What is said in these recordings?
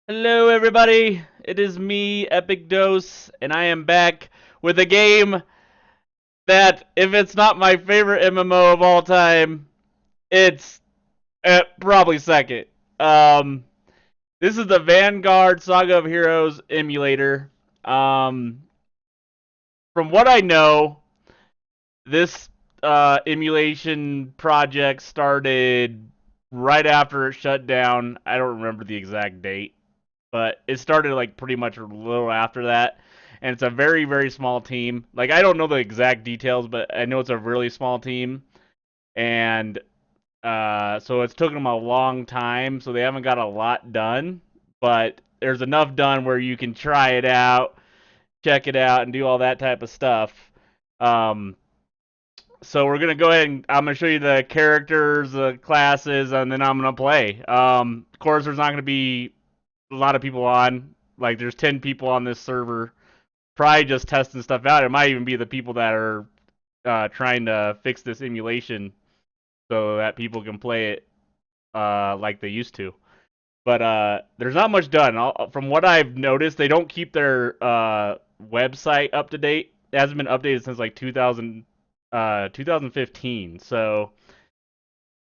Hello everybody, it is me, EpicDose, and I am back with a game that, if it's not my favorite MMO of all time, it's probably second. Um, this is the Vanguard Saga of Heroes emulator. Um, from what I know, this emulation project started right after it shut down. I don't remember the exact date, but it started like pretty much a little after that. And it's a very, very small team. Like, I don't know the exact details, but I know it's a really small team. And so it's taken them a long time, so they haven't got a lot done. But there's enough done where you can try it out, check it out, and do all that type of stuff. Um, so we're gonna go ahead and I'm gonna show you the characters, the classes, and then I'm gonna play. Of course, there's not gonna be a lot of people on. Like, there's 10 people on this server, probably just testing stuff out. It might even be the people that are trying to fix this emulation so that people can play it like they used to. But there's not much done. From what I've noticed, they don't keep their website up to date. It hasn't been updated since like 2015. So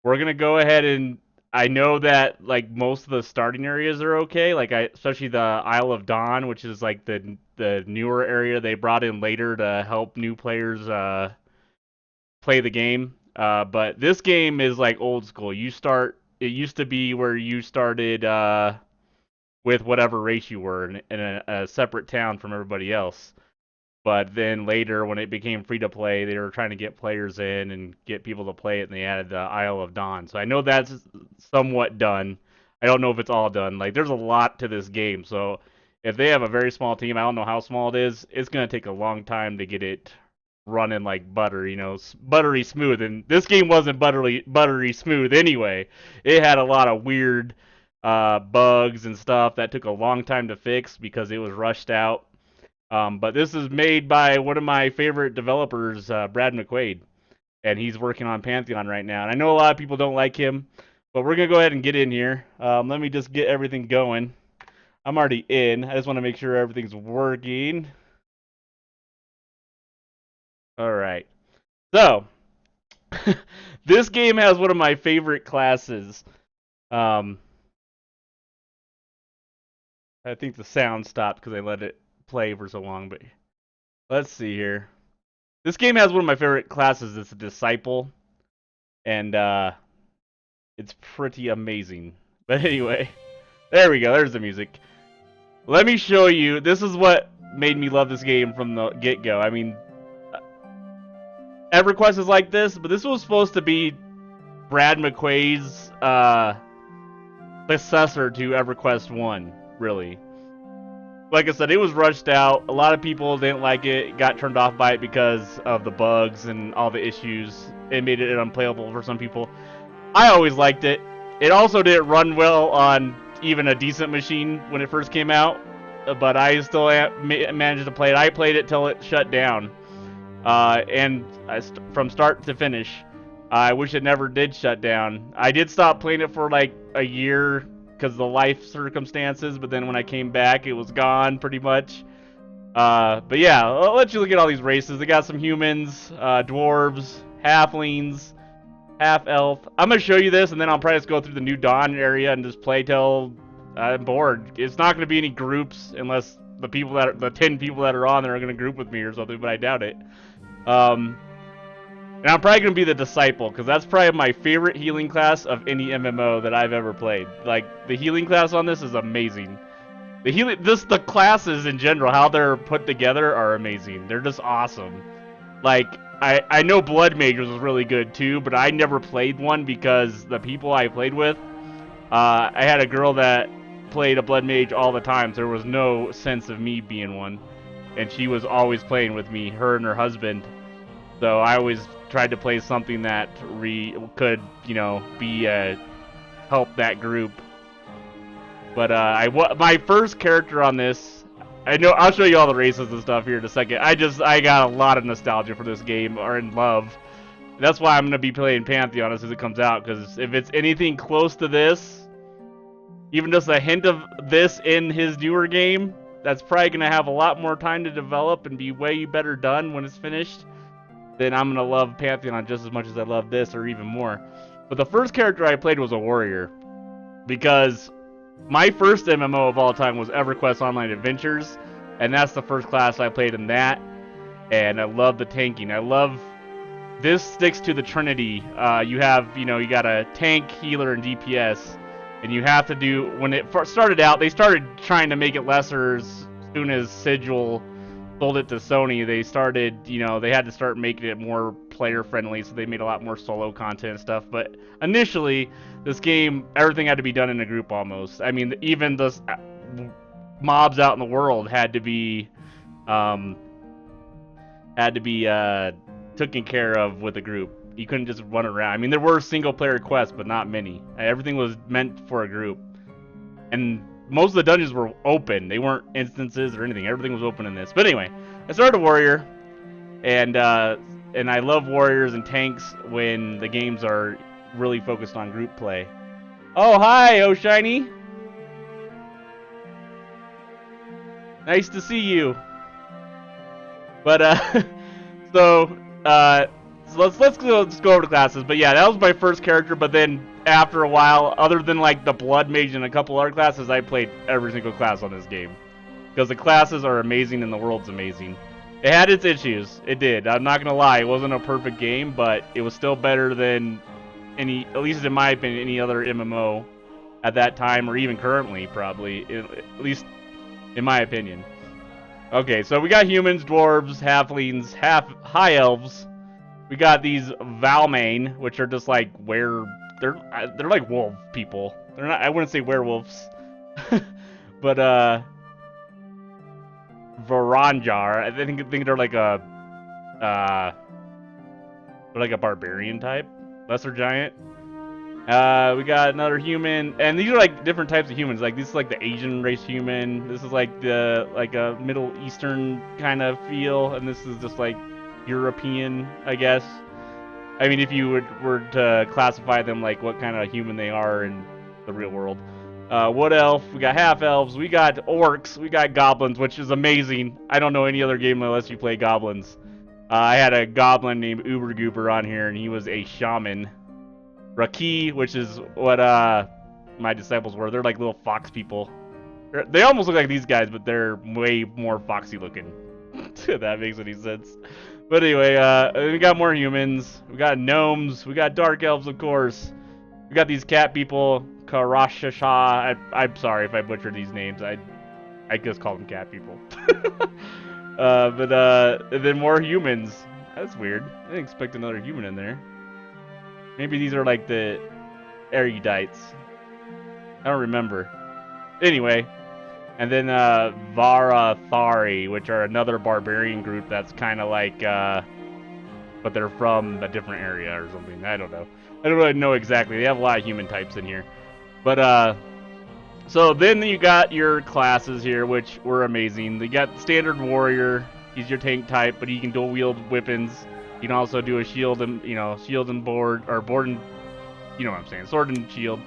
we're gonna go ahead and I know that like most of the starting areas are okay. Like, especially the Isle of Dawn, which is like the newer area they brought in later to help new players play the game. But this game is like old school. You start. It used to be where you started with whatever race you were in a separate town from everybody else. But then later, when it became free to play, they were trying to get players in and get people to play it, and they added the Isle of Dawn. So I know that's somewhat done. I don't know if it's all done. Like, there's a lot to this game. So if they have a very small team, I don't know how small it is. It's gonna take a long time to get it running like butter, buttery smooth. And this game wasn't buttery smooth anyway. It had a lot of weird bugs and stuff that took a long time to fix because it was rushed out. But this is made by one of my favorite developers, Brad McQuaid, and he's working on Pantheon right now. And I know a lot of people don't like him, but we're gonna go ahead and get in here. Let me just get everything going. I'm already in. I just want to make sure everything's working. All right. So this game has one of my favorite classes. Um, I think the sound stopped because I let it play for so long, but let's see here. This game has one of my favorite classes. It's a disciple, and it's pretty amazing. But anyway, there we go. There's the music. Let me show you. This is what made me love this game from the get-go. I mean, EverQuest is like this, but this was supposed to be Brad McQuaid's successor to EverQuest 1, really. Like I said, it was rushed out. A lot of people didn't like it, got turned off by it because of the bugs and all the issues. It made it unplayable for some people. I always liked it. It also didn't run well on even a decent machine when it first came out, but I still managed to play it. I played it till it shut down, from start to finish. I wish it never did shut down. I did stop playing it for like a year because of the life circumstances, but then when I came back, it was gone pretty much. But yeah, I'll let you look at all these races. They got some humans, dwarves, halflings, half-elf. I'm going to show you this, and then I'll probably just go through the New Dawn area and just play till I'm bored. It's not going to be any groups unless the 10 people that are on there are going to group with me or something, but I doubt it. And I'm probably going to be the Disciple, because that's probably my favorite healing class of any MMO that I've ever played. Like, the healing class on this is amazing. The classes in general, how they're put together, are amazing. They're just awesome. Like, I know Blood Mages was really good too, but I never played one because the people I played with, I had a girl that played a Blood Mage all the time, so there was no sense of me being one. And she was always playing with me, her and her husband. So I always tried to play something that could, be help that group. But my first character on this, I'll show you all the races and stuff here in a second. I got a lot of nostalgia for this game, or in love. That's why I'm gonna be playing Pantheon as soon as it comes out, because if it's anything close to this, even just a hint of this in his newer game, that's probably going to have a lot more time to develop and be way better done when it's finished, then I'm going to love Pantheon just as much as I love this, or even more. But the first character I played was a warrior, because my first MMO of all time was EverQuest Online Adventures, and that's the first class I played in that, and I love the tanking. This sticks to the Trinity. You got a tank, healer, and DPS, and you have to do, when it first started out, they started trying to make it lesser as soon as Sigil sold it to Sony. They started, they had to start making it more player friendly, so they made a lot more solo content and stuff. But initially, this game, everything had to be done in a group almost. I mean, even the mobs out in the world had to be taken care of with a group. You couldn't just run around. I mean, there were single player quests, but not many. Everything was meant for a group. And most of the dungeons were open. They weren't instances or anything. Everything was open in this. But anyway, I started a warrior, and I love warriors and tanks when the games are really focused on group play. Oh, hi, Oh Shiny. Nice to see you. But so let's go over the classes. But yeah, that was my first character. But then after a while, other than like the Blood Mage and a couple other classes, I played every single class on this game, because the classes are amazing and the world's amazing. It had its issues. It did. I'm not gonna lie. It wasn't a perfect game, but it was still better than at least in my opinion, any other MMO at that time, or even currently, probably. At least in my opinion. Okay, so we got humans, dwarves, halflings, high elves. We got these Valmain, which are just like they're like wolf people. They're not. I wouldn't say werewolves, but Varanjar. I think they're like a barbarian type, lesser giant. We got another human, and these are like different types of humans. Like this is like the Asian race human. This is like a Middle Eastern kind of feel, and this is just like European, I guess. I mean, if you were to classify them like what kind of human they are in the real world. Wood elf, we got half elves, we got orcs, we got goblins, which is amazing. I don't know any other game unless you play goblins. I had a goblin named Uber Goober on here, and he was a shaman. Raki, which is what my disciples were. They're like little fox people. They almost look like these guys, but they're way more foxy looking. If that makes any sense. But anyway, we got more humans. We got gnomes. We got dark elves, of course. We got these cat people. Karashasha. I'm sorry if I butchered these names. I just call them cat people. And then more humans. That's weird. I didn't expect another human in there. Maybe these are like the erudites. I don't remember. Anyway, and then Varathari, which are another barbarian group that's kind of like, but they're from a different area or something. I don't know. I don't really know exactly. They have a lot of human types in here. But so then you got your classes here, which were amazing. You got standard warrior. He's your tank type, but he can dual wield weapons. You can also do a shield and shield and board, or board and what I'm saying, sword and shield.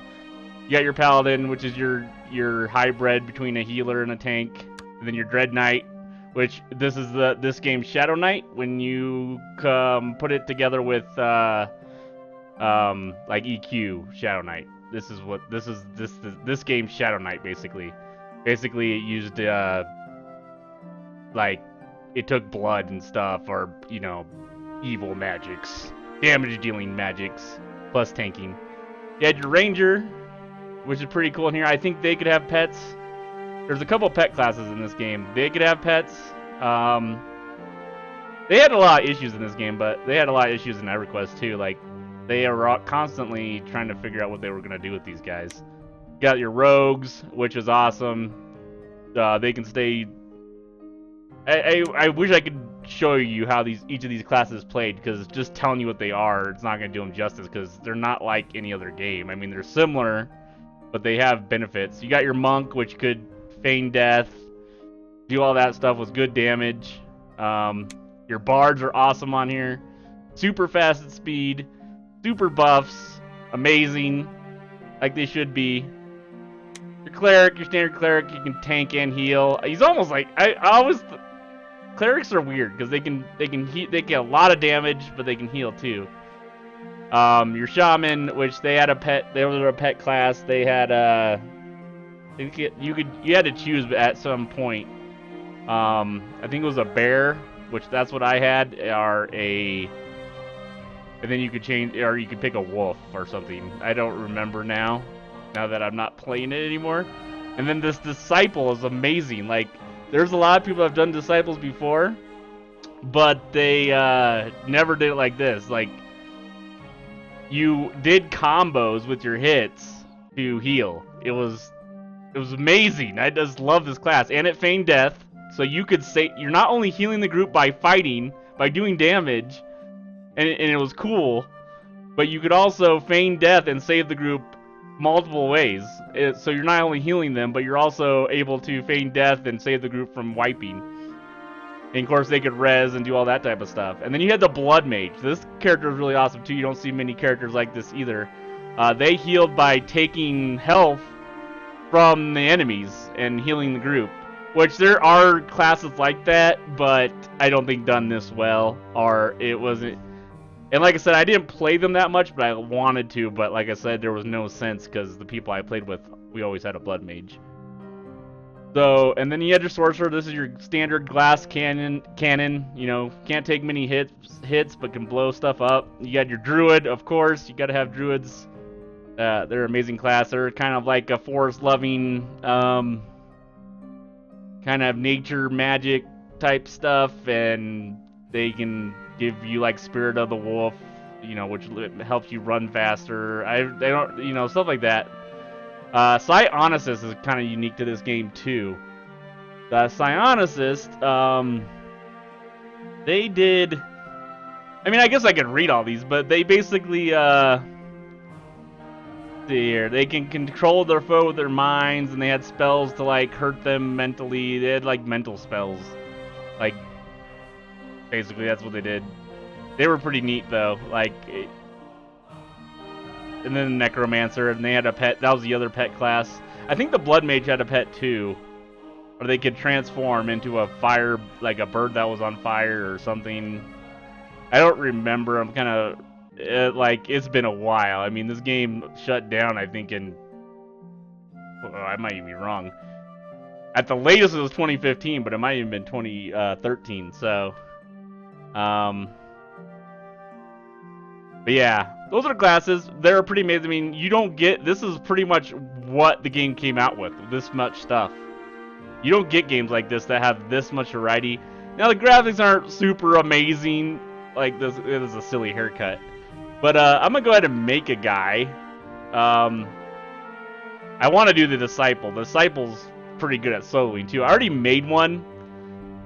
You got your paladin, which is your hybrid between a healer and a tank, and then your dread knight, which this is this game's Shadow Knight when you put it together with like EQ Shadow Knight. This game's Shadow Knight basically. Basically, it used like it took blood and stuff, or evil magics, damage dealing magics, plus tanking. You had your ranger, which is pretty cool in here. I think they could have pets. There's a couple pet classes in this game. They could have pets. They had a lot of issues in this game, but they had a lot of issues in EverQuest too. Like, they are constantly trying to figure out what they were going to do with these guys. You got your rogues, which is awesome. They can stay... I wish I could show you how each of these classes played, because just telling you what they are, it's not going to do them justice, because they're not like any other game. I mean, they're similar, but they have benefits. You got your monk, which could feign death, do all that stuff with good damage. Your bards are awesome on here. Super fast at speed, super buffs, amazing, like they should be. Your cleric, your standard cleric, you can tank and heal. He's almost like I always. Clerics are weird because they get a lot of damage, but they can heal too. Your shaman, which they had a pet, they were a pet class. They had I think you had to choose at some point. I think it was a bear, which that's what I had, and then you could change, or you could pick a wolf or something. I don't remember now that I'm not playing it anymore. And then this disciple is amazing. Like, there's a lot of people that have done disciples before, but they never did it like this. Like, you did combos with your hits to heal. It was amazing. I just love this class, and it feigned death, so you could say you're not only healing the group by fighting, by doing damage, and it was cool, but you could also feign death and save the group multiple ways. So you're not only healing them, but you're also able to feign death and save the group from wiping. And of course, they could res and do all that type of stuff. And then you had the Blood Mage. This character is really awesome too. You don't see many characters like this either. They healed by taking health from the enemies and healing the group. Which there are classes like that, but I don't think done this well. Or it wasn't. And like I said, I didn't play them that much, but I wanted to. But like I said, there was no sense because the people I played with, we always had a Blood Mage. So, and then you had your Sorcerer. This is your standard glass cannon. You know, can't take many hits, but can blow stuff up. You got your Druid, of course. You got to have Druids. They're an amazing class. They're kind of like a forest-loving, kind of nature magic type stuff, and they can give you like Spirit of the Wolf, you know, which helps you run faster. They don't, you know, stuff like that. Psionicist is kind of unique to this game too. The Psionicist, they did. I mean, I guess I could read all these, but they basically, they can control their foe with their minds, and they had spells to like hurt them mentally. They had like mental spells, like. Basically, that's what they did. They were pretty neat, though. Like, and then the Necromancer, and they had a pet. That was the other pet class. I think the Blood Mage had a pet too, where they could transform into a fire, like a bird that was on fire or something. I don't remember. I'm kind of like, it's been a while. I mean, this game shut down, I think, in. Oh, I might even be wrong. At the latest, it was 2015, but it might even been 2013. So. But yeah, those are classes. They're pretty amazing. I mean, you don't get, this is pretty much what the game came out with, this much stuff. You don't get games like this that have this much variety. Now, the graphics aren't super amazing. Like, this it is a silly haircut. But, I'm gonna go ahead and make a guy. I want to do the Disciple. The Disciple's pretty good at soloing, too. I already made one.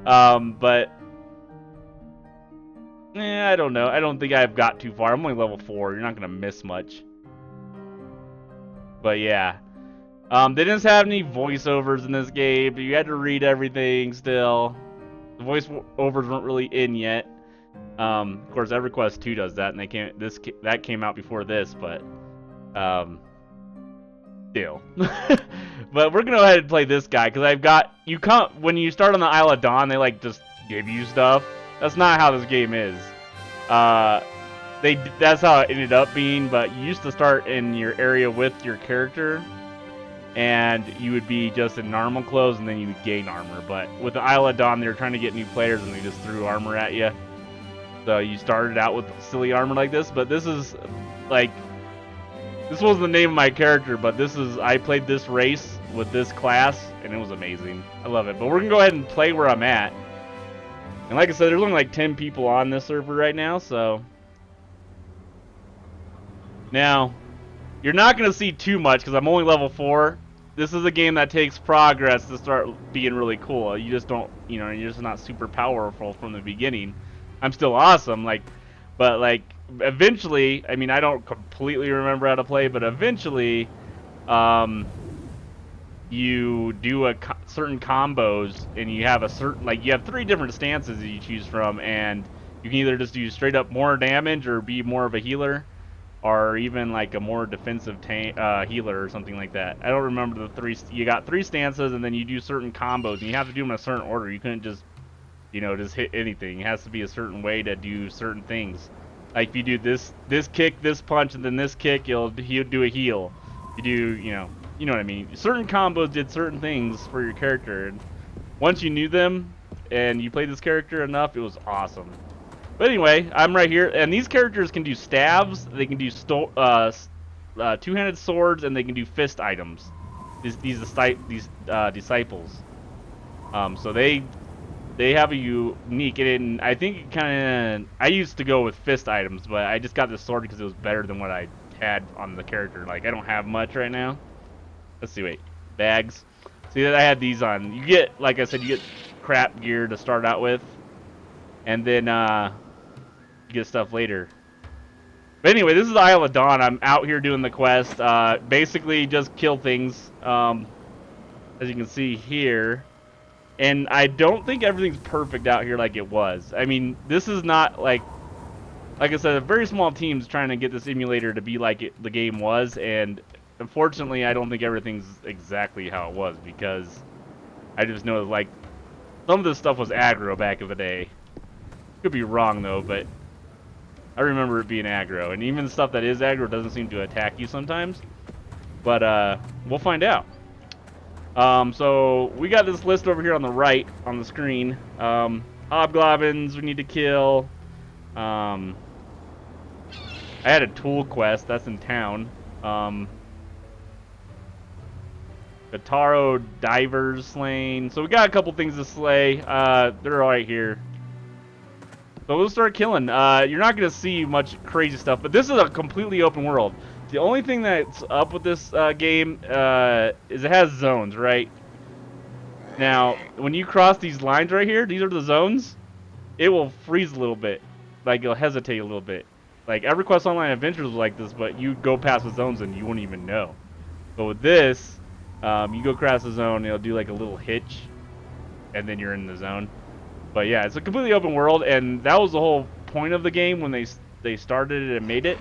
But... I don't know. I don't think I've got too far. I'm only level 4. You're not going to miss much. But yeah. They didn't have any voiceovers in this game. But you had to read everything still. The voiceovers weren't really in yet. Of course, EverQuest 2 does that. And that came out before this. But still. But we're going to go ahead and play this guy. Because I've got... when you start on the Isle of Dawn, they like just give you stuff. That's not how this game is. That's how it ended up being, but you used to start in your area with your character, and you would be just in normal clothes, and then you would gain armor. But with the Isle of Dawn, they were trying to get new players, and they just threw armor at you. So you started out with silly armor like this, but this is, like, this was the name of my character, but I played this race with this class, and it was amazing. I love it. But we're going to go ahead and play where I'm at. And like I said, there's only like 10 people on this server right now, so... Now, you're not going to see too much, because I'm only level 4. This is a game that takes progress to start being really cool. You just don't, you know, you're just not super powerful from the beginning. I'm still awesome, like... But, like, eventually... I mean, I don't completely remember how to play, but eventually... you do certain combos, and you have you have 3 different stances that you choose from, and you can either just do straight up more damage or be more of a healer. or even like a more defensive healer or something like that. I don't remember the three. You got 3 stances, and then you do certain combos, and you have to do them in a certain order. You couldn't just, just hit anything. It has to be a certain way to do certain things. Like if you do this kick, this punch, and then this kick, he'll do a heal. You do, you know what I mean. Certain combos did certain things for your character, and once you knew them and you played this character enough, it was awesome. But anyway, I'm right here, and these characters can do stabs, they can do two-handed swords, and they can do fist items. These disciples. So they have a unique, and I think it kind of. I used to go with fist items, but I just got this sword because it was better than what I had on the character. Like I don't have much right now. Let's see, wait, bags. See that I had these on. You get, like I said, you get crap gear to start out with, and then you get stuff later. But anyway, this is Isle of Dawn. I'm out here doing the quest. Basically, just kill things. As you can see here. And I don't think everything's perfect out here like it was. I mean, this is not like I said, a very small team's trying to get this emulator to be like the game was, and unfortunately, I don't think everything's exactly how it was, because I just know like some of this stuff was aggro back in the day. Could be wrong though, but I remember it being aggro, and even the stuff that is aggro doesn't seem to attack you sometimes. But we'll find out. So we got this list over here on the right on the screen. Hobgoblins we need to kill. I had a tool quest that's in town. Gataro divers slain. So we got a couple things to slay. They're right here. So we'll start killing. You're not gonna see much crazy stuff, but this is a completely open world. The only thing that's up with this game is it has zones, right? Now, when you cross these lines right here, these are the zones, it will freeze a little bit. Like, it'll hesitate a little bit. Like, EverQuest Online Adventures was like this, but you go past the zones and you wouldn't even know. But with this, you go across the zone, it'll do like a little hitch, and then you're in the zone. But yeah, it's a completely open world, and that was the whole point of the game when they started it and made it.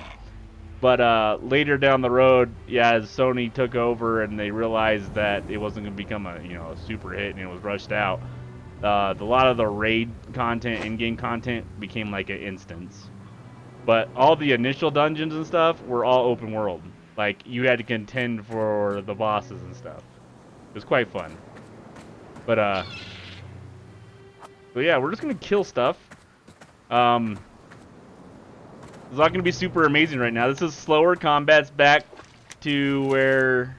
But later down the road, yeah, as Sony took over and they realized that it wasn't going to become a a super hit and it was rushed out, a lot of the raid content, in-game content, became like an instance. But all the initial dungeons and stuff were all open world. Like you had to contend for the bosses and stuff. It was quite fun. But yeah, we're just gonna kill stuff. It's not going to be super amazing right now. This is slower. Combat's back to where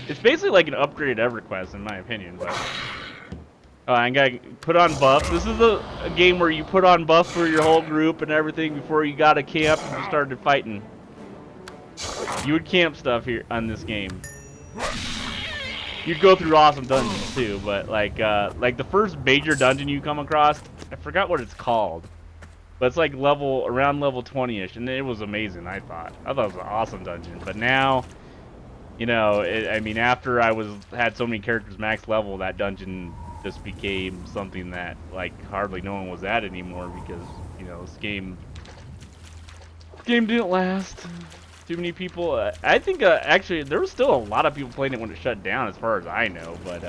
it's basically like an upgraded EverQuest, in my opinion. But I gotta put on buffs. This is a game where you put on buffs for your whole group and everything before you got to camp and you started fighting. You would camp stuff here on this game. You'd go through awesome dungeons too, but like the first major dungeon you come across, I forgot what it's called. But it's like around level 20-ish, and it was amazing, I thought. I thought it was an awesome dungeon. But now, I mean, after I had so many characters max level, that dungeon just became something that, like, hardly no one was at anymore because, this game didn't last. Too many people. I think, actually, there was still a lot of people playing it when it shut down, as far as I know. But,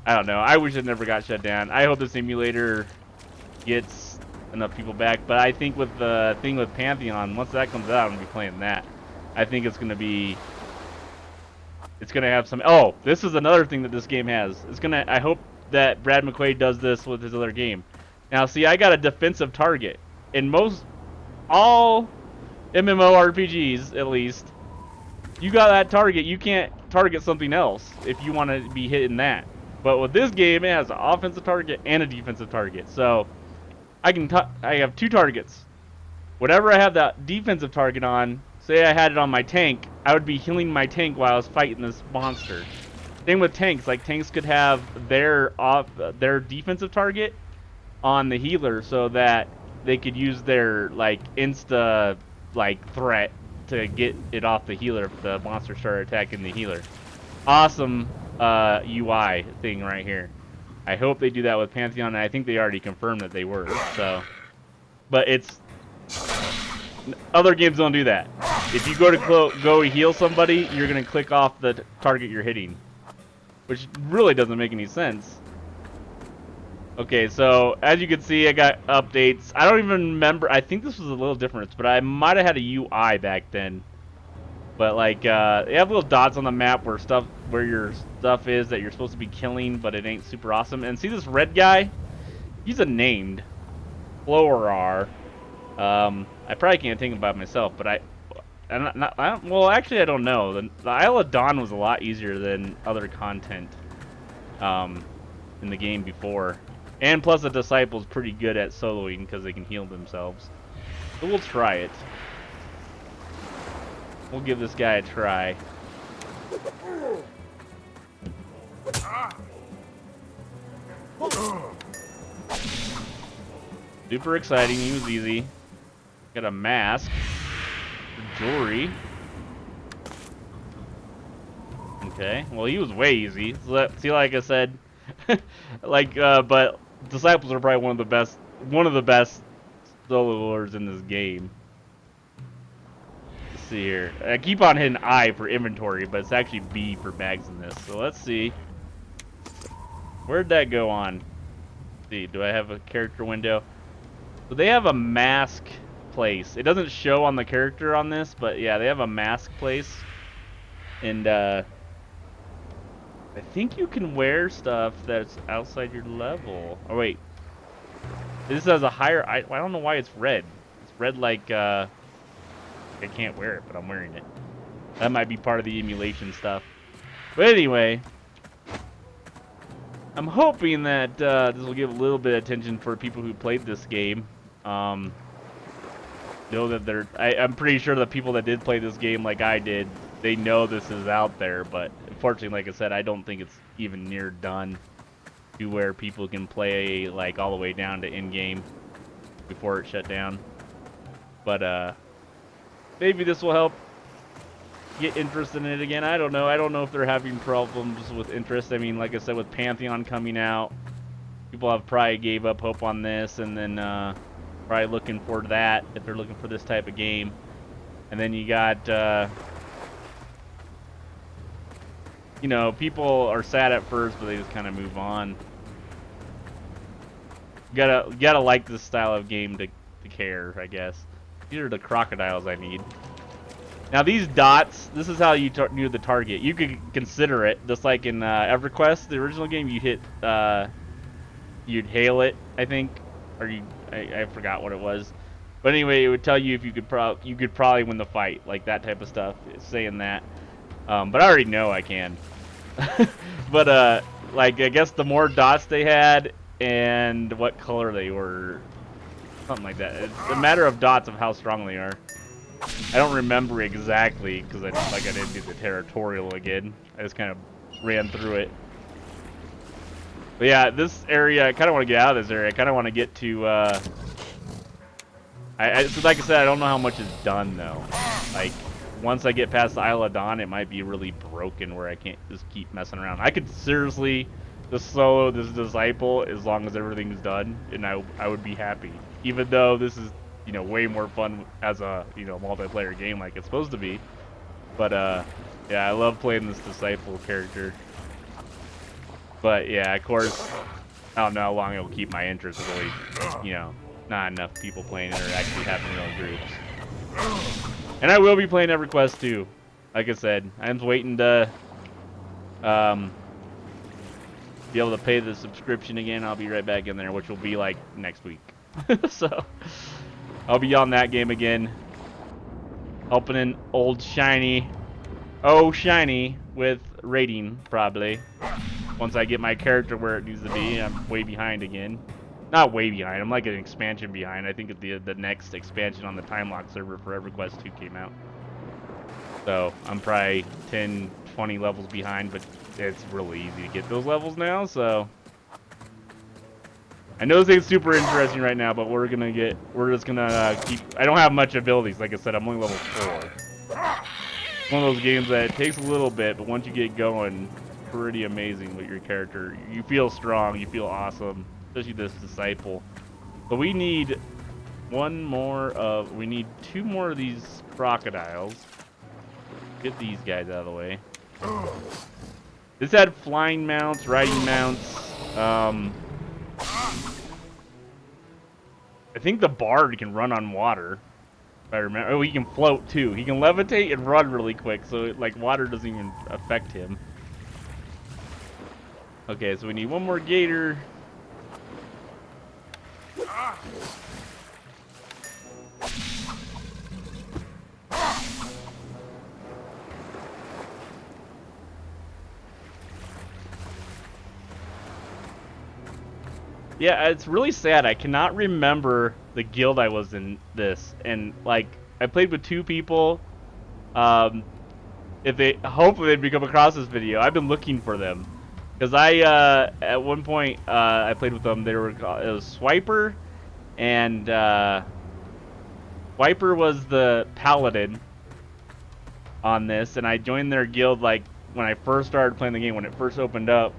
I don't know. I wish it never got shut down. I hope this emulator gets enough people back, but I think with the thing with Pantheon, once that comes out, I'm gonna be playing that. I think it's gonna have some. Oh, this is another thing that this game has. I hope that Brad McQuaid does this with his other game. Now, see, I got a defensive target in all MMORPGs, at least. You got that target. You can't target something else if you want to be hitting that. But with this game, it has an offensive target and a defensive target. So I have 2 targets. Whatever I have that defensive target on, say I had it on my tank, I would be healing my tank while I was fighting this monster. Same with tanks. Like tanks could have their defensive target on the healer so that they could use their insta threat to get it off the healer if the monster started attacking the healer. Awesome UI thing right here. I hope they do that with Pantheon, and I think they already confirmed that they were. So, but it's Other games don't do that. If you go to go heal somebody, you're gonna click off the target you're hitting, which really doesn't make any sense. Okay, so as you can see, I got updates. I don't even remember. I think this was a little different, but I might have had a UI back then. But like, they have little dots on the map where your stuff is that you're supposed to be killing, but it ain't super awesome. And see this red guy? He's a named Florar. I probably can't think about it myself, but well, actually, I don't know. The Isle of Dawn was a lot easier than other content in the game before. And plus, the Disciple's pretty good at soloing because they can heal themselves. So we'll try it. We'll give this guy a try. Super exciting. He was easy. Got a mask. Jewelry. Okay. Well, he was way easy. See, like I said, but Disciples are probably one of the best soloers in this game. Let's see here. I keep on hitting I for inventory, but it's actually B for bags in this. So let's see. Where'd that go on? Let's see, do I have a character window? So they have a mask place. It doesn't show on the character on this, but yeah, they have a mask place. And I think you can wear stuff that's outside your level. Oh wait, this has a higher. I don't know why it's red. It's red like I can't wear it, but I'm wearing it. That might be part of the emulation stuff. But anyway, I'm hoping that this will give a little bit of attention for people who played this game. Know that I'm pretty sure the people that did play this game like I did, they know this is out there, but unfortunately, like I said, I don't think it's even near done to where people can play like all the way down to in-game before it shut down. But maybe this will help get interest in it again. I don't know. I don't know if they're having problems with interest. I mean, like I said, with Pantheon coming out, people have probably gave up hope on this, and then probably looking for that if they're looking for this type of game. And then you got you know, people are sad at first, but they just kind of move on. You gotta like this style of game to care, I guess. These are the crocodiles I need. Now these dots, this is how you knew the target. You could consider it, just like in EverQuest, the original game. You hit, you'd hail it, I think, or I forgot what it was. But anyway, it would tell you if you could probably win the fight, like that type of stuff. It's saying that. But I already know I can. But like I guess the more dots they had and what color they were, something like that. It's a matter of dots of how strong they are. I don't remember exactly because I didn't do the territorial again. I just kind of ran through it. But yeah, this area, I kind of want to get out of this area. I kind of want to get to. So like I said, I don't know how much is done though. Like, once I get past the Isle of Dawn, it might be really broken where I can't just keep messing around. I could seriously just solo this Disciple as long as everything's done, and I would be happy. Even though this is, you know, way more fun as a, you know, multiplayer game like it's supposed to be. But yeah, I love playing this Disciple character. But yeah, of course, I don't know how long it'll keep my interest. Really, you know, not enough people playing it or actually having real groups. And I will be playing EverQuest too. Like I said, I'm waiting to be able to pay the subscription again. I'll be right back in there, which will be like next week. So I'll be on that game again, opening old shiny, with rating probably. Once I get my character where it needs to be. I'm way behind again. Not way behind, I'm like an expansion behind. I think the next expansion on the time lock server for EverQuest 2 came out. So I'm probably 10, 20 levels behind, but it's really easy to get those levels now, so. I know this ain't super interesting right now, but we're just gonna keep, I don't have much abilities, like I said, I'm only level 4. It's one of those games that it takes a little bit, but once you get going, it's pretty amazing with your character. You feel strong, you feel awesome. Especially this Disciple. But we need one more of... We need 2 more of these crocodiles. Get these guys out of the way. This had flying mounts, riding mounts. I think the bard can run on water. If I remember. Oh, he can float too. He can levitate and run really quick, so like water doesn't even affect him. Okay, so we need one more gator. Yeah, it's really sad. I cannot remember the guild I was in this, and like I played with 2 people. If they hopefully they'd come across this video. I've been looking for them because I at one point I played with them. They were it was Swiper, and Swiper was the paladin on this, and I joined their guild like when I first started playing the game when it first opened up.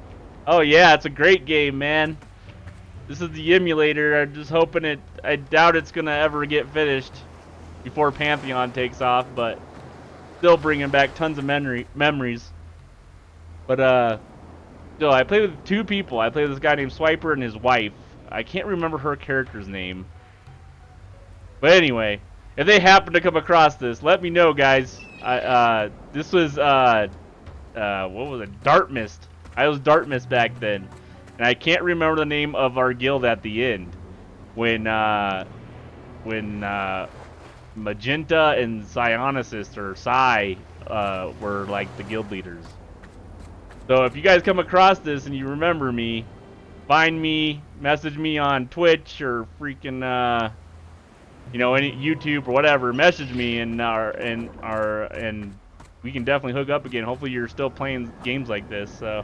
Oh yeah, it's a great game, man. This is the emulator. I'm just hoping it. I doubt it's gonna ever get finished before Pantheon takes off, but still bringing back tons of memories. But still, I played with 2 people. I played with this guy named Swiper and his wife. I can't remember her character's name. But anyway, if they happen to come across this, let me know, guys. This was what was it? Dartmist. I was Dartmist back then. And I can't remember the name of our guild at the end when Magenta and Psionicist or Psy were like the guild leaders. So if you guys come across this and you remember me, find me, message me on Twitch or freaking you know, any YouTube or whatever. Message me and we can definitely hook up again. Hopefully you're still playing games like this. So.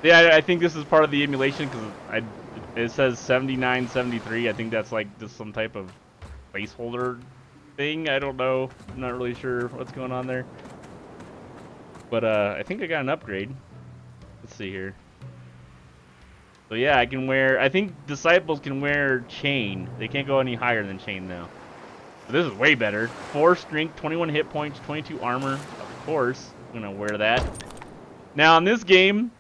Yeah, I think this is part of the emulation because it says 7973. I think that's like just some type of placeholder thing. I don't know. I'm not really sure what's going on there. But I think I got an upgrade. Let's see here. So yeah, I can wear. I think disciples can wear chain. They can't go any higher than chain though. So this is way better. 4 strength, 21 hit points, 22 armor. Of course, I'm gonna wear that. Now in this game,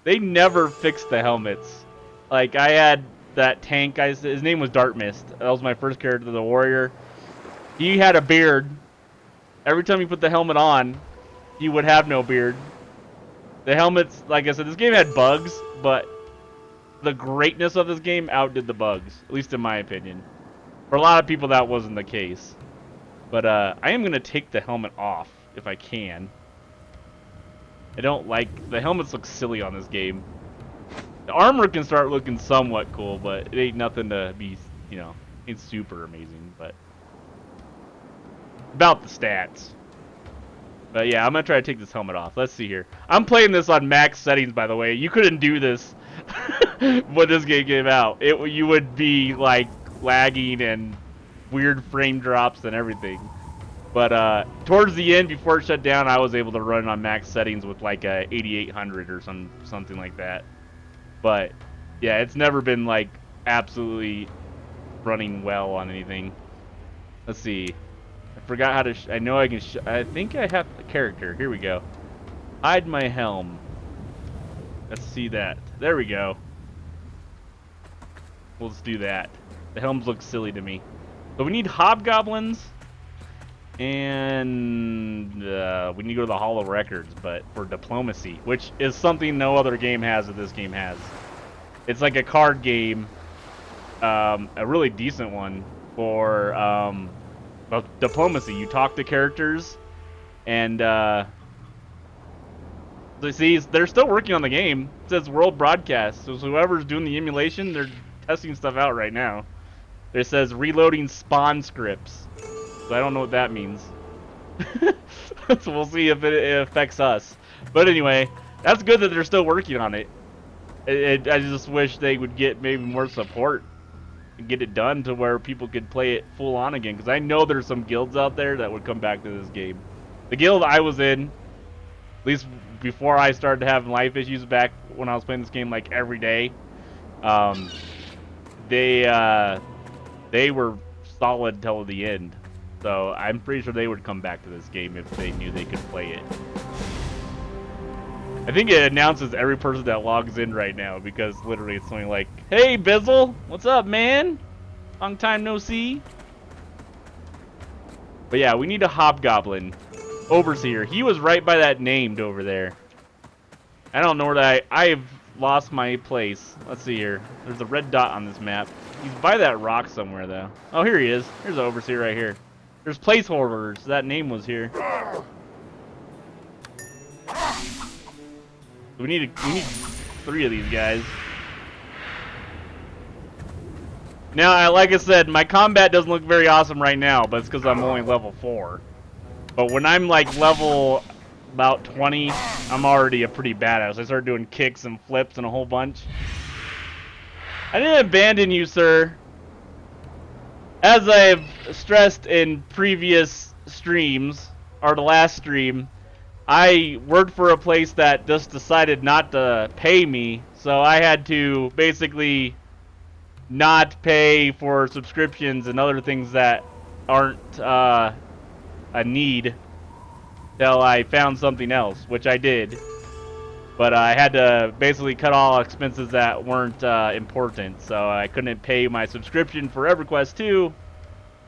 they never fixed the helmets. Like, I had that tank guy, his name was Dartmist. That was my first character, the warrior. He had a beard. Every time you put the helmet on, he would have no beard. The helmets, like I said, this game had bugs, but the greatness of this game outdid the bugs, at least in my opinion. For a lot of people, that wasn't the case. But I am going to take the helmet off, if I can. I don't like... The helmets look silly on this game. The armor can start looking somewhat cool, but it ain't nothing to be, you know, it's super amazing, but... About the stats. But yeah, I'm going to try to take this helmet off. Let's see here. I'm playing this on max settings, by the way. You couldn't do this when this game came out. You would be, like, lagging and weird frame drops and everything. But towards the end, before it shut down, I was able to run on max settings with like a 8800 or something like that. But yeah, it's never been like absolutely running well on anything. Let's see. I forgot how to. I know I can. I think I have the character. Here we go. Hide my helm. Let's see that. There we go. Let's do that. The helms look silly to me. So we need hobgoblins. And we need to go to the Hall of Records, but for diplomacy, which is something no other game has that this game has. It's like a card game, a really decent one for diplomacy. You talk to characters, and see, they're still working on the game. It says world broadcast, so whoever's doing the emulation, they're testing stuff out right now. It says reloading spawn scripts. So I don't know what that means. So we'll see if it affects us. But anyway, that's good that they're still working on it. I just wish they would get maybe more support and get it done to where people could play it full on again. Because I know there's some guilds out there that would come back to this game. The guild I was in, at least before I started having life issues back when I was playing this game like every day, they were solid till the end. So I'm pretty sure they would come back to this game if they knew they could play it. I think it announces every person that logs in right now because literally it's something like, "Hey Bizzle, what's up, man? Long time no see." But yeah, we need a hobgoblin overseer. He was right by that named over there. I don't know where I've lost my place. Let's see here. There's a red dot on this map. He's by that rock somewhere though. Oh, here he is. Here's the overseer right here. There's placeholders. That name was here. We need 3 of these guys. Now, like I said, my combat doesn't look very awesome right now, but it's because I'm only level 4. But when I'm like level about 20, I'm already a pretty badass. I start doing kicks and flips and a whole bunch. I didn't abandon you, sir. As I've stressed in previous streams, or the last stream, I worked for a place that just decided not to pay me, so I had to basically not pay for subscriptions and other things that aren't a need till I found something else, which I did. But I had to basically cut all expenses that weren't important, so I couldn't pay my subscription for EverQuest 2.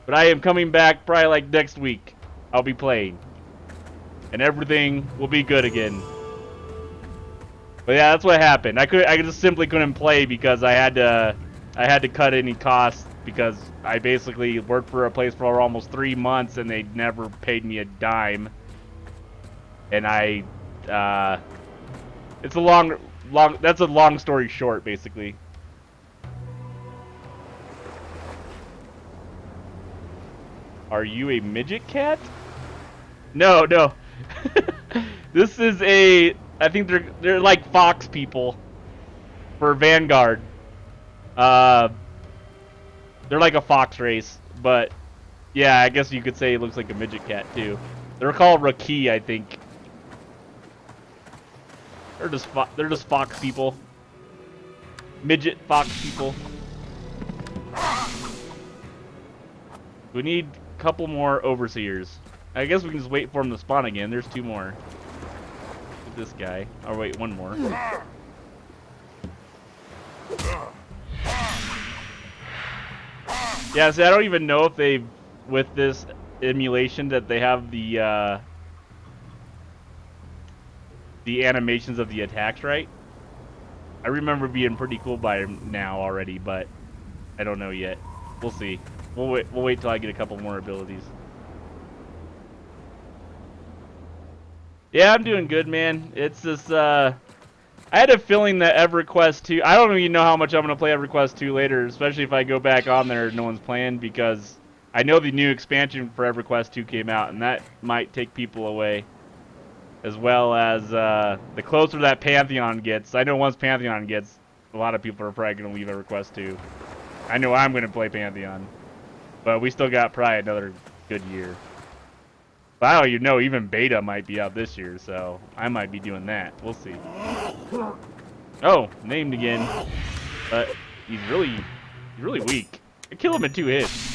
But I am coming back probably like next week. I'll be playing. And everything will be good again. But yeah, that's what happened. I just simply couldn't play because I had to cut any costs because I basically worked for a place for almost 3 months and they never paid me a dime. And it's a that's a long story short, basically. Are you a midget cat? No, no. This is I think they're like fox people for Vanguard. They're like a fox race, but yeah, I guess you could say it looks like a midget cat too. They're called Raki, I think. They're just fox people. Midget fox people. We need a couple more overseers. I guess we can just wait for them to spawn again. There's 2 more. With this guy. Oh wait, 1 more. Yeah, see, I don't even know if they've, with this emulation, that they have the animations of the attacks right. I remember being pretty cool by now already, but I don't know yet. We'll see. We'll wait till I get a couple more abilities. Yeah, I'm doing good, man. It's just I had a feeling that EverQuest 2, I don't even know how much I'm going to play EverQuest 2 later, especially if I go back on there and no one's playing, because I know the new expansion for EverQuest 2 came out, and that might take people away. As well as the closer that Pantheon gets. I know once Pantheon gets, a lot of people are probably going to leave EverQuest 2. I know I'm going to play Pantheon. But we still got probably another good year. But I don't even know, even beta might be out this year, so I might be doing that. We'll see. Oh, named again. But he's really weak. I kill him in 2 hits.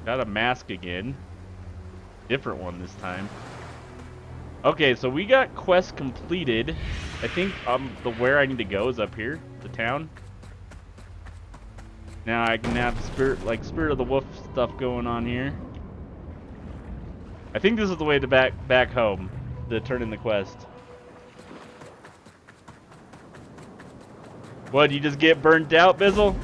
Got a mask again. Different one this time. Okay, so we got quest completed. I think where I need to go is up here, the town. Now I can have Spirit of the Wolf stuff going on here. I think this is the way to back home to turn in the quest. What, you just get burnt out, Bizzle?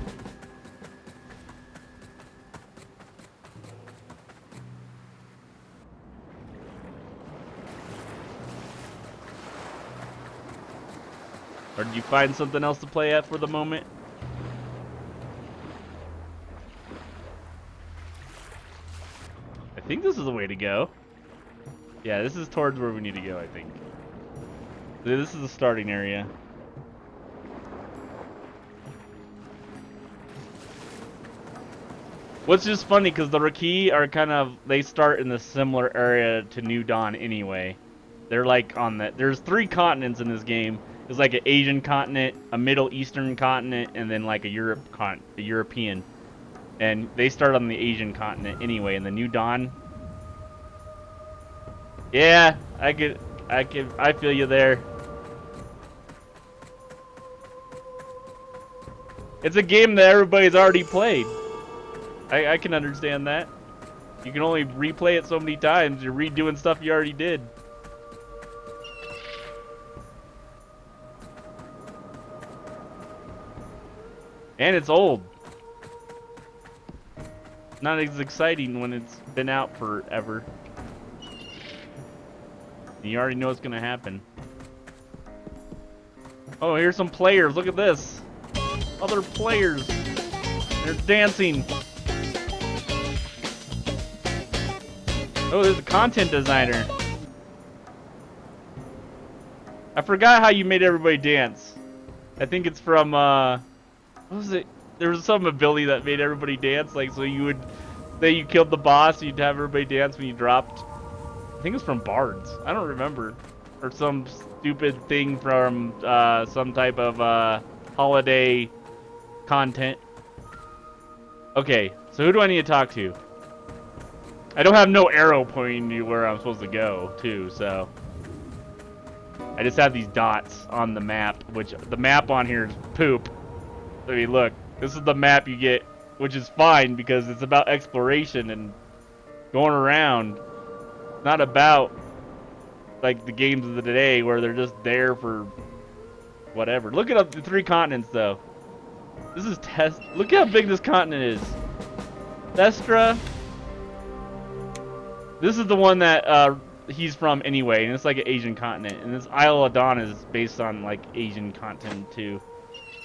Or did you find something else to play at for the moment? I think this is the way to go. Yeah, this is towards where we need to go, I think. This is the starting area. What's just funny because the Raki are kind of, they start in the similar area to New Dawn anyway. They're like on the, there's 3 continents in this game. There's like an Asian continent, a Middle Eastern continent, and then like a European. And they start on the Asian continent anyway. And the New Dawn. Yeah, I feel you there. It's a game that everybody's already played. I can understand that. You can only replay it so many times. You're redoing stuff you already did. And it's old. Not as exciting when it's been out forever. You already know what's gonna happen. Oh, here's some players. Look at this. Other players. They're dancing. Oh, there's a content designer. I forgot how you made everybody dance. I think it's from, what was it? There was some ability that made everybody dance. Like, so you would, say you killed the boss, you'd have everybody dance when you dropped. I think it's from Bards. I don't remember. Or some stupid thing from, some type of, holiday content. Okay, so who do I need to talk to? I don't have no arrow pointing to where I'm supposed to go, too, so. I just have these dots on the map, which the map on here is poop. I mean, look, this is the map you get, which is fine because it's about exploration and going around. Not about, like, the games of the day where they're just there for whatever. Look at the 3 continents, though. This is look how big this continent is. Thestra. This is the one that he's from anyway, and it's like an Asian continent. And this Isle of Dawn is based on like Asian content too,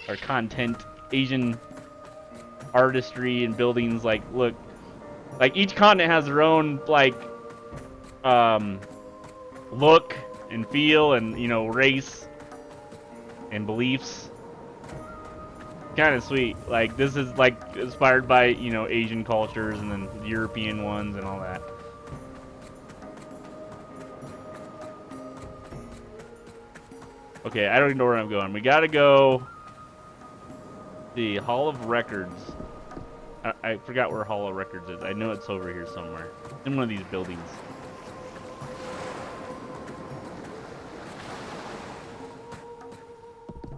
or content, Asian artistry and buildings. Like, look, like each continent has their own like look and feel, and you know, race and beliefs. Kind of sweet. Like, this is like inspired by, you know, Asian cultures and then European ones and all that. Okay, I don't even know where I'm going. We gotta go the Hall of Records. I forgot where Hall of Records is. I know it's over here somewhere. In one of these buildings.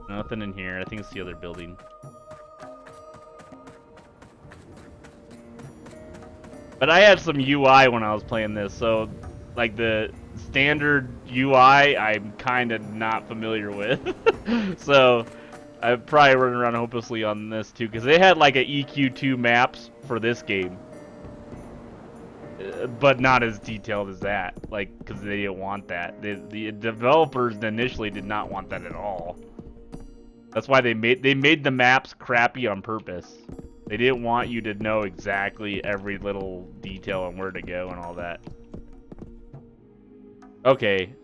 Nothing in here. I think it's the other building. But I had some UI when I was playing this, so like the standard UI I'm kind of not familiar with. So I'm probably running around hopelessly on this too, because they had like a EQ2 maps for this game. But not as detailed as that, like, because they didn't want that. The developers initially did not want that at all. That's why they made the maps crappy on purpose. They didn't want you to know exactly every little detail and where to go and all that. Okay,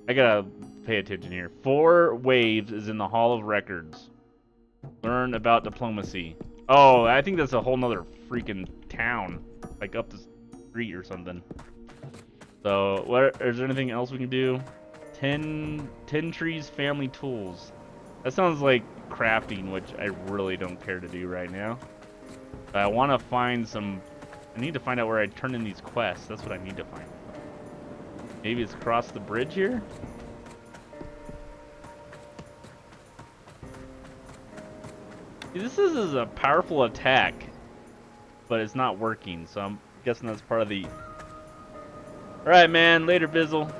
I gotta pay attention here. 4 Waves is in the Hall of Records. Learn about diplomacy. Oh, I think that's a whole nother freaking town, like up the street or something. So, is there anything else we can do? 10 trees, family tools. That sounds like crafting, which I really don't care to do right now. I want to find some. I need to find out where I turn in these quests. That's what I need to find. Maybe it's across the bridge here? See, this is a powerful attack, but it's not working, so I'm guessing that's part of the. Alright, man. Later, Bizzle.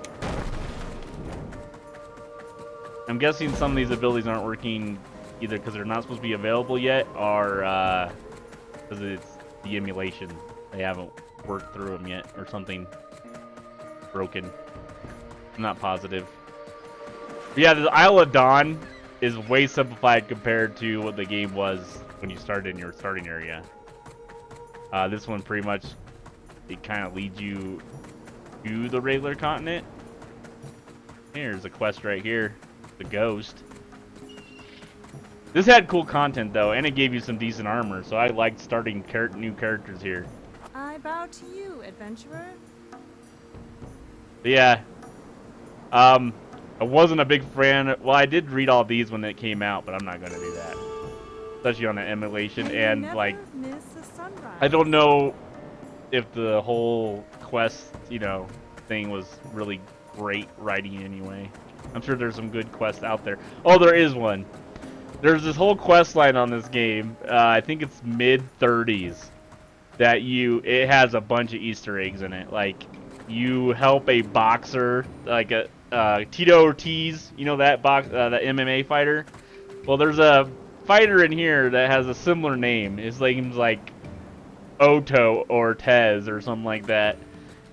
I'm guessing some of these abilities aren't working either because they're not supposed to be available yet, or because it's the emulation. They haven't worked through them yet, or something broken. I'm not positive. But yeah, the Isle of Dawn is way simplified compared to what the game was when you started in your starting area. This one pretty much, it kind of leads you to the regular continent. Here's a quest right here. The ghost. This had cool content though, and it gave you some decent armor, so I liked starting new characters here. I bow to you, adventurer. But yeah, I wasn't a big fan. Well, I did read all these when it came out, but I'm not gonna do that, especially on the emulation. And like, miss a sunrise. I don't know if the whole quest, you know, thing was really great writing anyway. I'm sure there's some good quests out there. Oh, there is one. There's this whole quest line on this game. I think it's mid-30s. That it has a bunch of Easter eggs in it. Like, you help a boxer, like a Tito Ortiz. You know that that MMA fighter. Well, there's a fighter in here that has a similar name. His name's like Otto Ortez or something like that.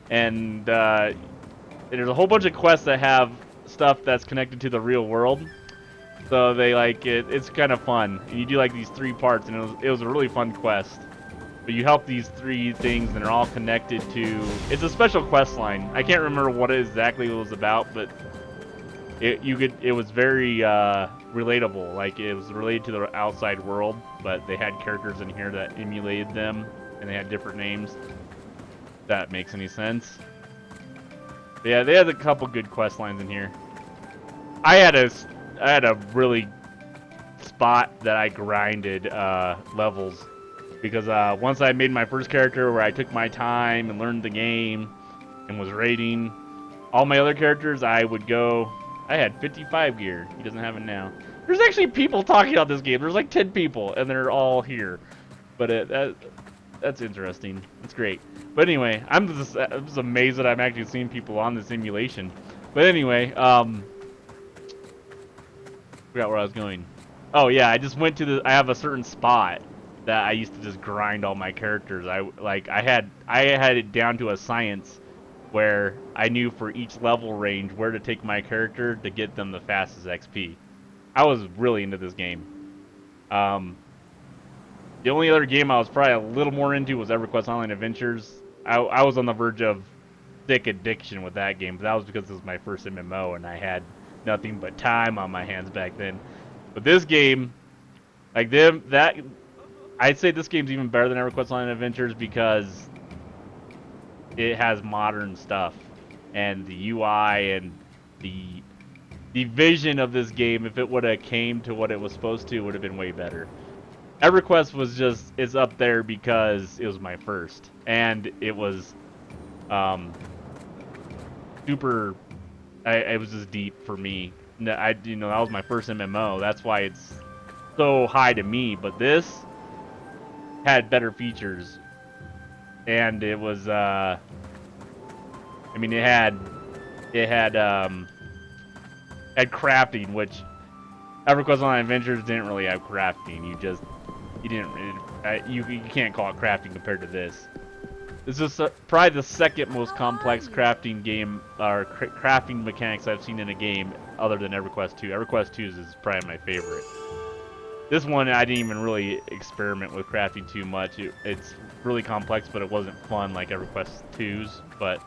And there's a whole bunch of quests that have stuff that's connected to the real world. So they like it's kind of fun. And you do like these 3 parts, and it was a really fun quest. But you help these 3 things, and they're all connected to. It's a special quest line. I can't remember what exactly it was about, but it was very relatable. Like, it was related to the outside world, but they had characters in here that emulated them, and they had different names. If that makes any sense. But yeah, they had a couple good quest lines in here. I had a really spot that I grinded levels. Because once I made my first character where I took my time and learned the game and was raiding all my other characters, I had 55 gear. He doesn't have it now. There's actually people talking about this game. There's like 10 people, and they're all here. But that's interesting. It's great. But anyway, I'm just amazed that I'm actually seeing people on this simulation. But anyway, forgot where I was going. Oh yeah, I just went to I have a certain spot that I used to just grind all my characters. I had it down to a science where I knew for each level range where to take my character to get them the fastest XP. I was really into this game. The only other game I was probably a little more into was EverQuest Online Adventures. I was on the verge of thick addiction with that game, but that was because it was my first MMO and I had nothing but time on my hands back then. But this game, like I'd say this game's even better than EverQuest Online Adventures because it has modern stuff, and the UI and the vision of this game, if it would have came to what it was supposed to, would have been way better. EverQuest is up there because it was my first, and it was super. It was just deep for me. That was my first MMO. That's why it's so high to me. But this had better features, and it was I mean it had crafting, which EverQuest Online Adventures didn't really have crafting. You can't call it crafting compared to this. This is probably the second most complex crafting game or crafting mechanics I've seen in a game other than EverQuest 2. EverQuest 2 is probably my favorite. This one, I didn't even really experiment with crafting too much. It's really complex, but it wasn't fun like EverQuest 2's. But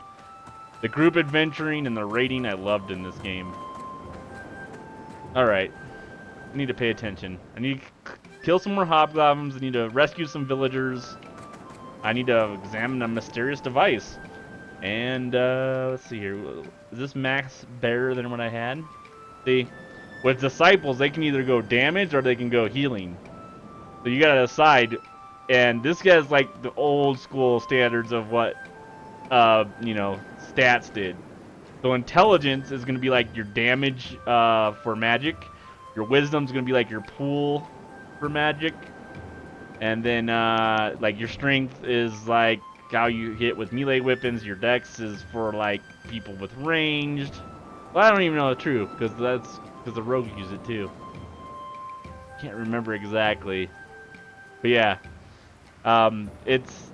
the group adventuring and the raiding, I loved in this game. Alright. I need to pay attention. I need to kill some more hobgoblins. I need to rescue some villagers. I need to examine a mysterious device. And, let's see here. Is this max better than what I had? See? With disciples, they can either go damage or they can go healing. So you gotta decide. And this guy's like the old school standards of what, stats did. So intelligence is gonna be like your damage for magic. Your wisdom's gonna be like your pool for magic. And then like your strength is like how you hit with melee weapons. Your dex is for like people with ranged. Well, I don't even know the truth because the rogues use it too. Can't remember exactly, but yeah, it's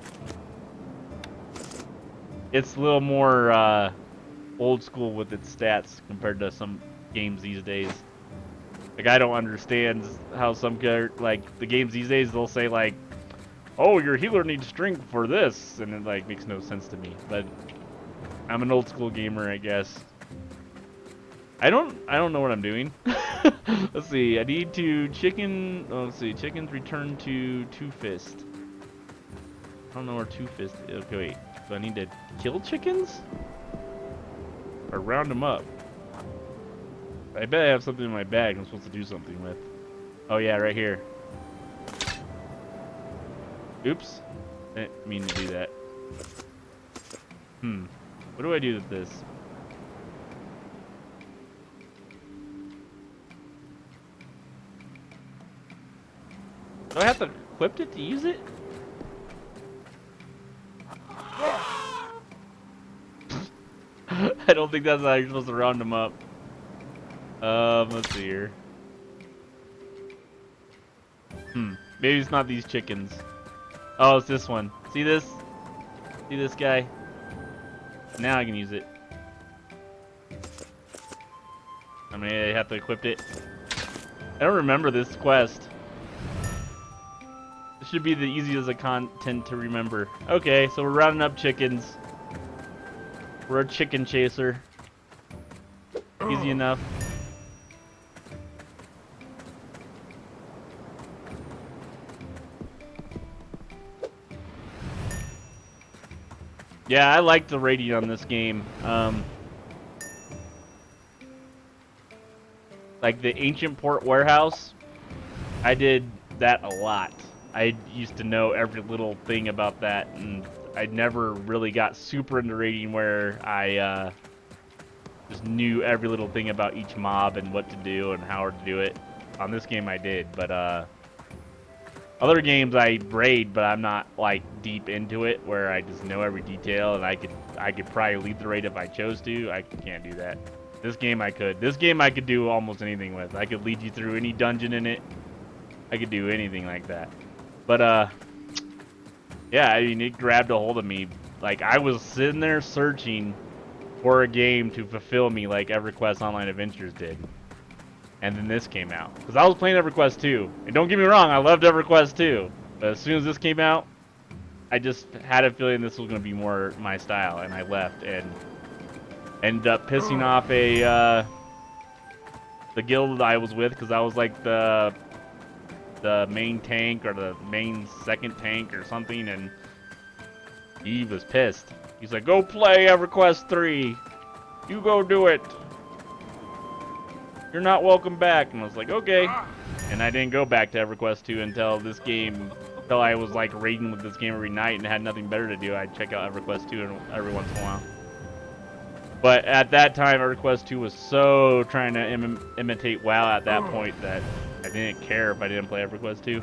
a little more old school with its stats compared to some games these days. Like, I don't understand how like the games these days, they'll say like, oh, your healer needs strength for this, and it like makes no sense to me. But I'm an old school gamer, I guess. I don't know what I'm doing. Let's see. I need to let's see. Chickens return to Two Fist. I don't know where Two Fist is. Okay, wait. So I need to kill chickens? Or round them up? I bet I have something in my bag I'm supposed to do something with. Oh yeah, right here. Oops. I didn't mean to do that. What do I do with this? Do I have to equip it to use it? I don't think that's how you're supposed to round them up. Let's see here. Maybe it's not these chickens. Oh, it's this one. See this? See this guy? Now I can use it. I mean, I have to equip it. I don't remember this quest. It should be the easiest of content to remember. Okay, so we're rounding up chickens. We're a chicken chaser. Easy enough. Yeah, I like the rating on this game. Like the Ancient Port Warehouse, I did that a lot. I used to know every little thing about that, and I never really got super into raiding where I just knew every little thing about each mob and what to do and how to do it. On this game I did, but other games I raid, but I'm not like deep into it where I just know every detail, and I could probably lead the raid if I chose to. I can't do that. This game I could. This game I could do almost anything with. I could lead you through any dungeon in it. I could do anything like that. But yeah, I mean, it grabbed a hold of me. Like, I was sitting there searching for a game to fulfill me like EverQuest Online Adventures did. And then this came out. Because I was playing EverQuest 2. And don't get me wrong, I loved EverQuest 2. But as soon as this came out, I just had a feeling this was going to be more my style. And I left and ended up pissing off the guild I was with, because I was like the main tank or the main second tank or something, and he was pissed. He's like, go play EverQuest 3. You go do it. You're not welcome back. And I was like, okay. And I didn't go back to EverQuest 2 until this game, until I was like raiding with this game every night and had nothing better to do. I'd check out EverQuest 2 every once in a while. But at that time, EverQuest 2 was so trying to imitate WoW at that point that I didn't care if I didn't play EverQuest 2.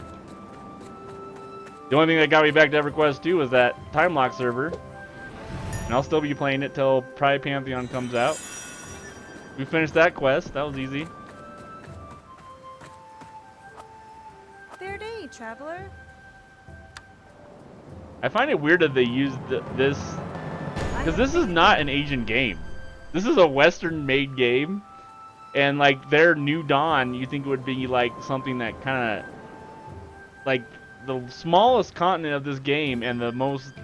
The only thing that got me back to EverQuest 2 was that time lock server. And I'll still be playing it till Pride Pantheon comes out. We finished that quest. That was easy. Fair day, traveler. I find it weird that they used this, because this is not an Asian game. This is a Western-made game, and like their New Dawn, you think it would be like something that kind of, like the smallest continent of this game and the most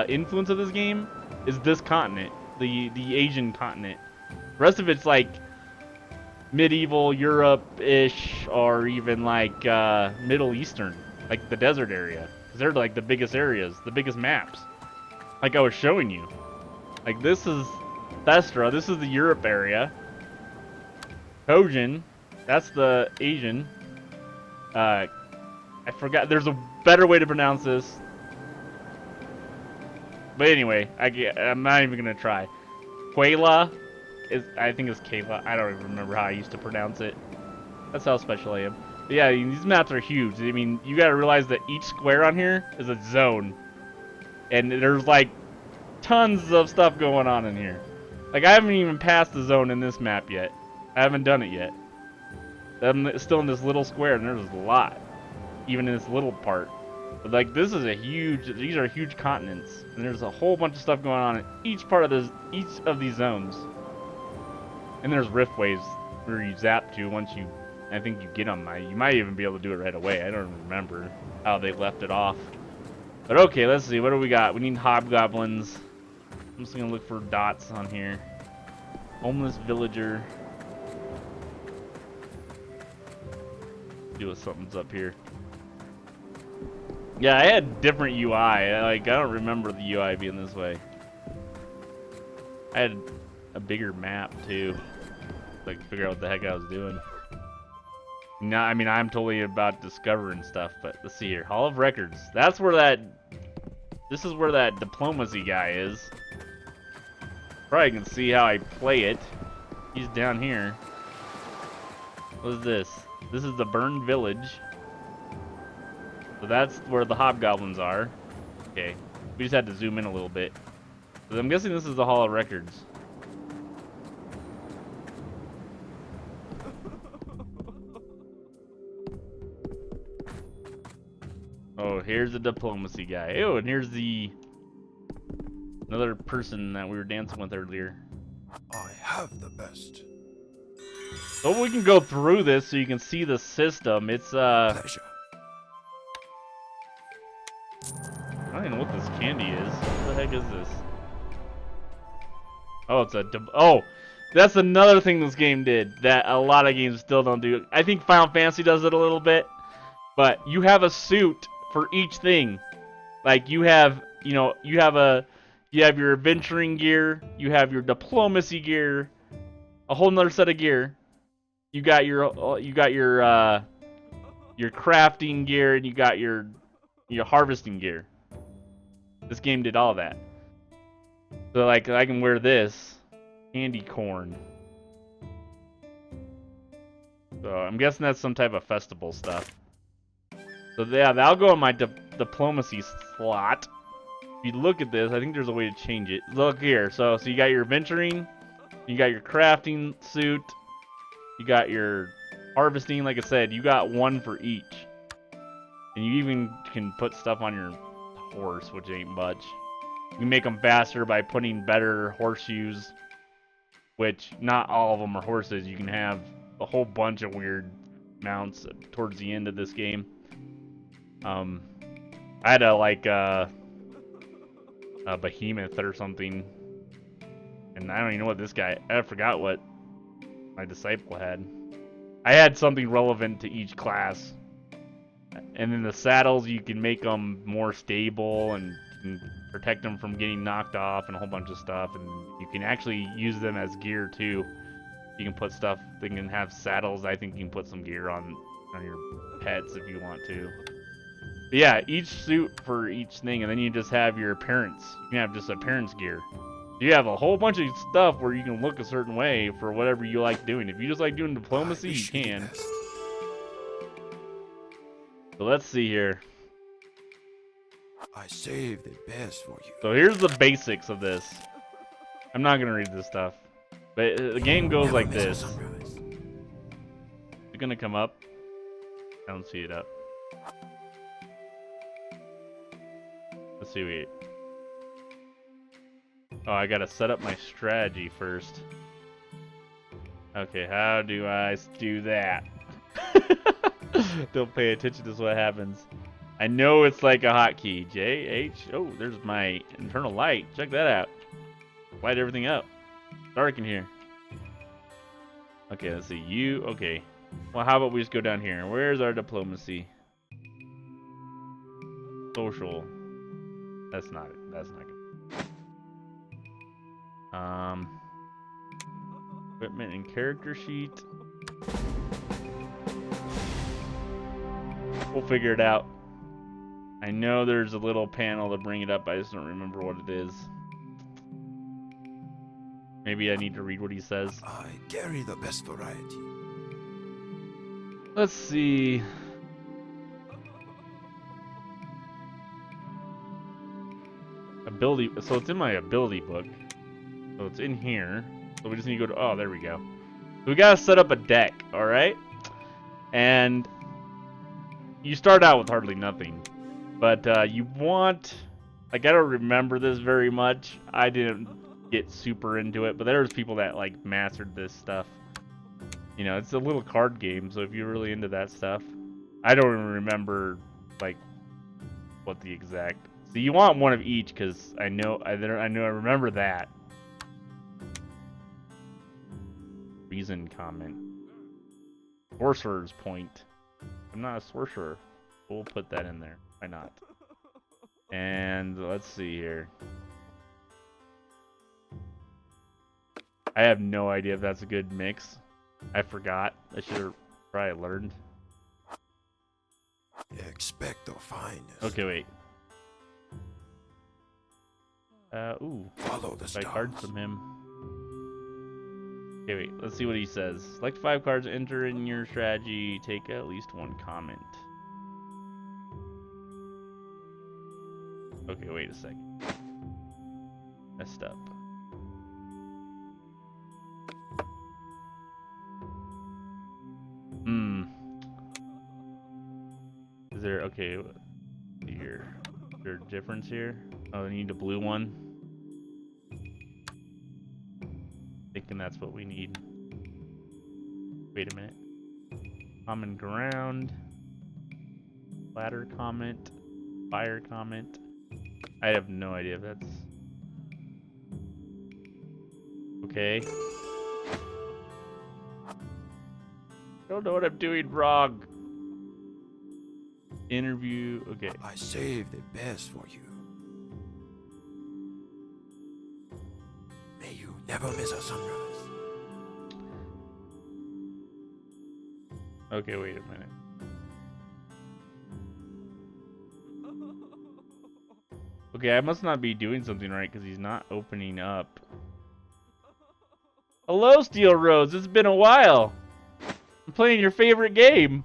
influence of this game is this continent, the Asian continent. The rest of it's like medieval Europe-ish, or even like Middle Eastern, like the desert area, because they're like the biggest areas, the biggest maps. Like I was showing you, like this is Thestra, this is the Europe area. Kojin, that's the Asian. I forgot, there's a better way to pronounce this. But anyway, I'm not even gonna try. Quayla, I think it's Kayla. I don't even remember how I used to pronounce it. That's how special I am. But yeah, these maps are huge. I mean, you gotta realize that each square on here is a zone. And there's like tons of stuff going on in here. Like, I haven't even passed the zone in this map yet. I haven't done it yet. I'm still in this little square, and there's a lot. Even in this little part. But like, this is these are huge continents. And there's a whole bunch of stuff going on in each of these zones. And there's riftways where you zap to once I think you get them. You might even be able to do it right away. I don't remember how they left it off. But okay, let's see. What do we got? We need hobgoblins. I'm just gonna look for dots on here. Homeless villager. See what something's up here. Yeah, I had different UI. Like, I don't remember the UI being this way. I had a bigger map too. Like, figure out what the heck I was doing. No, I mean, I'm totally about discovering stuff, but let's see here. Hall of Records. That's where that... This is where that diplomacy guy is. Probably can see how I play it. He's down here. What is this? This is the burned village. So that's where the hobgoblins are. Okay. We just had to zoom in a little bit. So I'm guessing this is the Hall of Records. Oh, here's the diplomacy guy. Oh, and here's the another person that we were dancing with earlier. I have the best. So we can go through this so you can see the system. It's Pleasure. I don't even know what this candy is. What the heck is this? Oh, it's oh, that's another thing this game did that a lot of games still don't do. I think Final Fantasy does it a little bit, but you have a suit for each thing. Like you have, you know, you have your adventuring gear, you have your diplomacy gear, a whole nother set of gear. You got your crafting gear, and you got your harvesting gear. This game did all that. So like I can wear this candy corn. So I'm guessing that's some type of festival stuff. So yeah, that'll go in my diplomacy slot. If you look at this, I think there's a way to change it. Look here. So you got your adventuring, you got your crafting suit, you got your harvesting. Like I said, you got one for each. And you even can put stuff on your horse, which ain't much. You can make them faster by putting better horseshoes, which not all of them are horses. You can have a whole bunch of weird mounts towards the end of this game. I had a behemoth or something, and I don't even know what this guy. I forgot what my disciple had. I had something relevant to each class. And then the saddles, you can make them more stable and you can protect them from getting knocked off and a whole bunch of stuff. And you can actually use them as gear too. You can put stuff, they can have saddles. I think you can put some gear on your pets if you want to. But yeah, each suit for each thing, and then you just have your appearance. You can have just appearance gear. You have a whole bunch of stuff where you can look a certain way for whatever you like doing. If you just like doing diplomacy, you can. So let's see here. I saved the best for you. So here's the basics of this. I'm not gonna read this stuff, but the game goes like this. Is it gonna come up? I don't see it up. Let's see. Wait. Oh, I gotta set up my strategy first. Okay, how do I do that? Don't pay attention to what happens. I know it's like a hotkey. J, H. Oh, there's my internal light. Check that out. Light everything up. Dark in here. Okay, let's see. U. Okay. Well, how about we just go down here? Where's our diplomacy? Social. That's not it. That's not good. Equipment and character sheet. We'll figure it out. I know there's a little panel to bring it up. I just don't remember what it is. Maybe I need to read what he says. I carry the best variety. Let's see. Ability. So it's in my ability book. So it's in here. So we just need to go to. Oh, there we go. So we gotta set up a deck. All right. And you start out with hardly nothing, but you want. Like I don't remember this very much. I didn't get super into it, but there's people that like mastered this stuff. You know, it's a little card game, so if you're really into that stuff, I don't even remember like what the exact. So you want one of each, because I remember that. Reason comment. Sorcerer's point. I'm not a sorcerer. We'll put that in there. Why not? And let's see here. I have no idea if that's a good mix. I forgot. I should have probably learned. Expect the finest. Okay, wait. Ooh. Follow the Buy stars. cards from him. Okay, wait. Let's see what he says. Select 5 cards, enter in your strategy, take at least 1 comment. Okay, wait a second. Messed up. Is there, okay, here. Is there a difference here? Oh, I need a blue one. Thinking that's what we need. Wait a minute. Common ground. Ladder comment. Fire comment. I have no idea if that's... Okay. I don't know what I'm doing wrong. Interview, okay. I saved the best for you. May you never miss a sunrise. Okay, wait a minute. Okay, I must not be doing something right because he's not opening up. Hello, Steel Rose. It's been a while. I'm playing your favorite game.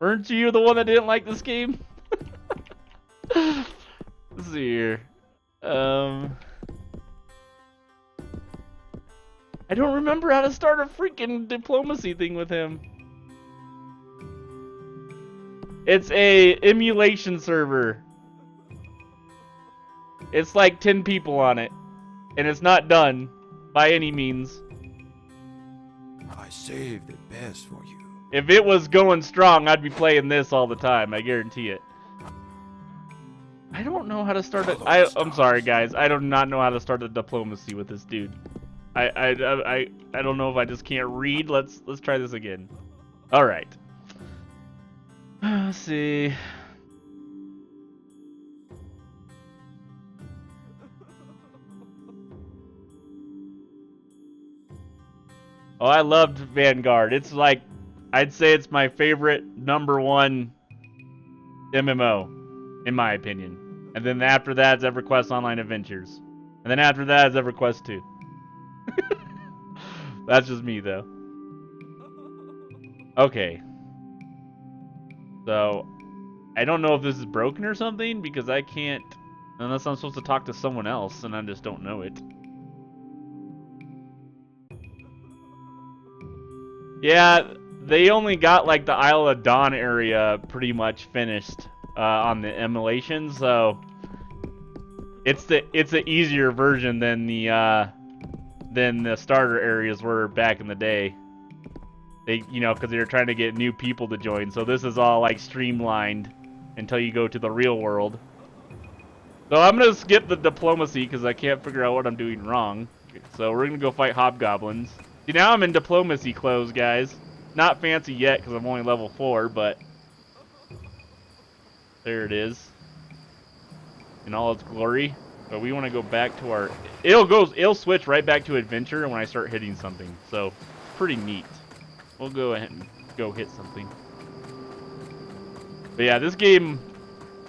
Weren't you the one that didn't like this game? Let's see here. I don't remember how to start a freaking diplomacy thing with him. It's a emulation server. It's like 10 people on it. And it's not done by any means. I saved the best for you. If it was going strong, I'd be playing this all the time. I guarantee it. I don't know how to start a... I'm sorry, guys. I do not know how to start a diplomacy with this dude. I don't know if I just can't read. Let's try this again. All right. Let's see. Oh, I loved Vanguard. It's like, I'd say it's my favorite #1 MMO, in my opinion. And then after that is EverQuest Online Adventures. And then after that is EverQuest 2. That's just me, though. Okay. So, I don't know if this is broken or something, because I can't, unless I'm supposed to talk to someone else, and I just don't know it. Yeah, they only got like the Isle of Dawn area pretty much finished on the emulation, so it's an easier version than the starter areas were back in the day. They, you know, because they were trying to get new people to join, so this is all like streamlined until you go to the real world. So I'm gonna skip the diplomacy because I can't figure out what I'm doing wrong. So we're gonna go fight hobgoblins. See, now I'm in diplomacy clothes, guys. Not fancy yet because I'm only level 4, but there it is in all its glory. But we want to go back to our... It'll switch right back to adventure when I start hitting something. So, pretty neat. We'll go ahead and go hit something. But yeah, this game...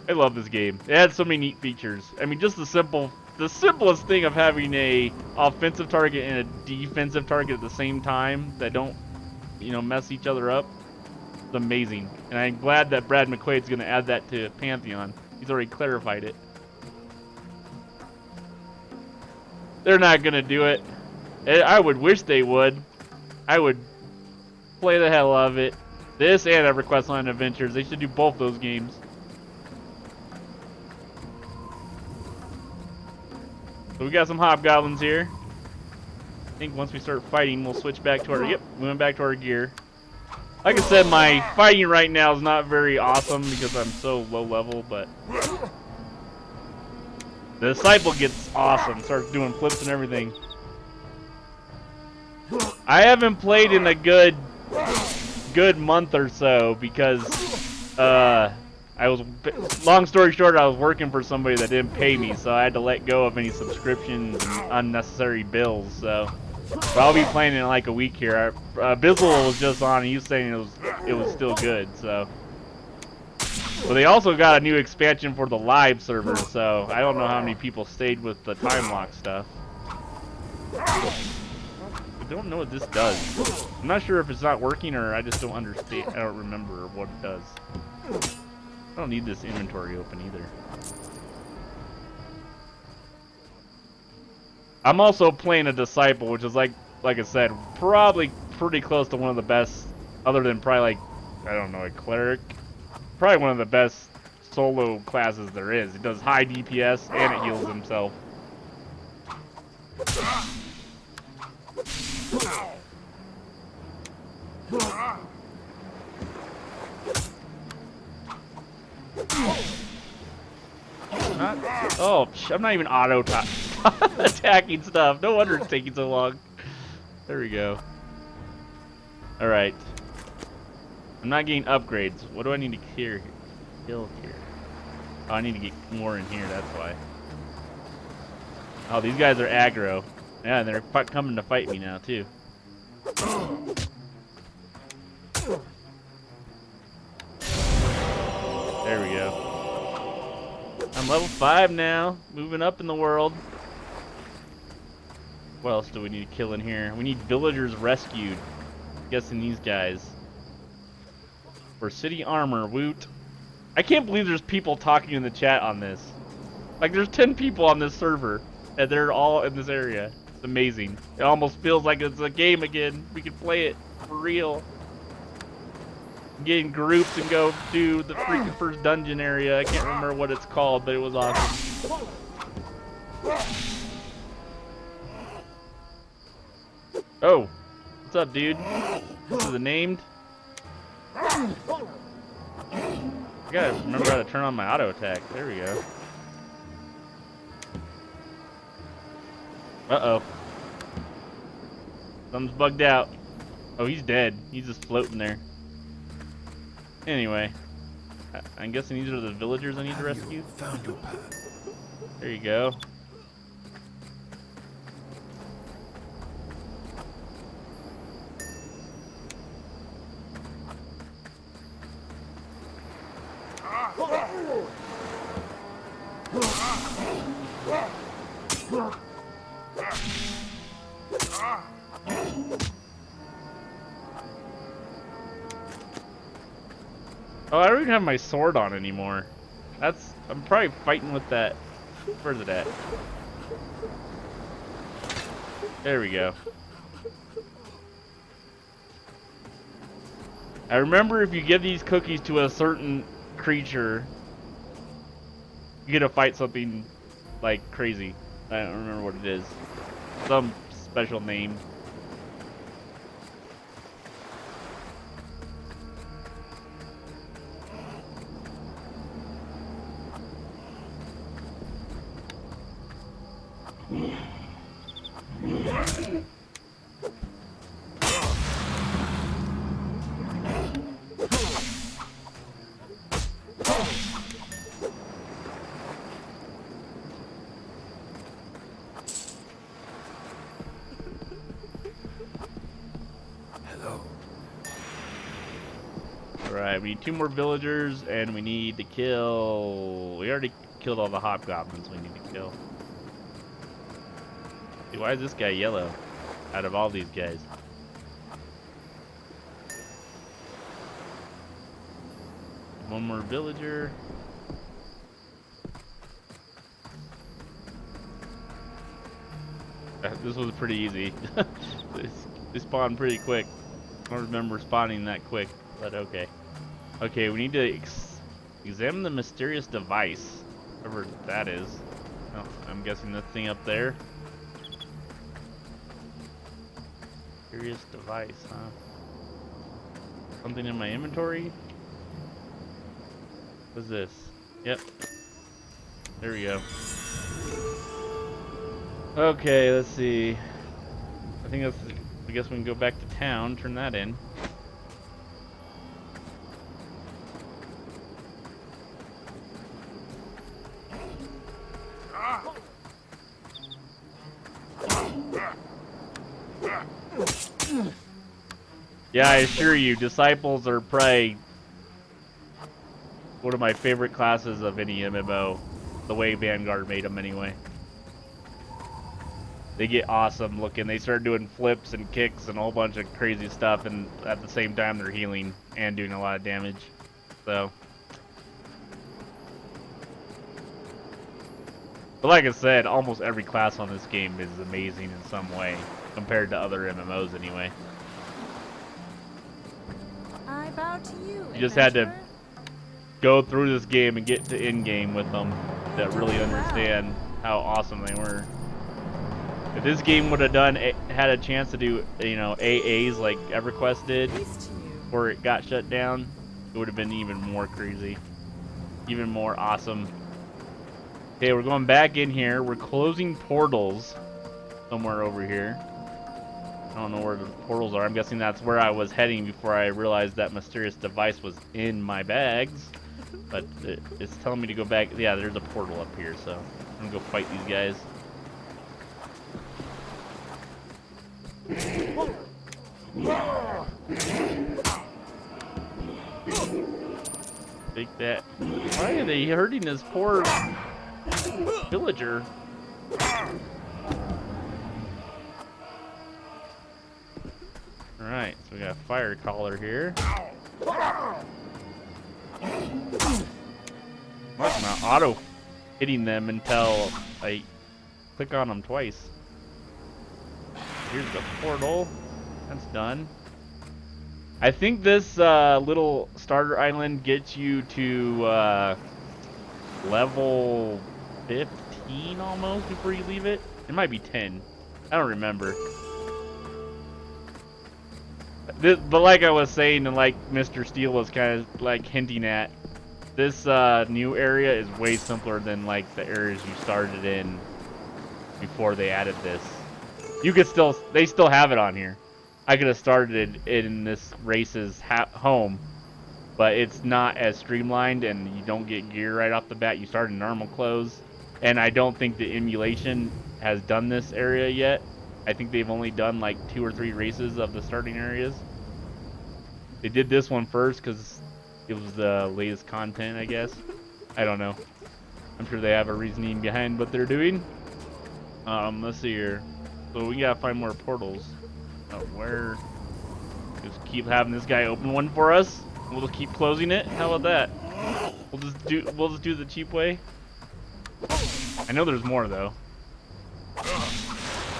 I love this game. It had so many neat features. I mean, just the simplest thing of having a offensive target and a defensive target at the same time that don't, you know, mess each other up. It's amazing. And I'm glad that Brad McQuaid's going to add that to Pantheon. He's already clarified it. They're not going to do it. I would wish they would. I would play the hell out of it. This and EverQuest Online Adventures. They should do both those games. So we got some hobgoblins here. I think once we start fighting, we'll switch back to our... Yep, we went back to our gear. Like I said, my fighting right now is not very awesome because I'm so low level, but... The Disciple gets awesome, starts doing flips and everything. I haven't played in a good good month or so because long story short, I was working for somebody that didn't pay me, so I had to let go of any subscriptions and unnecessary bills. So, but I'll be playing in like a week here. Bizzle was just on, and he was saying it was still good. So, but they also got a new expansion for the live server. So I don't know how many people stayed with the time lock stuff. I don't know what this does. I'm not sure if it's not working or I just don't understand. I don't remember what it does. I don't need this inventory open either. I'm also playing a Disciple, which is like I said, probably pretty close to one of the best, other than probably like, I don't know, a Cleric. Probably one of the best solo classes there is. It does high DPS and it heals himself. I'm not even auto attacking stuff. No wonder it's taking so long. There we go. Alright. I'm not getting upgrades. What do I need to kill here? Oh, I need to get more in here, that's why. Oh, these guys are aggro. Yeah, they're coming to fight me now, too. There we go. I'm level 5 now. Moving up in the world. What else do we need to kill in here? We need villagers rescued. I'm guessing these guys. For city armor, woot. I can't believe there's people talking in the chat on this. Like, there's 10 people on this server, and they're all in this area. It's amazing. It almost feels like it's a game again. We can play it for real. Get in groups and go do the freaking first dungeon area. I can't remember what it's called, but it was awesome. Oh, what's up, dude? This is the named. I gotta remember how to turn on my auto attack. There we go. Uh-oh. Something's bugged out. Oh, he's dead. He's just floating there. Anyway, I'm guessing these are the villagers I need to rescue. Found your path. There you go. Oh, I don't even have my sword on anymore. I'm probably fighting with that. Where's it at? There we go. I remember if you give these cookies to a certain creature, you get to fight something like crazy. I don't remember what it is. Some special name. Alright, we need 2 more villagers, and we need to kill... We already killed all the hobgoblins we need to kill. Dude, why is this guy yellow out of all these guys? One more villager. This was pretty easy. They spawned pretty quick. I don't remember spawning that quick, but okay. Okay, we need to examine the mysterious device, whatever that is. Oh, I'm guessing this thing up there. Mysterious device, huh? Something in my inventory? What's this? Yep. There we go. Okay, let's see. I think that's... I guess we can go back to town, turn that in. Yeah, I assure you, Disciples are probably one of my favorite classes of any MMO. The way Vanguard made them, anyway. They get awesome looking. They start doing flips and kicks and a whole bunch of crazy stuff, and at the same time they're healing and doing a lot of damage. So, but like I said, almost every class on this game is amazing in some way compared to other MMOs anyway. I bow to you. You just had to go through this game and get to in-game with them to really understand how awesome they were. If this game would have had a chance to do, you know, AAs like EverQuest did, before it got shut down, it would have been even more crazy, even more awesome. Okay, we're going back in here. We're closing portals somewhere over here. I don't know where the portals are. I'm guessing that's where I was heading before I realized that mysterious device was in my bags. But it's telling me to go back. Yeah, there's a portal up here, so I'm gonna go fight these guys. Take that. Why are they hurting this poor villager? Alright, so we got a fire caller here. I'm not auto hitting them until I click on them twice. Here's the portal. That's done. I think this little starter island gets you to level 15 almost before you leave it. It might be 10. I don't remember. But like I was saying, and like Mr. Steele was kind of like hinting at, this new area is way simpler than like the areas you started in before they added this. You could they still have it on here. I could have started it in this race's home, but it's not as streamlined, and you don't get gear right off the bat. You start in normal clothes, and I don't think the emulation has done this area yet. I think they've only done like 2 or 3 races of the starting areas. They did this one first because it was the latest content, I guess. I don't know. I'm sure they have a reasoning behind what they're doing. Let's see here. So we gotta find more portals. Where? Just keep having this guy open one for us. We'll just keep closing it. How about that? We'll just do the cheap way. I know there's more though.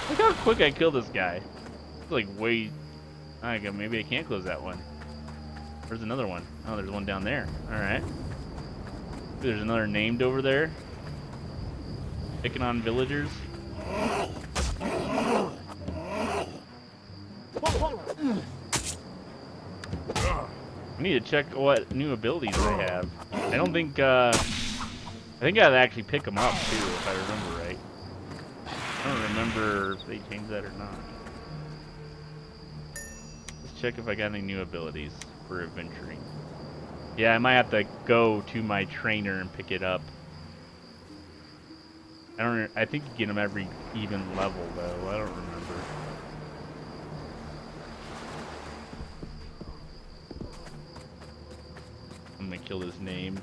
Look how quick I killed this guy. It's like way. Maybe I can't close that one. Where's another one? Oh, there's one down there. All right. There's another named over there. Picking on villagers. I need to check what new abilities they have. I don't think, I think I'd actually pick them up too, if I remember right. I don't remember if they changed that or not. Let's check if I got any new abilities for adventuring. Yeah, I might have to go to my trainer and pick it up. I think you get them every even level though. I don't remember. I'm gonna kill this named.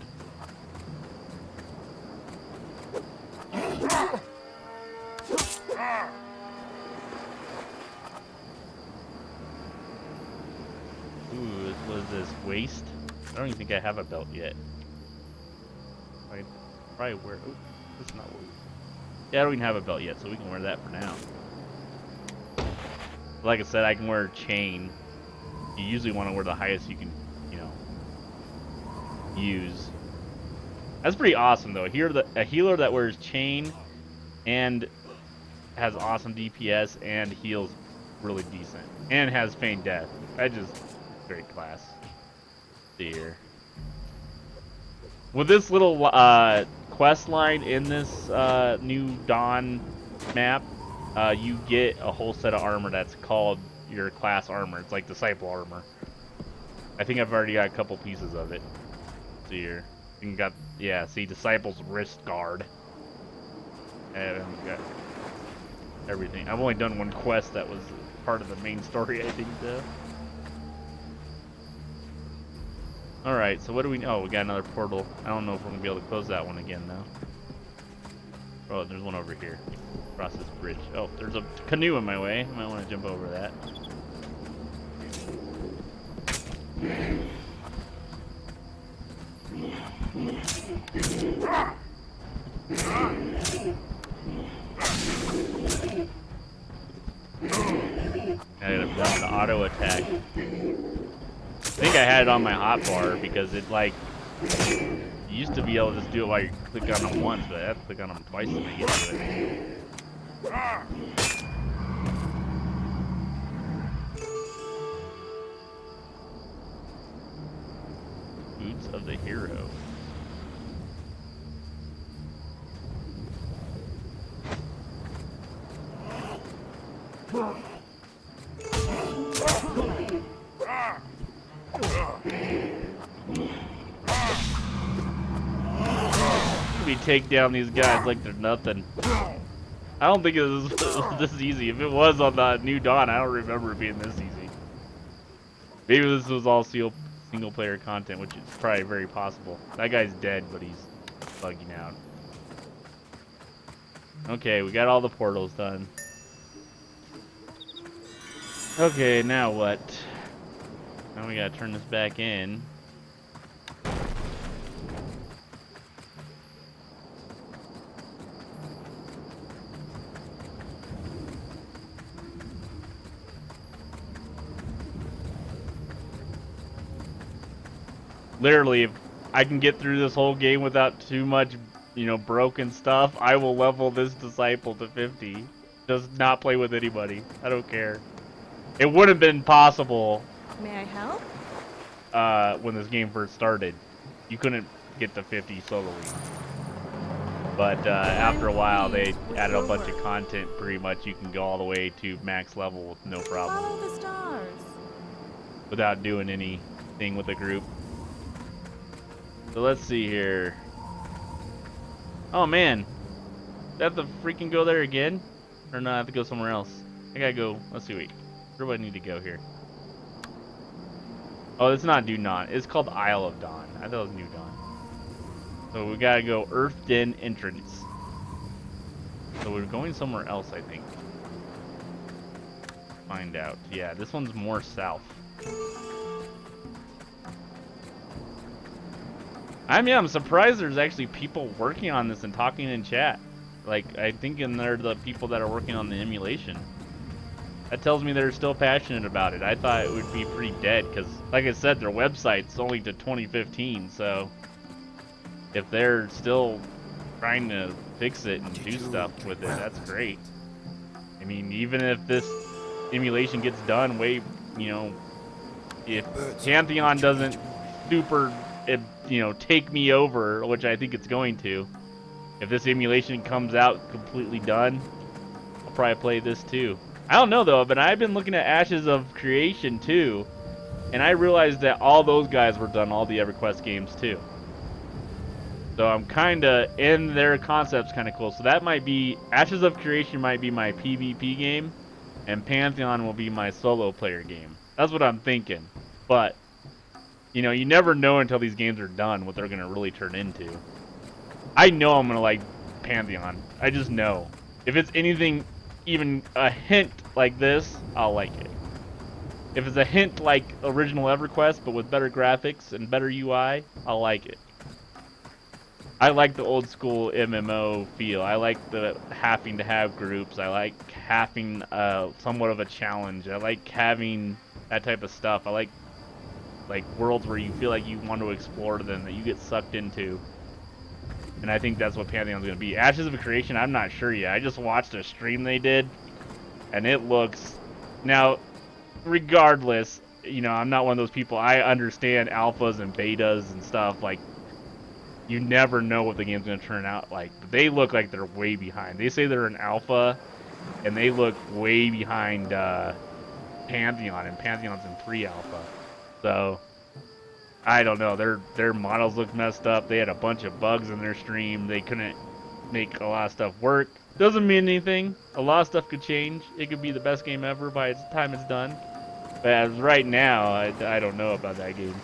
Ooh, what is this? Waist? I don't even think I have a belt yet. I probably wear. Oh, that's not what. Yeah, I don't even have a belt yet, so we can wear that for now. Like I said, I can wear a chain. You usually want to wear the highest you can, you know, use. That's pretty awesome though. Here, a healer that wears chain and has awesome DPS and heals really decent and has feigned death. I just great class. See here. With this little quest line in this new Dawn map, you get a whole set of armor that's called your class armor. It's like disciple armor. I think I've already got a couple pieces of it. See here. You got, yeah, see, disciple's wrist guard. And got everything. I've only done one quest that was part of the main story, I think, though. Alright, so what do we... Oh, we got another portal. I don't know if we're going to be able to close that one again, though. Oh, there's one over here. Across this bridge. Oh, there's a canoe in my way. I might want to jump over that. I gotta block the auto attack. I think I had it on my hotbar because it like you used to be able to just do it while you click on them once, but I have to click on them twice to get to it. Boots of the hero. We take down these guys like they're nothing. I don't think it was this easy. If it was on the New Dawn, I don't remember it being this easy. Maybe this was all single player content, which is probably very possible. That guy's dead, but he's bugging out. Okay, we got all the portals done. Okay, now what? Now we gotta turn this back in. Literally, if I can get through this whole game without too much, you know, broken stuff, I will level this disciple to 50. Just not play with anybody. I don't care. It would have been possible. May I help? When this game first started, you couldn't get to 50 soloing. But after a while, they added a bunch of content. Pretty much, you can go all the way to max level with no problem. Follow the stars. Without doing anything with the group. So let's see here. Oh man, do I have to freaking go there again? Or no, I have to go somewhere else. I gotta go, let's see, wait. Where do I need to go here? Oh, it's not New Dawn. It's called Isle of Dawn. I thought it was New Dawn. So we gotta go Earth Den entrance. So we're going somewhere else, I think. Find out. Yeah, this one's more south. I'm surprised there's actually people working on this and talking in chat. Like, I think they're the people that are working on the emulation. That tells me they're still passionate about it. I thought it would be pretty dead, because, like I said, their website's only to 2015, so if they're still trying to fix it and do stuff with it, that's great. I mean, even if this emulation gets done you know, if Pantheon doesn't super, you know, take me over, which I think it's going to, if this emulation comes out completely done, I'll probably play this too. I don't know though, but I've been looking at Ashes of Creation too, and I realized that all those guys were done all the EverQuest games too. So I'm kinda in their concepts kinda cool. So that might be, Ashes of Creation might be my PvP game, and Pantheon will be my solo player game. That's what I'm thinking. But, you know, you never know until these games are done what they're gonna really turn into. I know I'm gonna like Pantheon. I just know. If it's anything, even a hint like this, I'll like it. If it's a hint like original EverQuest, but with better graphics and better UI, I'll like it. I like the old school MMO feel. I like the having to have groups. I like having somewhat of a challenge. I like having that type of stuff. I like worlds where you feel like you want to explore them, that you get sucked into. And I think that's what Pantheon's going to be. Ashes of Creation, I'm not sure yet. I just watched a stream they did, and it looks... Now, regardless, you know, I'm not one of those people. I understand alphas and betas and stuff. Like, you never know what the game's going to turn out like. But they look like they're way behind. They say they're an alpha, and they look way behind Pantheon, and Pantheon's in pre-alpha. So... I don't know, their models look messed up. They had a bunch of bugs in their stream. They couldn't make a lot of stuff work. Doesn't mean anything. A lot of stuff could change. It could be the best game ever by the time it's done. But as right now, I don't know about that game.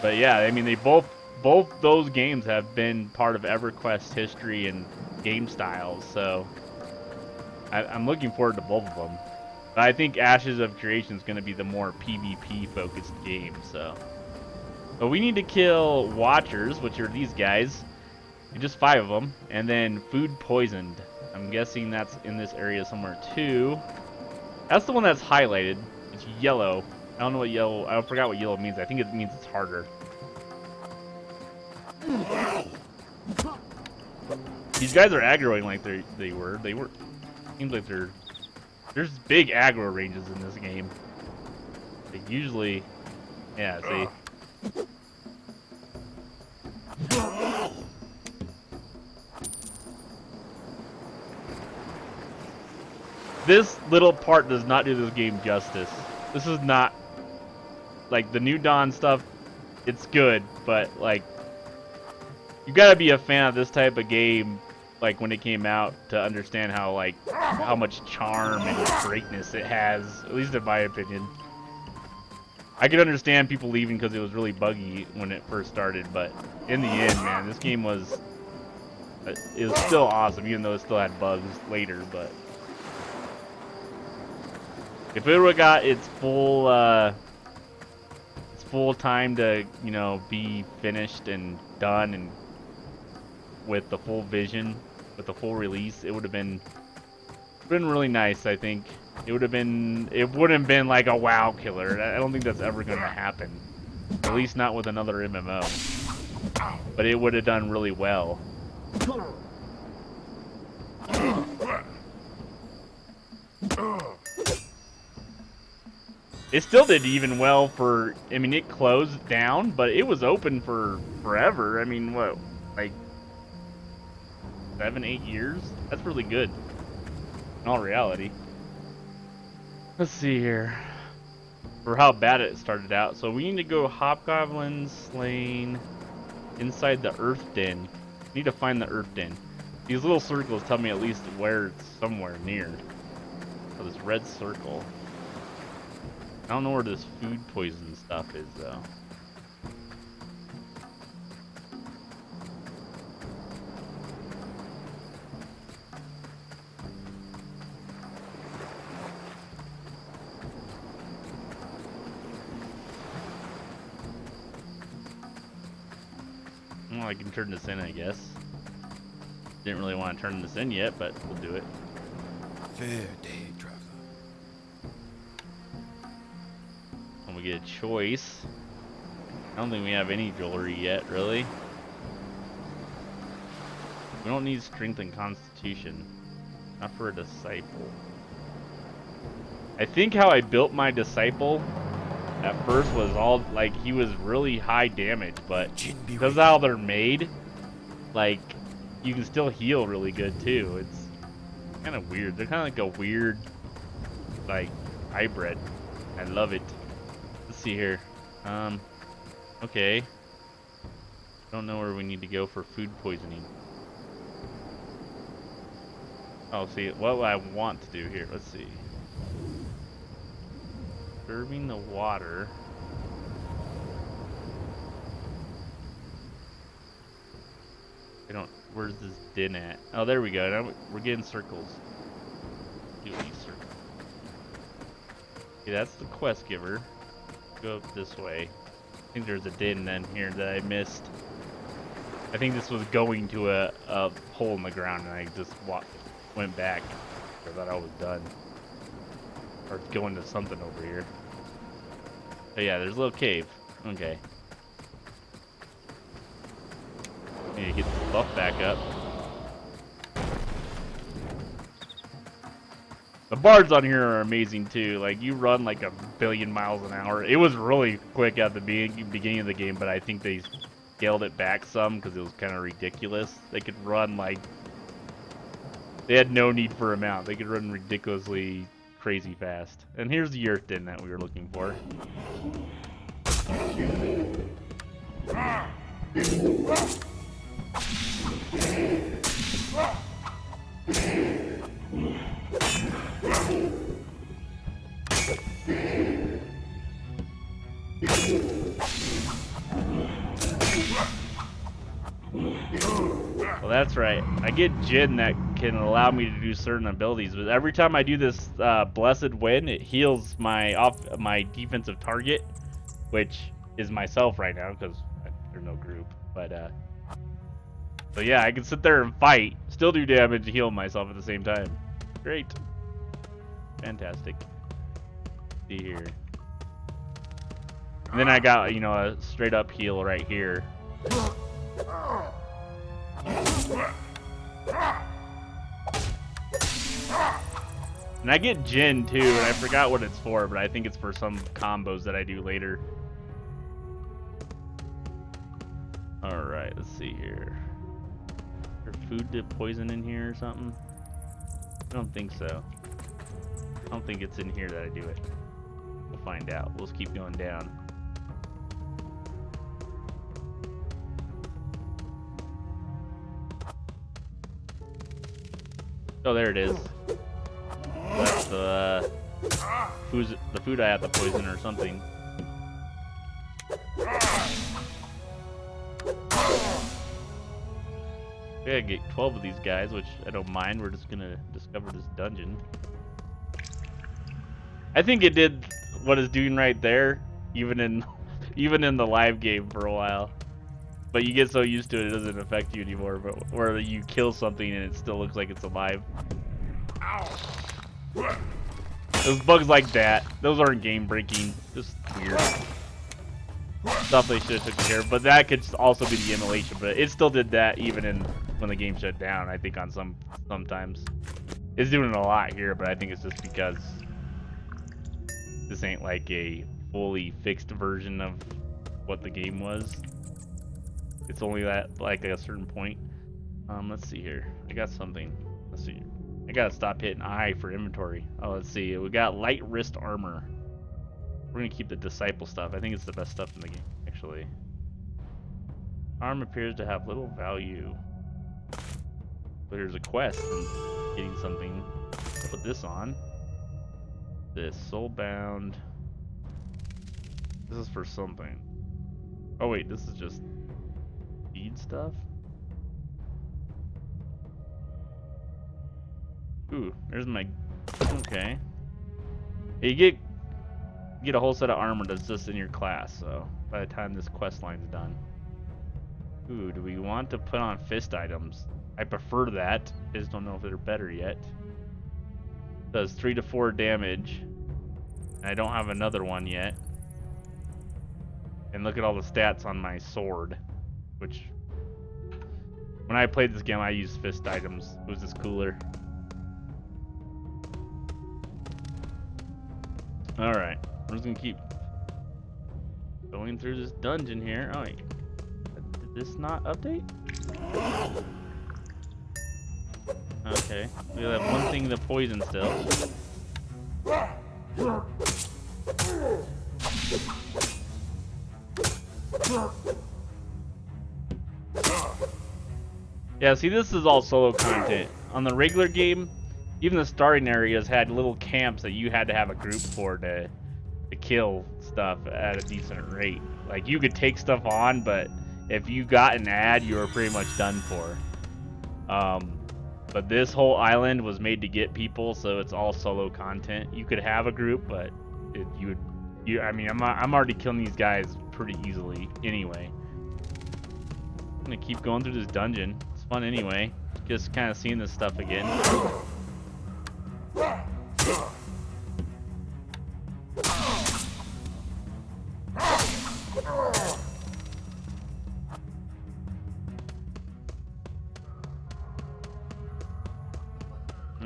But yeah, I mean, they both those games have been part of EverQuest history and game styles. So I'm looking forward to both of them. But I think Ashes of Creation is going to be the more PvP focused game. So, but we need to kill Watchers, which are these guys. Just 5 of them, and then Food Poisoned. I'm guessing that's in this area somewhere too. That's the one that's highlighted. It's yellow. I don't know what yellow. I forgot what yellow means. I think it means it's harder. These guys are aggroing like they were. Seems like there's big aggro ranges in this game. They usually, yeah. See. This little part does not do this game justice. This is not, like, the New Dawn stuff, it's good, but, like, you gotta be a fan of this type of game, like, when it came out, to understand how, like, how much charm and greatness it has, at least in my opinion. I could understand people leaving because it was really buggy when it first started, but in the end, man, this game was, it was still awesome, even though it still had bugs later, but... If it would've got its full time to, you know, be finished and done and with the full vision, with the full release, it would have been really nice, I think. It wouldn't have been like a WoW killer. I don't think that's ever gonna happen. At least not with another MMO. But it would have done really well. It still did even well for, I mean, it closed down, but it was open for forever. I mean, what, like 7, 8 years? That's really good, in all reality. Let's see here, for how bad it started out. So we need to go Hobgoblin Slain inside the Earth Den. We need to find the Earth Den. These little circles tell me at least where it's somewhere near. So this red circle. I don't know where this food poison stuff is, though. Well, I can turn this in, I guess. Didn't really want to turn this in yet, but we'll do it. Fair day, traveler. And we get a choice. I don't think we have any jewelry yet, really. We don't need strength and constitution. Not for a disciple. I think how I built my disciple at first was all, like, he was really high damage, but because of how they're made, like, you can still heal really good, too. It's kind of weird. They're kind of like a weird, like, hybrid. I love it. Let's see here. Okay. Don't know where we need to go for food poisoning. Oh, see, what I want to do here. Let's see. Disturbing the water. I don't. Where's this din at? Oh, there we go. Now we're getting circles. Do these circles. Okay, that's the quest giver. Go up this way. I think there's a din then here that I missed. I think this was going to a hole in the ground, and I just went back. I thought I was done. Or going to something over here. Oh yeah, there's a little cave. Okay. Need to get the buff back up. The bards on here are amazing too. Like, you run like 1,000,000,000 miles an hour. It was really quick at the beginning of the game, but I think they scaled it back some because it was kind of ridiculous. They could run like, they had no need for a mount. They could run ridiculously crazy fast. And here's the earth den that we were looking for. Well, that's right. I get Jin that can allow me to do certain abilities, but every time I do this Blessed Wind, it heals my defensive target, which is myself right now because there's no group. But so yeah, I can sit there and fight, still do damage, and heal myself at the same time. Great, fantastic. Let's see here, and then I got a straight up heal right here. And I get Jin too, and I forgot what it's for, but I think it's for some combos that I do later. Alright, let's see here. Is there food to poison in here or something? I don't think so. I don't think it's in here that I do it. We'll find out. We'll just keep going down. Oh, there it is. That's the food I have to poison or something. We gotta get 12 of these guys, which I don't mind. We're just gonna discover this dungeon. I think it did what it's doing right there, even in the live game for a while. But you get so used to it, it doesn't affect you anymore. But where you kill something and it still looks like it's alive. Those bugs like that, those aren't game breaking, just weird stuff they should have taken care of. But that could also be the emulation. But it still did that even when the game shut down. I think on sometimes it's doing it a lot here, but I think it's just because this ain't like a fully fixed version of what the game was. It's only that like a certain point. Let's see here. I got something. Let's see. I gotta stop hitting I for inventory. Oh, let's see. We got light wrist armor. We're gonna keep the disciple stuff. I think it's the best stuff in the game, actually. Arm appears to have little value, but there's a quest from getting something. I'll put this on. This soulbound. This is for something. Oh wait, this is just speed stuff. Ooh, there's my. Okay. You get a whole set of armor that's just in your class. So by the time this quest line's done. Ooh, do we want to put on fist items? I prefer that. I just don't know if they're better yet. Does 3 to 4 damage. I don't have another one yet. And look at all the stats on my sword, which when I played this game I used fist items. It was just cooler. Alright, we're just gonna keep going through this dungeon here. Oh wait, did this not update? Okay, we have one thing to poison still. Yeah, see, this is all solo content. On the regular game, even the starting areas had little camps that you had to have a group for to kill stuff at a decent rate. Like, you could take stuff on, but if you got an ad, you were pretty much done for. But this whole island was made to get people, so it's all solo content. You could have a group, but I mean, I'm already killing these guys pretty easily anyway. I'm gonna keep going through this dungeon. It's fun anyway. Just kind of seeing this stuff again.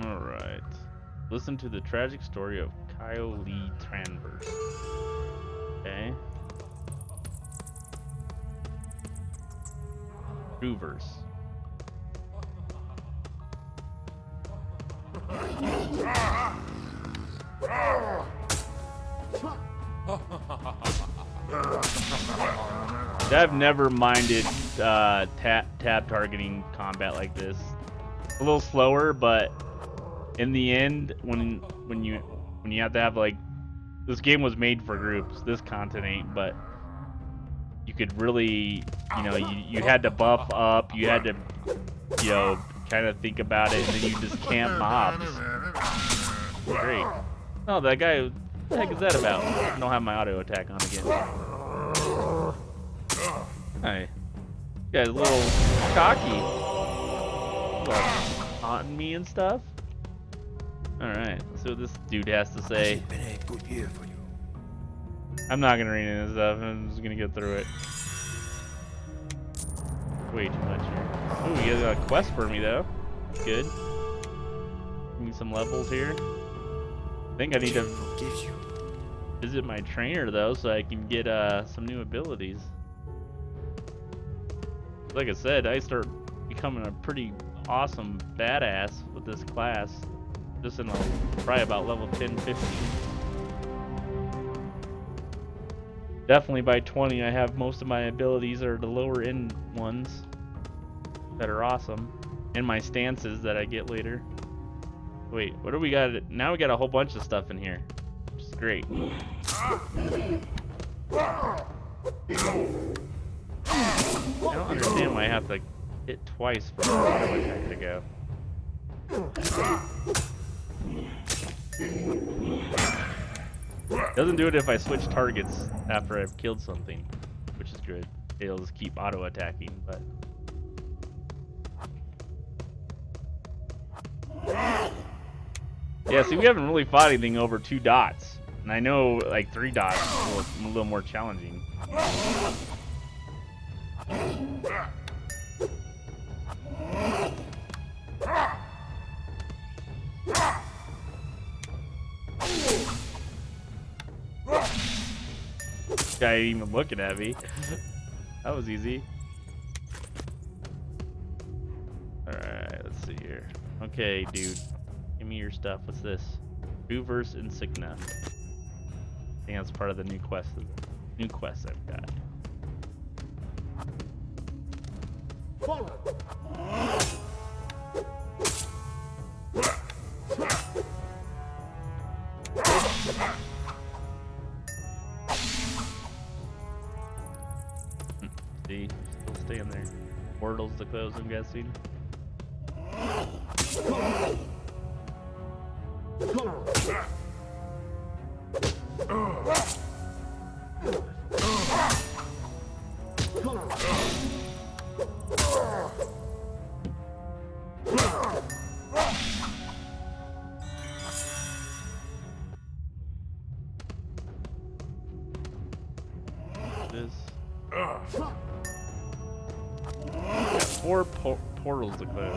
Alright. Listen to the tragic story of Kyle Lee Tranverse. Okay. Trueverse. I've never minded tab targeting combat like this. A little slower, but in the end, when you have to have like, this game was made for groups. This content ain't, but you could really, you know, you had to buff up. You had to, you know, kind of think about it, and then you just camp mobs. Great. Oh, that guy. What the heck is that about? I don't have my auto attack on again. Hi. You guys a little cocky. Haunting me and stuff. Alright, let's see what this dude has to say. It's been a good year for you. I'm not gonna read any of this stuff, I'm just gonna get through it. Way too much here. Ooh, you guys got a quest for me though. Good. Need some levels here. I think I need to visit my trainer though, so I can get some new abilities. Like I said, I start becoming a pretty awesome badass with this class. Just in probably about level 10, 15. Definitely by 20, I have most of my abilities are the lower end ones that are awesome, and my stances that I get later. Wait, what do we got? Now we got a whole bunch of stuff in here, which is great. I don't understand why I have to hit twice for the auto attack to go. Doesn't do it if I switch targets after I've killed something, which is good. It'll just keep auto attacking, but yeah, see, we haven't really fought anything over 2 dots, and I know like 3 dots is a little more challenging. Guy ain't even looking at me. That was easy. Alright, let's see here. Okay, dude. Give me your stuff. What's this? Tues Insignia. I think that's part of the new quest. New quest I've got. See, still staying there. Portals to close, I'm guessing. This. Got 4 portals to close.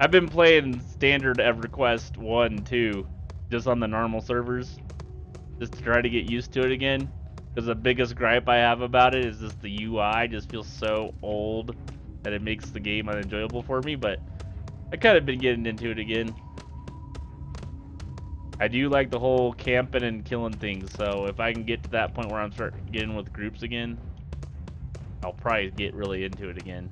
I've been playing standard EverQuest 1, 2, just on the normal servers, just to try to get used to it again. Because the biggest gripe I have about it is just the UI just feels so old that it makes the game unenjoyable for me, but I kind of been getting into it again. I do like the whole camping and killing things, so if I can get to that point where I'm starting getting with groups again, I'll probably get really into it again.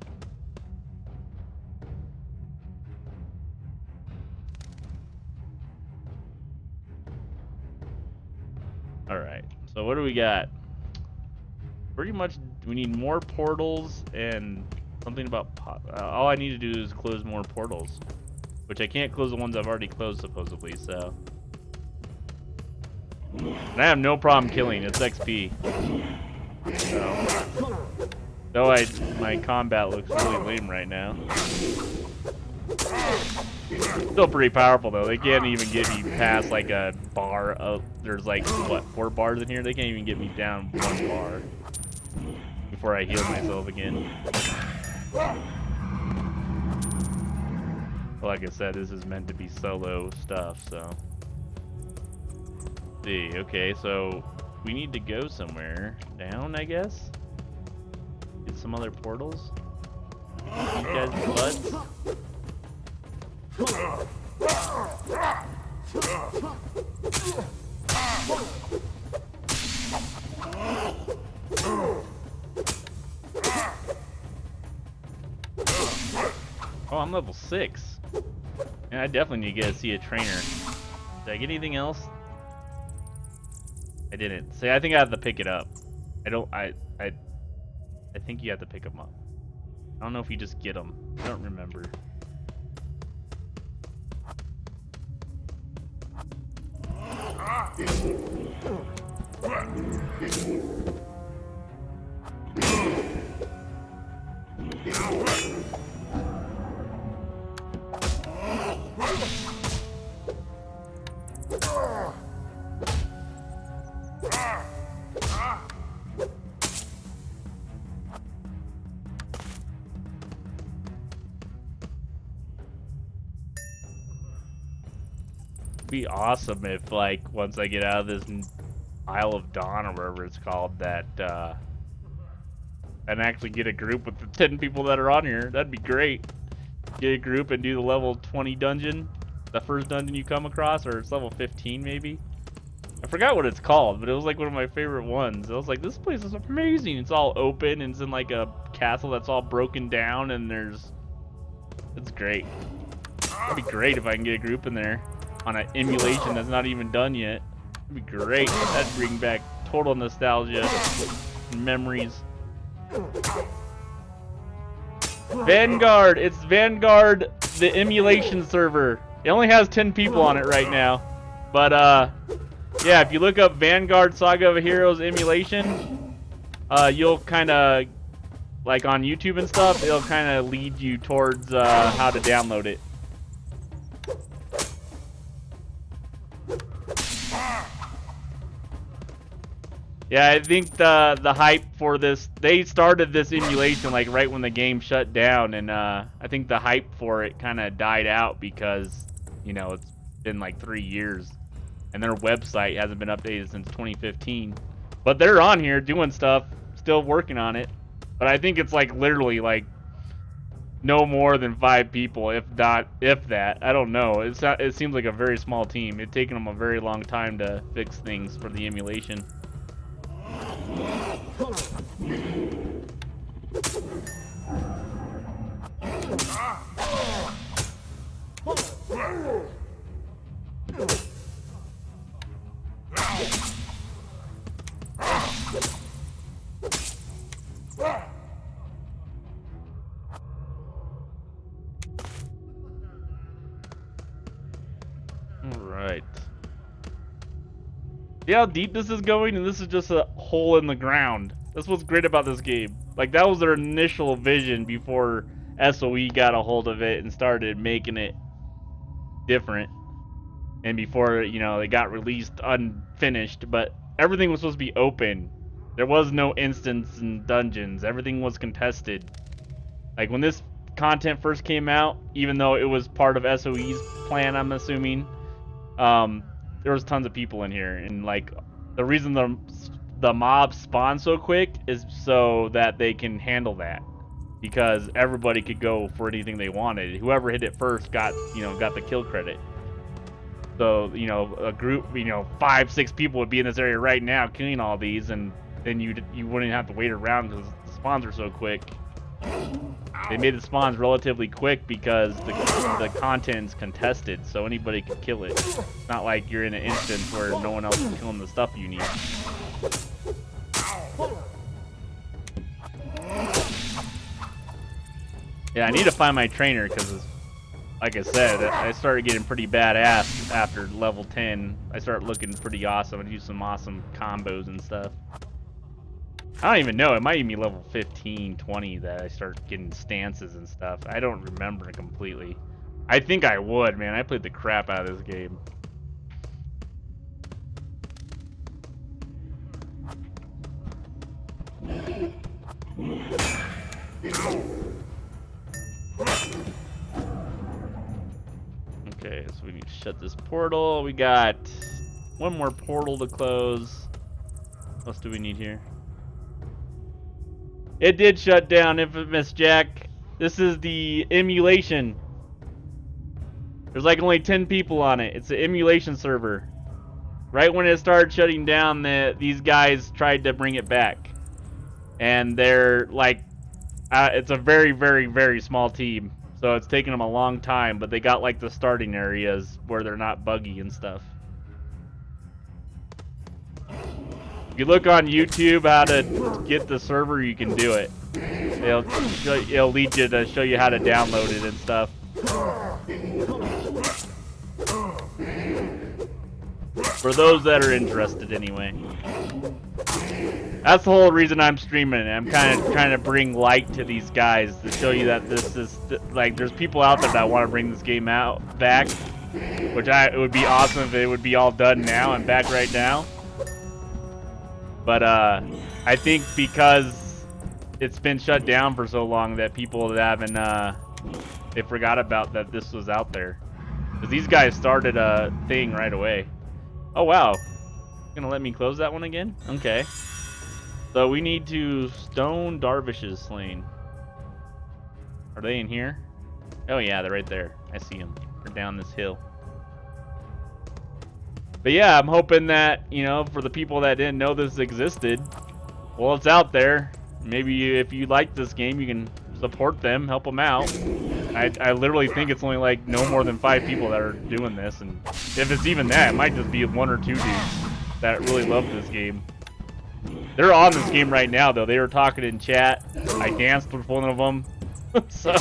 Alright, so what do we got? Pretty much, we need more portals and something about all I need to do is close more portals, which I can't close the ones I've already closed supposedly, so. And I have no problem killing, it's XP. So, though my combat looks really lame right now. Still pretty powerful though. They can't even get me past like a bar of, there's like what, 4 bars in here? They can't even get me down 1 bar before I heal myself again. Like I said, this is meant to be solo stuff, so. Let's see, okay, so we need to go somewhere. Down, I guess? Get some other portals. You guys butts. Oh, I'm level 6. And I definitely need to see a trainer. Did I get anything else? I didn't. See, I think I have to pick it up. I think you have to pick them up. I don't know if you just get them. I don't remember. Be awesome if, like, once I get out of this Isle of Dawn or wherever it's called, that and actually get a group with the 10 people that are on here. That'd be great. Get a group and do the level 20 dungeon, the first dungeon you come across, or it's level 15 maybe. I forgot what it's called, but it was like one of my favorite ones. I was like, this place is amazing. It's all open and it's in like a castle that's all broken down, and it's great. It'd be great if I can get a group in there on an emulation that's not even done yet. It'd be great. That'd bring back total nostalgia and memories. Vanguard! It's Vanguard, the emulation server. It only has 10 people on it right now. But, yeah, if you look up Vanguard Saga of Heroes emulation, you'll kind of, like on YouTube and stuff, it'll kind of lead you towards how to download it. Yeah, I think the hype for this, they started this emulation like right when the game shut down, and I think the hype for it kind of died out because, you know, it's been like 3 years and their website hasn't been updated since 2015. But they're on here doing stuff, still working on it. But I think it's like literally like no more than 5 people, if that. I don't know. It seems like a very small team. It's taken them a very long time to fix things for the emulation. Alright. See how deep this is going? And this is just a hole in the ground. That's what's great about this game. Like, that was their initial vision before SOE got a hold of it and started making it different. And before, you know, it got released unfinished. But everything was supposed to be open. There was no instance and dungeons. Everything was contested. Like, when this content first came out, even though it was part of SOE's plan, I'm assuming, there was tons of people in here. And, like, the reason the mobs spawn so quick is so that they can handle that, because everybody could go for anything they wanted. Whoever hit it first got the kill credit. So, you know, a group, 5-6 people would be in this area right now killing all these, and then you wouldn't have to wait around because the spawns are so quick. They made the spawns relatively quick because the content's contested, so anybody could kill it. It's not like you're in an instance where no one else is killing the stuff you need. Yeah, I need to find my trainer because, like I said, I started getting pretty badass after level 10. I started looking pretty awesome. I do some awesome combos and stuff. I don't even know. It might even be level 15, 20 that I start getting stances and stuff. I don't remember completely. I think I would, man. I played the crap out of this game. Okay, so we need to shut this portal. We got one more portal to close. What else do we need here? It did shut down, Infamous Jack. This is the emulation. There's like only 10 people on it. It's an emulation server. Right when it started shutting down, these guys tried to bring it back. And they're like, it's a very, very, very small team. So it's taken them a long time, but they got like the starting areas where they're not buggy and stuff. If you look on YouTube how to get the server, you can do it. It'll lead you to show you how to download it and stuff. For those that are interested, anyway. That's the whole reason I'm streaming it. I'm kind of trying to bring light to these guys to show you that this is like there's people out there that want to bring this game back, which it would be awesome if it would be all done now and back right now. But I think because it's been shut down for so long that people haven't they forgot about that this was out there. Because these guys started a thing right away. Oh wow, gonna let me close that one again? Okay. So we need to stone Darvishes slain. Are they in here? Oh yeah, they're right there. I see them. They're down this hill. But yeah, I'm hoping that, you know, for the people that didn't know this existed, well, it's out there. Maybe if you like this game, you can support them, help them out. I literally think it's only like no more than 5 people that are doing this, and if it's even that, it might just be 1 or 2 dudes that really love this game. They're on this game right now, though. They were talking in chat. I danced with one of them. So,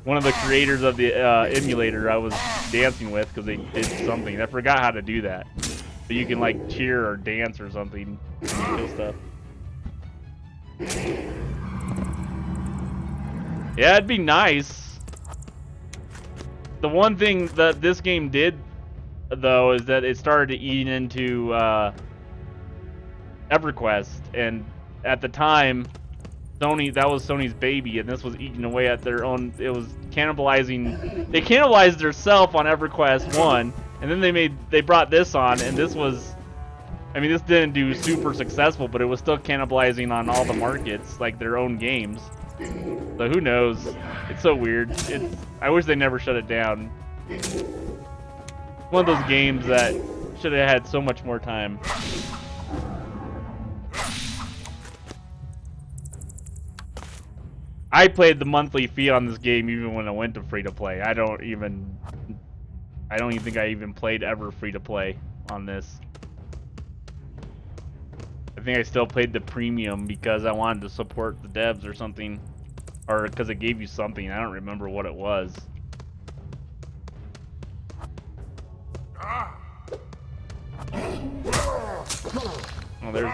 one of the creators of the emulator I was dancing with because they did something. I forgot how to do that. But you can like cheer or dance or something and kill stuff. Yeah, it'd be nice. The one thing that this game did, though, is that it started to eat into EverQuest, and at the time, that was Sony's baby, and this was eating away at their own. It was cannibalizing. They cannibalized themselves on EverQuest 1, and then they brought this on, and this was. I mean, this didn't do super successful, but it was still cannibalizing on all the markets, like their own games. So who knows? It's so weird. I wish they never shut it down. One of those games that should have had so much more time. I played the monthly fee on this game even when it went to free to play. I don't even think I even played ever free to play on this. I think I still played the premium because I wanted to support the devs or something, or because it gave you something. I don't remember what it was. Oh, there's.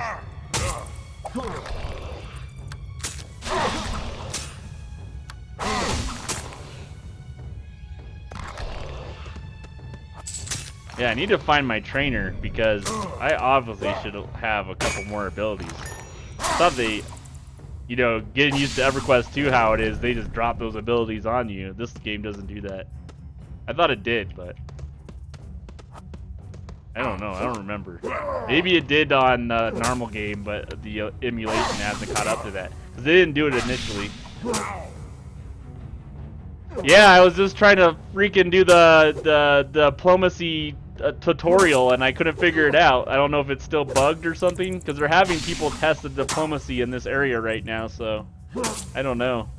Yeah, I need to find my trainer because I obviously should have a couple more abilities. I thought they, you know, getting used to EverQuest 2 how it is, they just drop those abilities on you. This game doesn't do that. I thought it did, but I don't know. I don't remember. Maybe it did on normal game, but the emulation hasn't caught up to that because they didn't do it initially. Yeah, I was just trying to freaking do the diplomacy tutorial and I couldn't figure it out. I don't know if it's still bugged or something because they're having people test the diplomacy in this area right now, so I don't know.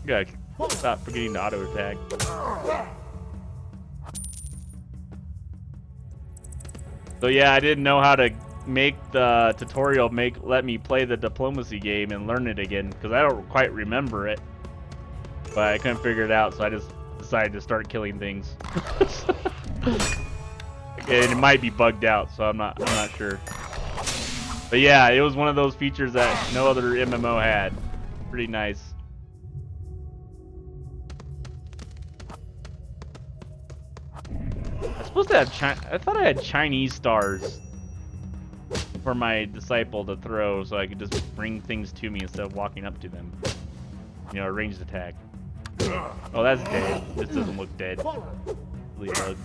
Gotta stop forgetting to auto attack. So yeah, I didn't know how to make the tutorial let me play the diplomacy game and learn it again because I don't quite remember it, but I couldn't figure it out, so I just decided to start killing things. And it might be bugged out, so I'm not sure. But yeah, it was one of those features that no other MMO had. Pretty nice. I'm supposed to have I thought I had Chinese stars for my disciple to throw so I could just bring things to me instead of walking up to them. You know, a ranged attack. Oh, that's dead. This doesn't look dead. Really bug.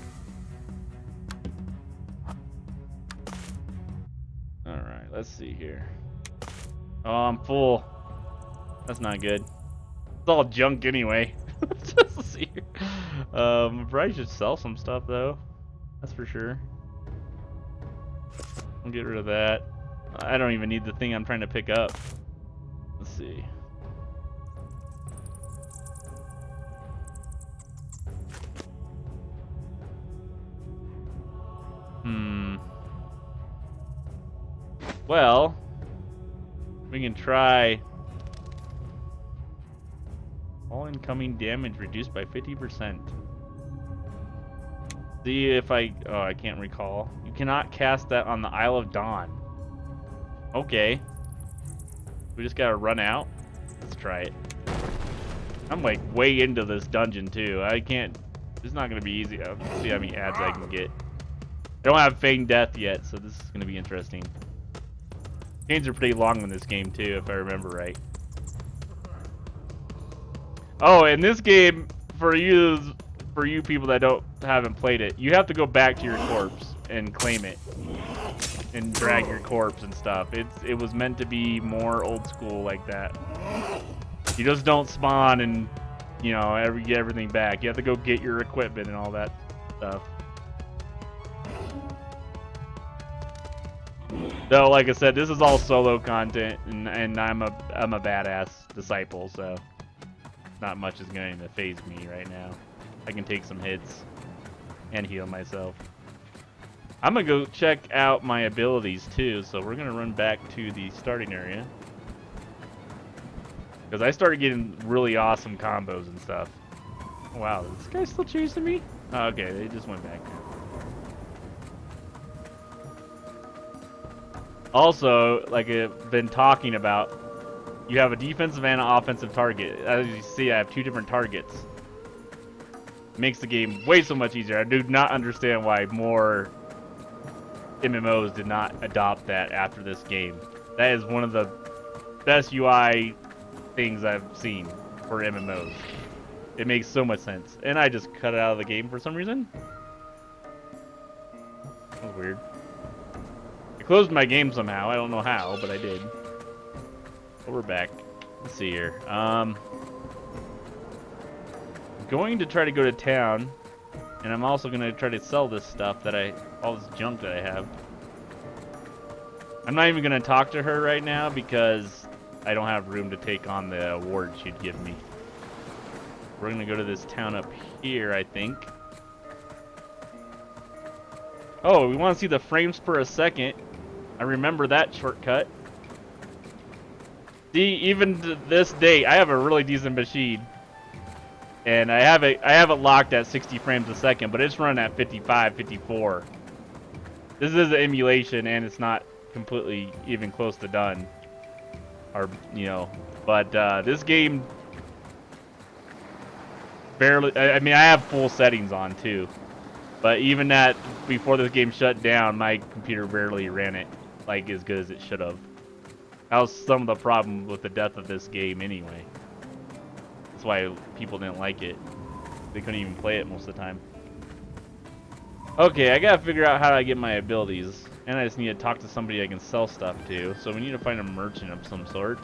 Alright, let's see here. Oh, I'm full. That's not good. It's all junk anyway. Let's see here. Probably should sell some stuff though. That's for sure. I'll get rid of that. I don't even need the thing I'm trying to pick up. Let's see. Well, we can try all incoming damage reduced by 50%. See if I can't recall. You cannot cast that on the Isle of Dawn. Okay. We just gotta run out. Let's try it. I'm like way into this dungeon too. I can't, it's not gonna be easy. I'll see how many ads I can get. I don't have Feigned Death yet, so this is gonna be interesting. Games are pretty long in this game too, if I remember right. Oh, in this game, for you people that haven't played it, you have to go back to your corpse and claim it, and drag your corpse and stuff. It was meant to be more old school like that. You just don't spawn and get everything back. You have to go get your equipment and all that stuff. Though, like I said, this is all solo content, and I'm a badass disciple, so not much is going to phase me right now. I can take some hits and heal myself. I'm gonna go check out my abilities too, so we're gonna run back to the starting area because I started getting really awesome combos and stuff. Wow, is this guy still chasing me? Oh, okay, they just went back. Also, like I've been talking about, you have a defensive and an offensive target. As you see, I have two different targets. Makes the game way so much easier. I do not understand why more MMOs did not adopt that after this game. That is one of the best UI things I've seen for MMOs. It makes so much sense. And I just cut it out of the game for some reason. That was weird. I closed my game somehow. I don't know how, but I did. But we're back. Let's see here. Going to try to go to town, and I'm also going to try to sell this stuff all this junk that I have. I'm not even going to talk to her right now because I don't have room to take on the award she'd give me. We're going to go to this town up here, I think. Oh, we want to see the frames per a second. I remember that shortcut. See, even to this day, I have a really decent machine. And I have it locked at 60 frames a second, but it's running at 55, 54. This is an emulation, and it's not completely even close to done. Or, but this game barely, I mean, I have full settings on too. But even that, before this game shut down, my computer barely ran it like as good as it should have. That was some of the problem with the death of this game anyway. That's why people didn't like it. They couldn't even play it most of the time. Okay, I gotta figure out how I get my abilities. And I just need to talk to somebody I can sell stuff to. So we need to find a merchant of some sort.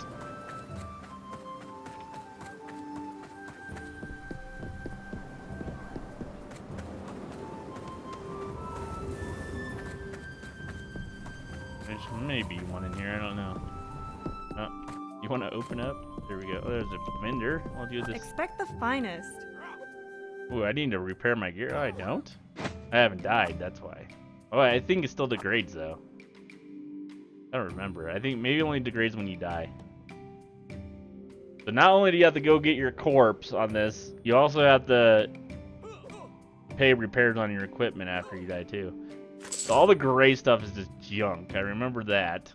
There's maybe one in here, I don't know. Oh, you want to open up? There we go. Oh, there's a vendor. I'll do this. Expect the finest. Ooh, I need to repair my gear. Oh, I don't? I haven't died, that's why. Oh, I think it still degrades, though. I don't remember. I think maybe it only degrades when you die. So not only do you have to go get your corpse on this, you also have to pay repairs on your equipment after you die, too. So all the gray stuff is just junk. I remember that.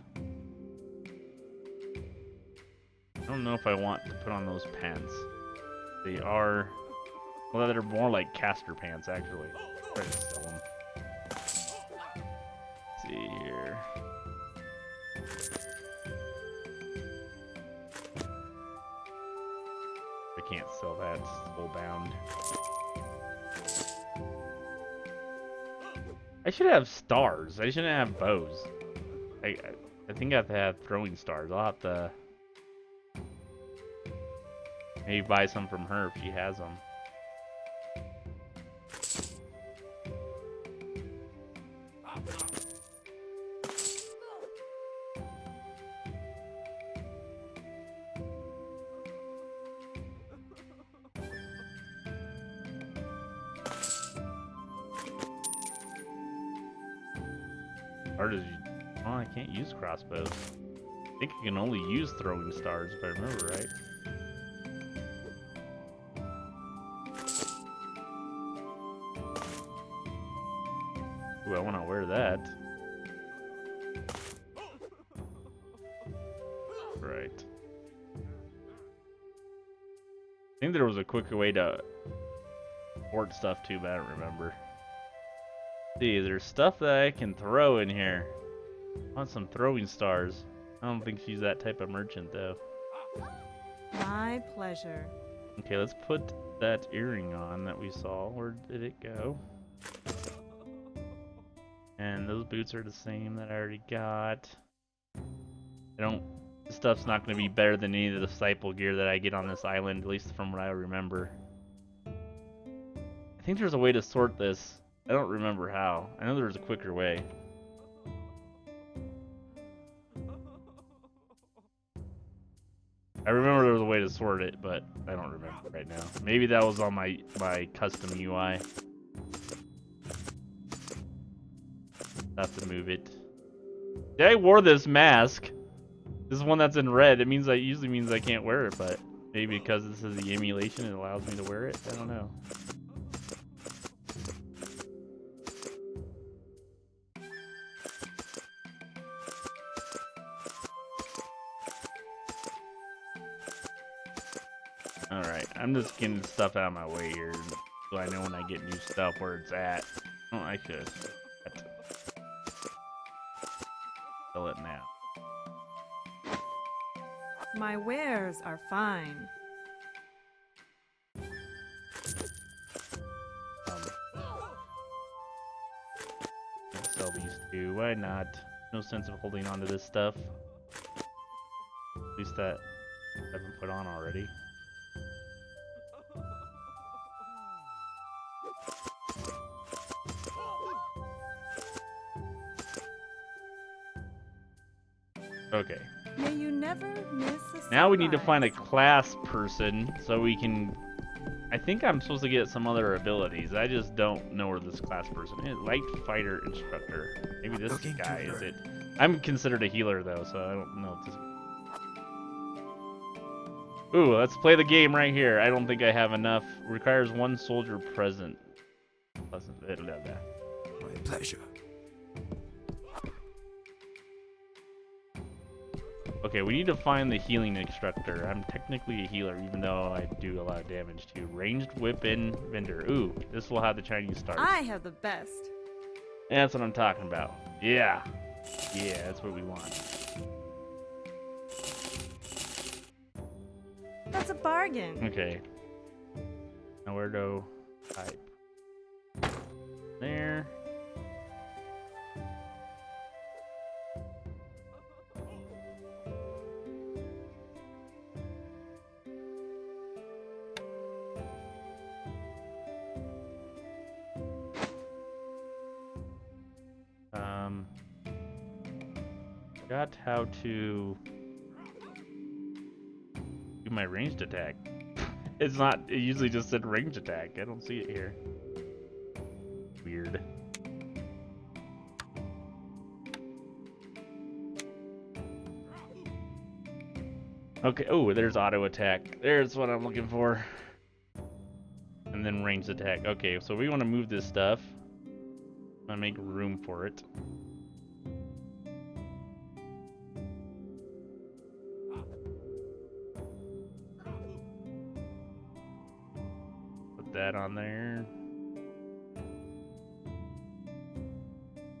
I don't know if I want to put on those pants. They are... Well, they're more like caster pants, actually. Try to sell them. Let's see here. I can't sell that. It's full bound. I should have stars. I shouldn't have bows. I think I have to have throwing stars. I'll have to maybe buy some from her if she has them. Or does you? Oh, I can't use crossbows. I think I can only use throwing stars if I remember right. Ooh, I want to wear that. Right. I think there was a quicker way to port stuff too, but I don't remember. See, there's stuff that I can throw in here. I want some throwing stars. I don't think she's that type of merchant though. My pleasure. Okay, let's put that earring on that we saw. Where did it go? And those boots are the same that I already got. This stuff's not going to be better than any of the disciple gear that I get on this island, at least from what I remember. I think there's a way to sort this. I don't remember how. I know there's a quicker way. I remember there was a way to sort it, but I don't remember right now. Maybe that was on my custom UI. Have to move it. Yeah, I wore this mask. This is one that's in red. It usually means I can't wear it, but maybe because this is the emulation, it allows me to wear it. I don't know. Alright, I'm just getting stuff out of my way here so I know when I get new stuff where it's at. Oh, I should fill it now. My wares are fine. Let's sell these two. Why not? No sense of holding on to this stuff. At least that I haven't put on already. Okay. May you never miss a Now we need to find a sunrise. class person so we can... I think I'm supposed to get some other abilities. I just don't know where this class person is. Light fighter instructor. Maybe this Looking guy to is learn. it. I'm considered a healer though, so I don't know if this... Ooh, let's play the game right here. I don't think I have enough. Requires one soldier present. My pleasure. Okay, we need to find the healing instructor. I'm technically a healer, even though I do a lot of damage too. Ranged weapon vendor. Ooh, this will have the Chinese stars. I have the best. That's what I'm talking about. Yeah. Yeah, that's what we want. That's a bargain. Okay. Now where to type? There. Forgot how to do my ranged attack. It's not, it usually just said ranged attack. I don't see it here. Weird. Okay, oh, there's auto attack. There's what I'm looking for. And then ranged attack. Okay, so we want to move this stuff. I'm gonna make room for it. Put that on there.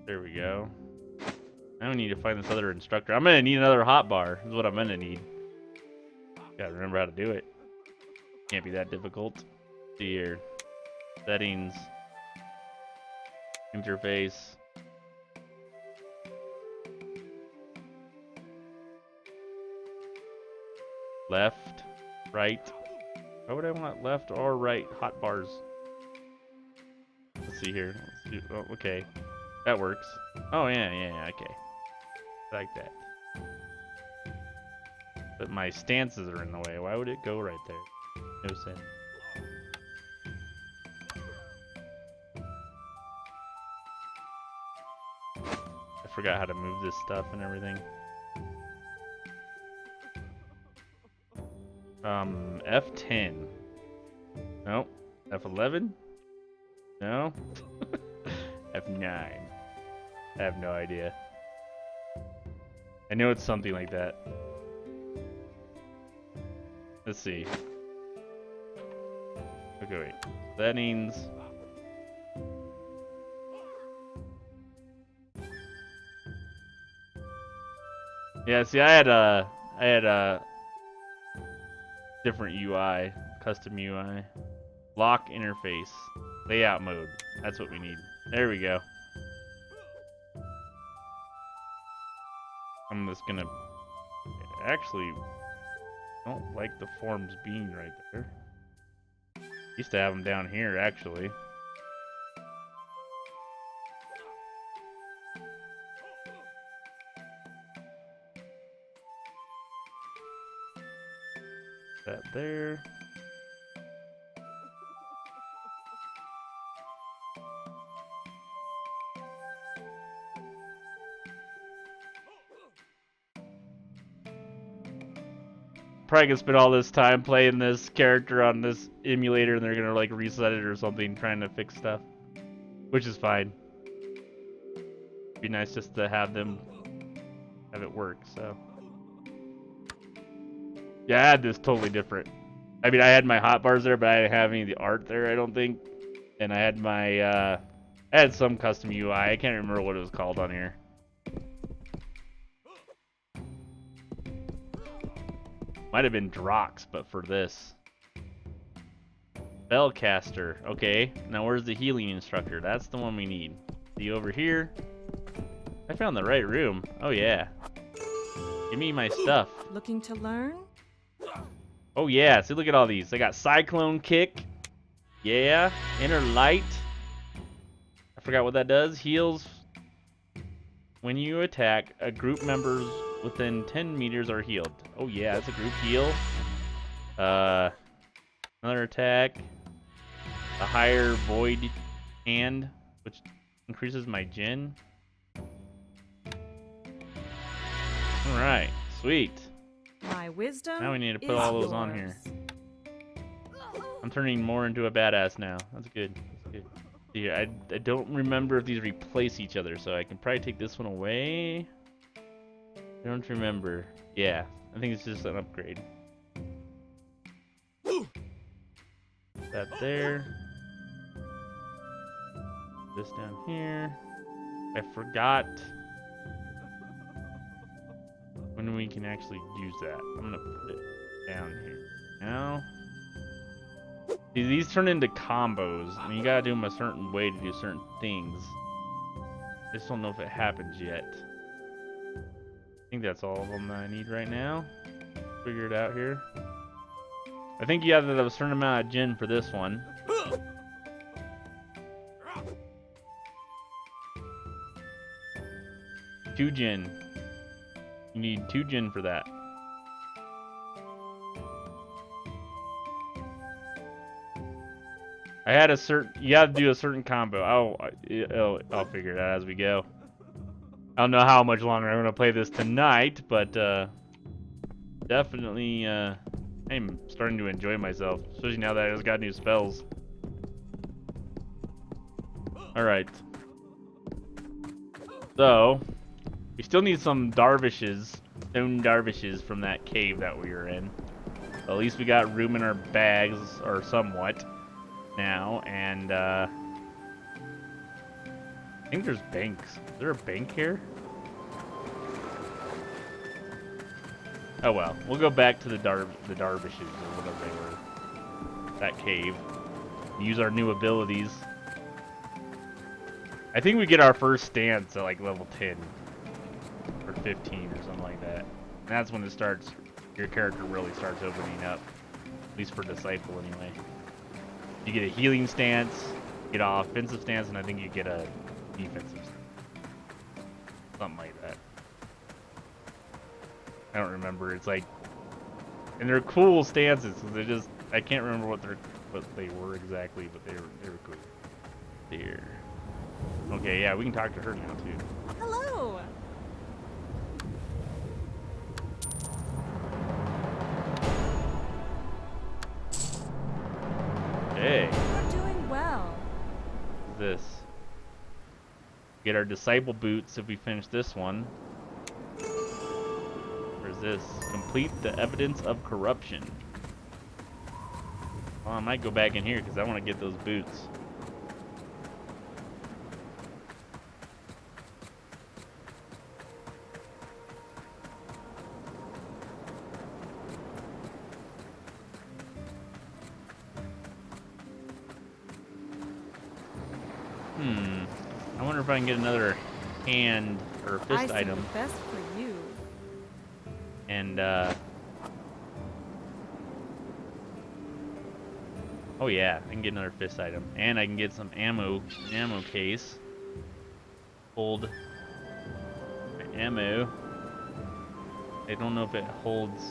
There we go. Now we need to find this other instructor. I'm gonna need another hotbar, is what I'm gonna need. Gotta remember how to do it. Can't be that difficult. See here. Settings. Interface. Left, right. Why would I want left or right hotbars? Let's see here. Let's do, oh, okay. That works. Oh, yeah, okay. Like that. But my stances are in the way. Why would it go right there? No sense. I forgot how to move this stuff and everything. F10. Nope. F11? No. F9. I have no idea. I know it's something like that. Let's see. Okay, wait. Settings. Yeah, see, I had a different UI, custom UI. Lock interface, layout mode. That's what we need. There we go. I'm just gonna actually don't like the forms being right there. Used to have them down here actually. That there. Probably gonna spend all this time playing this character on this emulator and they're gonna like reset it or something trying to fix stuff. Which is fine. Be nice just to have it work, so. Yeah, I had this totally different. I mean, I had my hotbars there, but I didn't have any of the art there, I don't think. And I had my, I had some custom UI. I can't remember what it was called on here. Might have been Drox, but for this. Spellcaster. Okay, now where's the healing instructor? That's the one we need. See over here? I found the right room. Oh yeah. Give me my stuff. Looking to learn? Oh yeah, see, look at all these. I got Cyclone Kick. Yeah. Inner Light. I forgot what that does. Heals when you attack, a group members within 10 meters are healed. Oh yeah, that's a group heal. Another attack. A higher void hand, which increases my gen. Alright, sweet. My wisdom. Now we need to put all those on here. I'm turning more into a badass now. That's good. That's good. See, I don't remember if these replace each other, so I can probably take this one away. I don't remember. Yeah, I think it's just an upgrade. That there. This down here. I forgot when we can actually use that. I'm gonna put it down here now. See, these turn into combos, and you gotta do them a certain way to do certain things. I just don't know if it happens yet. I think that's all of them that I need right now. Figure it out here. I think you have to have a certain amount of gen for this one. 2 gen. You need 2 gen for that. I had a certain. You have to do a certain combo. I'll figure it out as we go. I don't know how much longer I'm gonna play this tonight, but definitely I'm starting to enjoy myself, especially now that I just got new spells. All right. So we still need some dervishes, stone dervishes from that cave that we were in. At least we got room in our bags, or somewhat, now, and I think there's banks. Is there a bank here? Oh well, we'll go back to the dervishes or whatever they were. That cave. Use our new abilities. I think we get our first stance at like level 10 or 15 or something like that. And that's when it starts your character really starts opening up. At least for Disciple, anyway. You get a healing stance, you get an offensive stance, and I think you get a defensive stance. Something like that. I don't remember. It's like, and they're cool stances. So they're just, I can't remember what they were exactly, but they were cool. There. Okay, yeah, we can talk to her now too. Hello. Hey. You're doing well. This. Get our Disciple boots if we finish this one. Where's this? Complete the evidence of corruption. Well, I might go back in here because I want to get those boots. I wonder if I can get another hand or fist I item. see the best for you. And oh yeah, I can get another fist item, and I can get some ammo case. Hold my ammo. I don't know if it holds.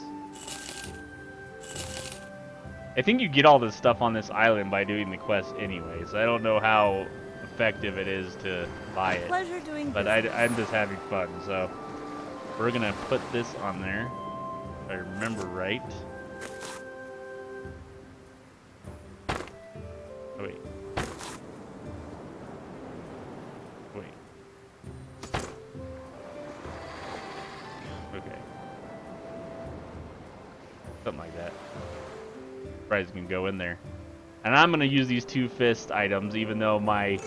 I think you get all this stuff on this island by doing the quest anyway, so I don't know how effective it is to buy it. Pleasure doing But business. I'm just having fun, so we're gonna put this on there, if I remember right. Oh, wait. Okay. Something like that. Probably can go in there. And I'm gonna use these two fist items, even though my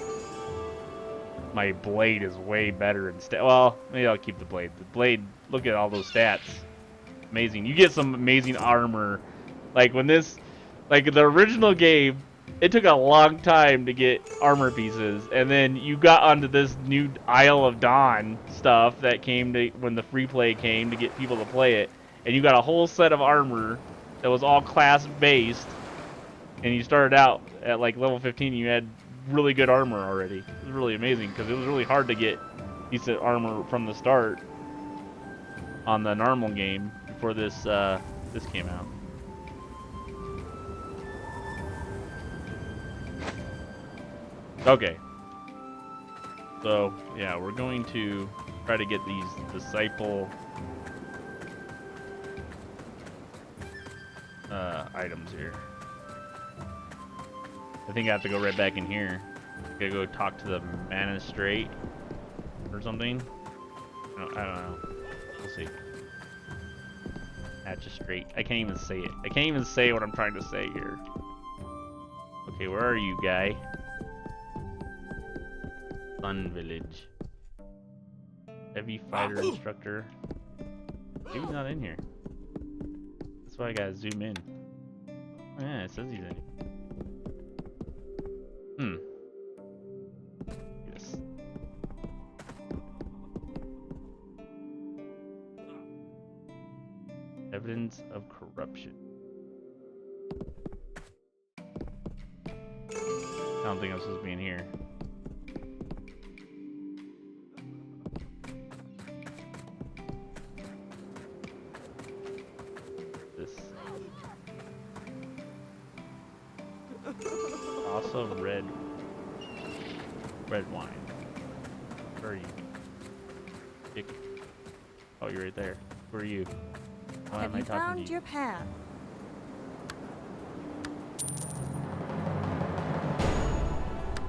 blade is way better instead. Well, maybe I'll keep the blade. The blade, look at all those stats. Amazing. You get some amazing armor. Like when this, like the original game, it took a long time to get armor pieces, and then you got onto this new Isle of Dawn stuff that came to when the free play came to get people to play it, and you got a whole set of armor that was all class based, and you started out at like level 15. You had really good armor already. It was really amazing because it was really hard to get decent armor from the start on the normal game before this this came out. Okay. So yeah, we're going to try to get these Disciple items here. I think I have to go right back in here. Gotta go talk to the magistrate or something. I don't know. We'll see. Magistrate. I can't even say it. I can't even say what I'm trying to say here. Okay, where are you, guy? Sun Village. Heavy fighter instructor. Maybe he's not in here. That's why I gotta zoom in. Oh, yeah, it says he's in. Yes. Evidence of corruption. I don't think I'm supposed to be in here. This. Also red wine. Where are you? Dick. Oh, you're right there. Where are you? Why am Have I you talking found to you? your path?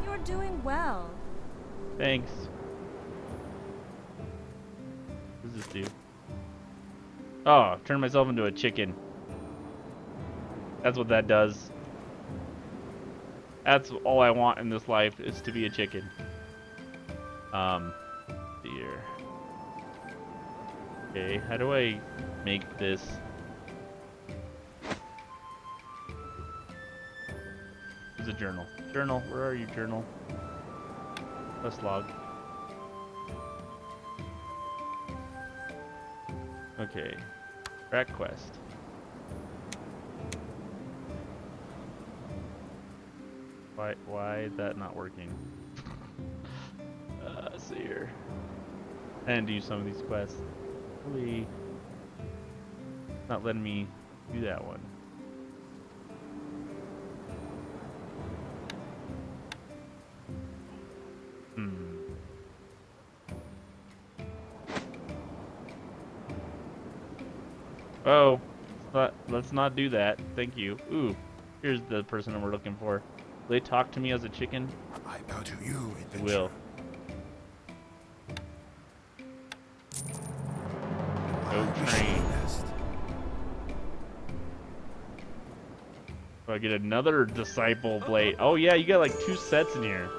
You're doing well. Thanks. What does this do? Oh, turn myself into a chicken. That's what that does. That's all I want in this life is to be a chicken. Dear. Okay, how do I make this? There's a journal. Journal, where are you, journal? Quest log. Okay. Track quest. Why is that not working? Let's see here. And do some of these quests. Really not letting me do that one. Oh, let's not do that. Thank you. Ooh, here's the person that we're looking for. Will they talk to me as a chicken? I bow to you, adventurer. Will. Go train. Do I get another disciple blade? Oh yeah, you got like 2 sets in here.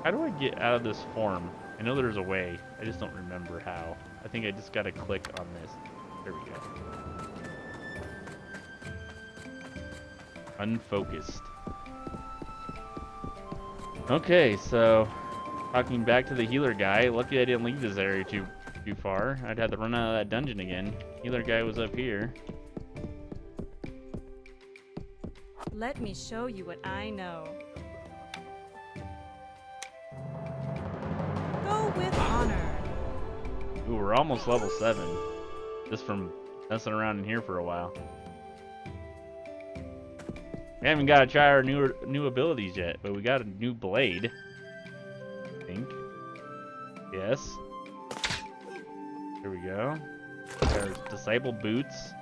How do I get out of this form? I know there's a way. I just don't remember how. I think I just gotta click on this. There we go. Unfocused. Okay, so talking back to the healer guy. Lucky I didn't leave this area too far. I'd have to run out of that dungeon again. Healer guy was up here. Let me show you what I know. Go with honor. Ooh, we're almost level 7. Just from messing around in here for a while. We haven't got to try our new abilities yet, but we got a new blade. I think. Yes. Here we go. Our disciple boots.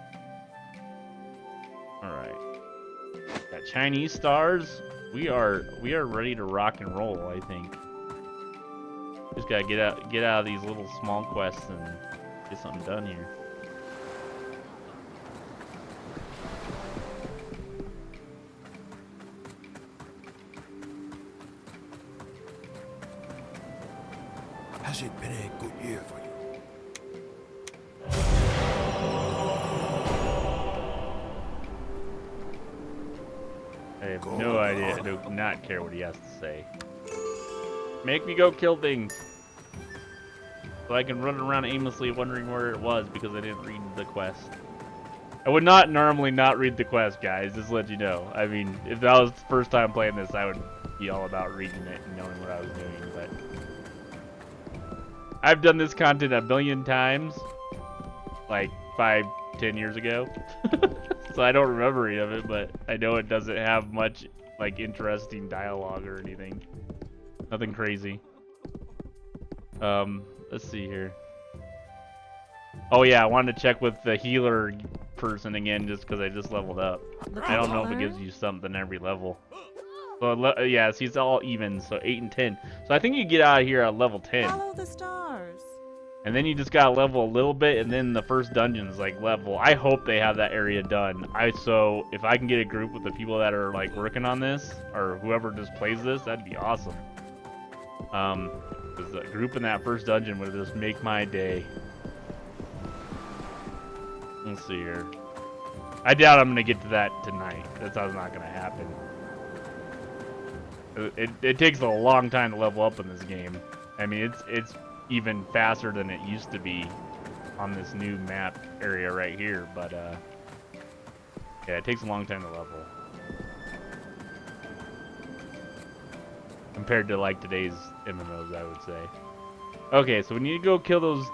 Alright. Got Chinese stars. We are ready to rock and roll, I think. Just gotta get out of these little small quests and get something done here. Has it been a good year for you? I have no idea. I do not care what he has to say. Make me go kill things. So I can run around aimlessly wondering where it was because I didn't read the quest. I would not normally not read the quest, guys, just to let you know. I mean, if that was the first time playing this, I would be all about reading it and knowing what I was doing, but I've done this content a million times, like 5-10 years ago. So I don't remember any of it, but I know it doesn't have much like interesting dialogue or anything. Nothing crazy. Let's see here. Oh yeah, I wanted to check with the healer person again just because I just leveled up. I don't know if it gives you something every level. So yeah, see, it's all even, so 8 and 10. So I think you get out of here at level 10. Follow the stars. And then you just gotta level a little bit, and then the first dungeon's like level. I hope they have that area done. So if I can get a group with the people that are like working on this, or whoever just plays this, that'd be awesome. Because the group in that first dungeon would just make my day. Let's see here. I doubt I'm gonna get to that tonight. That's not gonna happen. It takes a long time to level up in this game. I mean, it's even faster than it used to be on this new map area right here, but yeah, it takes a long time to level compared to like today's MMOs, I would say. Okay, so we need to go kill those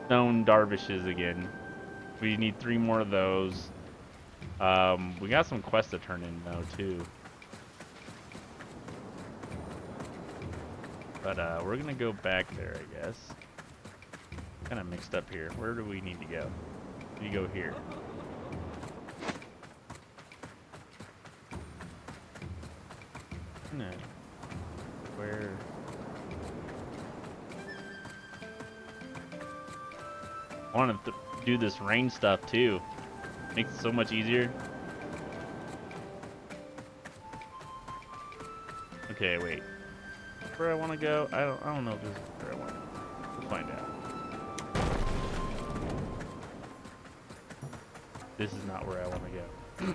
stone dervishes again. We need 3 more of those. We got some quests to turn in though too. But we're gonna go back there, I guess. Kind of mixed up here. Where do we need to go? We go here. No. Where? I want to do this rain stuff too. Makes it so much easier. Okay, wait. Where I want to go? I don't know if this is where I want to go. We'll find out. This is not where I want to go.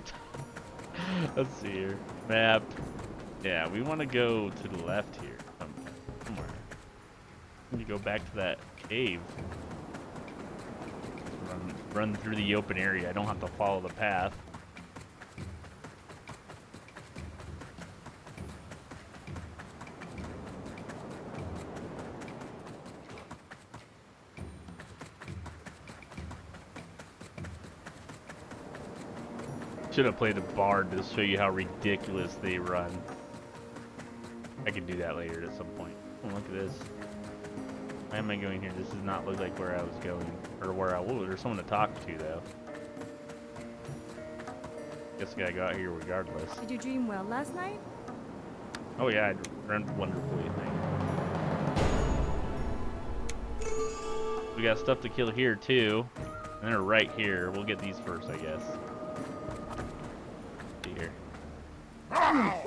Let's see here. Map. Yeah, we want to go to the left here. Somewhere. We need to go back to that cave. Run run through the open area. I don't have to follow the path. Should have played a bard to show you how ridiculous they run. I could do that later at some point. Oh, look at this. Why am I going here? This does not look like where I was going. Or where I was. There's someone to talk to, though. Guess I gotta go out here regardless. Did you dream well last night? Oh yeah, I dreamt wonderfully, I think. We got stuff to kill here, too. And they're right here. We'll get these first, I guess. See here.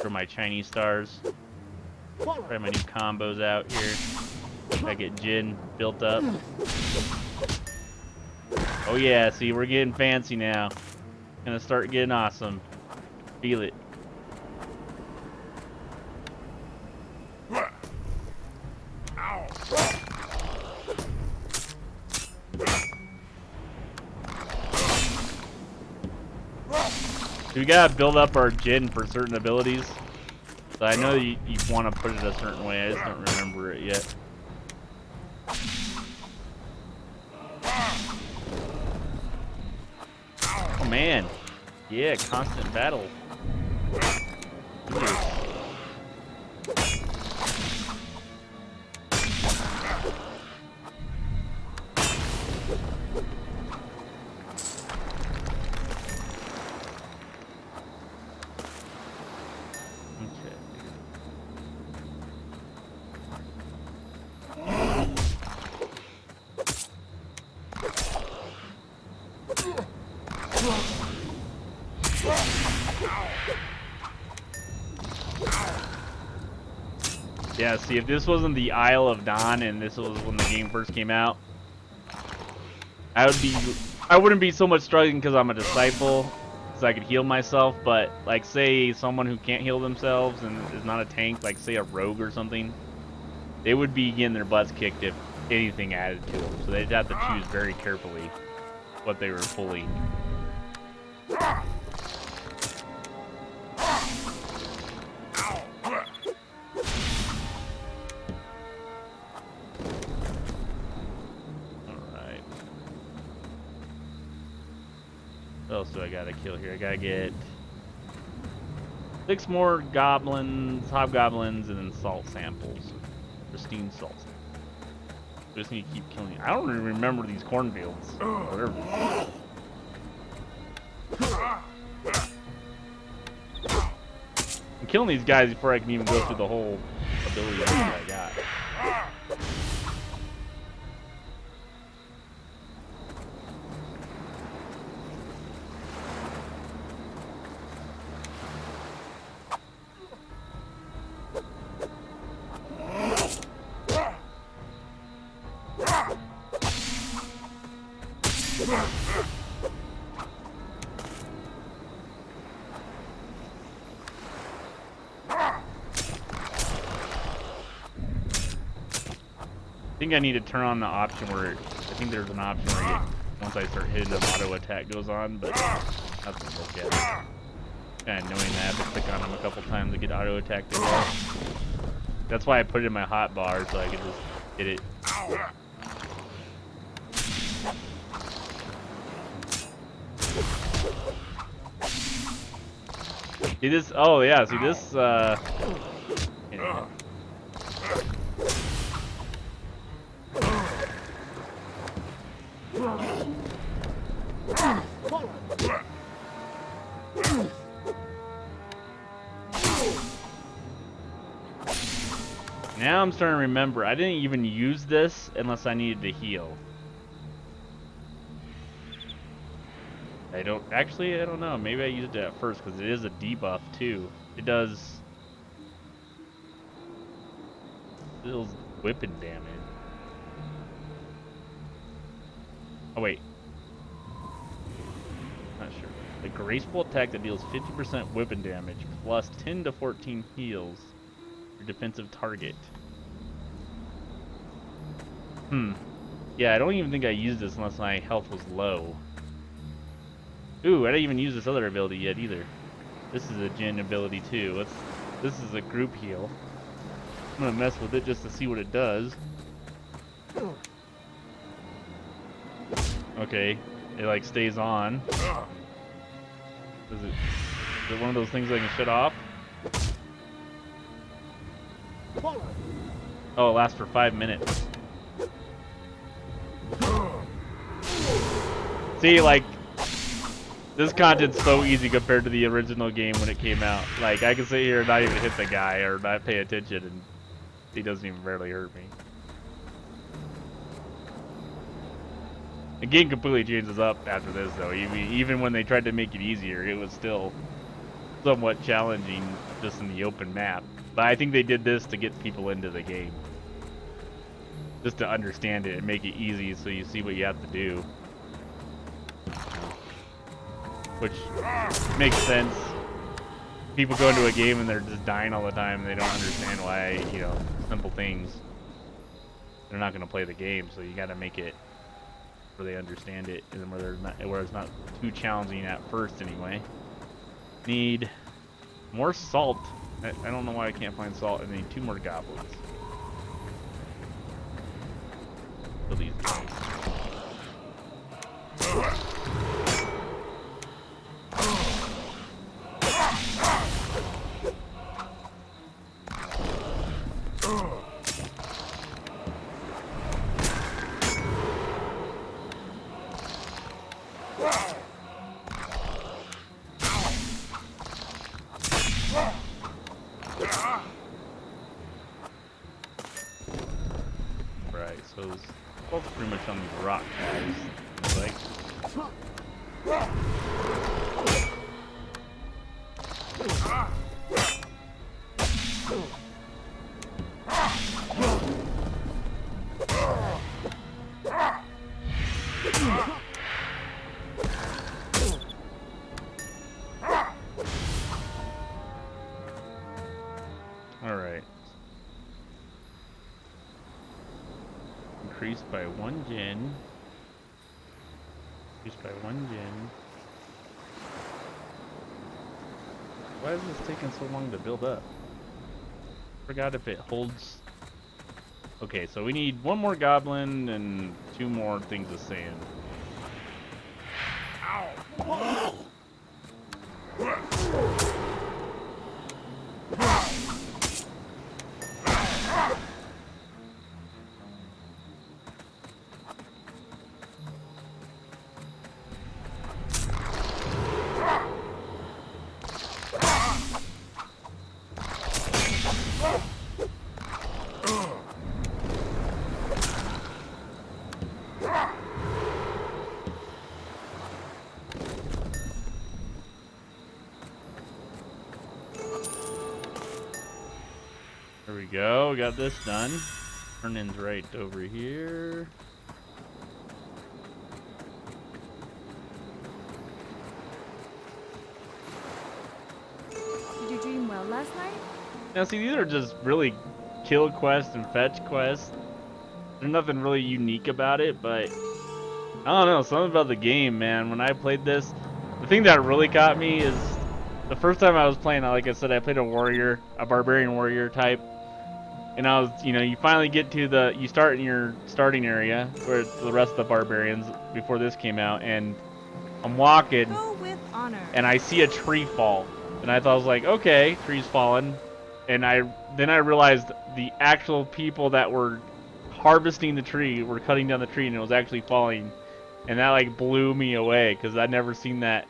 For my Chinese stars. Try my new combos out here. I get Jin built up. Oh yeah, see, we're getting fancy now. Gonna start getting awesome. Feel it. So we gotta build up our Jin for certain abilities. So I know you want to put it a certain way, I just don't remember it yet. Oh man. Yeah, constant battle. Yeah, see, if this wasn't the Isle of Dawn and this was when the game first came out, I wouldn't be so much struggling because I'm a disciple, so I could heal myself, but like say someone who can't heal themselves and is not a tank, like say a rogue or something, they would be getting their butts kicked if anything added to them, so they'd have to choose very carefully what they were pulling. What else do I gotta kill here? I gotta get 6 more goblins, hobgoblins, and then salt samples. Pristine salt samples. Just need to keep killing. I don't even remember these cornfields. Whatever. I'm killing these guys before I can even go through the whole ability that I got. I think I need to turn on the option where I think there's an option where once I start hitting them, auto attack goes on, but that's a look at it. Kind of annoying that I have to click on them a couple times to get auto attacked as well. That's why I put it in my hot bar so I could just hit it. See this? Oh yeah, see this? Yeah. Now I'm starting to remember, I didn't even use this unless I needed to heal. I don't know. Maybe I used it at first because it is a debuff too. It deals whipping damage. Oh wait. Not sure. The graceful attack that deals 50% whipping damage plus 10 to 14 heals. Your defensive target. Yeah, I don't even think I used this unless my health was low. Ooh, I didn't even use this other ability yet either. This is a Jin ability too. This is a group heal. I'm gonna mess with it just to see what it does. Okay, it like stays on. Is it one of those things I can shut off? Oh, it lasts for 5 minutes. See, like, this content's so easy compared to the original game when it came out. Like, I can sit here and not even hit the guy or not pay attention, and he doesn't even barely hurt me. The game completely changes up after this, though. Even when they tried to make it easier, it was still somewhat challenging just in the open map. But I think they did this to get people into the game. Just to understand it and make it easy so you see what you have to do. Which makes sense. People go into a game and they're just dying all the time and they don't understand why, you know, simple things. They're not going to play the game, so you got to make it where they understand it and where it's not too challenging at first anyway. Need more salt. I don't know why I can't find salt. I need 2 more goblins. Kill these guys. Right, so it's both pretty much on these rock guys. Like, alright. Increased by 1 gen. Increased by 1 gen. Why is this taking so long to build up? Forgot if it holds. Okay, so we need 1 more goblin and 2 more things of sand. Ow! There we go, we got this done. Turn-in's right over here. Did you dream well last night? Now see, these are just really kill quests and fetch quests. There's nothing really unique about it, but I don't know, something about the game, man. When I played this, the thing that really got me is the first time I was playing, like I said, I played a warrior, a barbarian warrior type. And I was, you know, you finally get to you start in your starting area where the rest of the barbarians before this came out, and I'm walking, Go with honor. and I see a tree fall, and I thought, I was like, okay, tree's fallen, and then I realized the actual people that were harvesting the tree were cutting down the tree, and it was actually falling, and that like blew me away because I'd never seen that.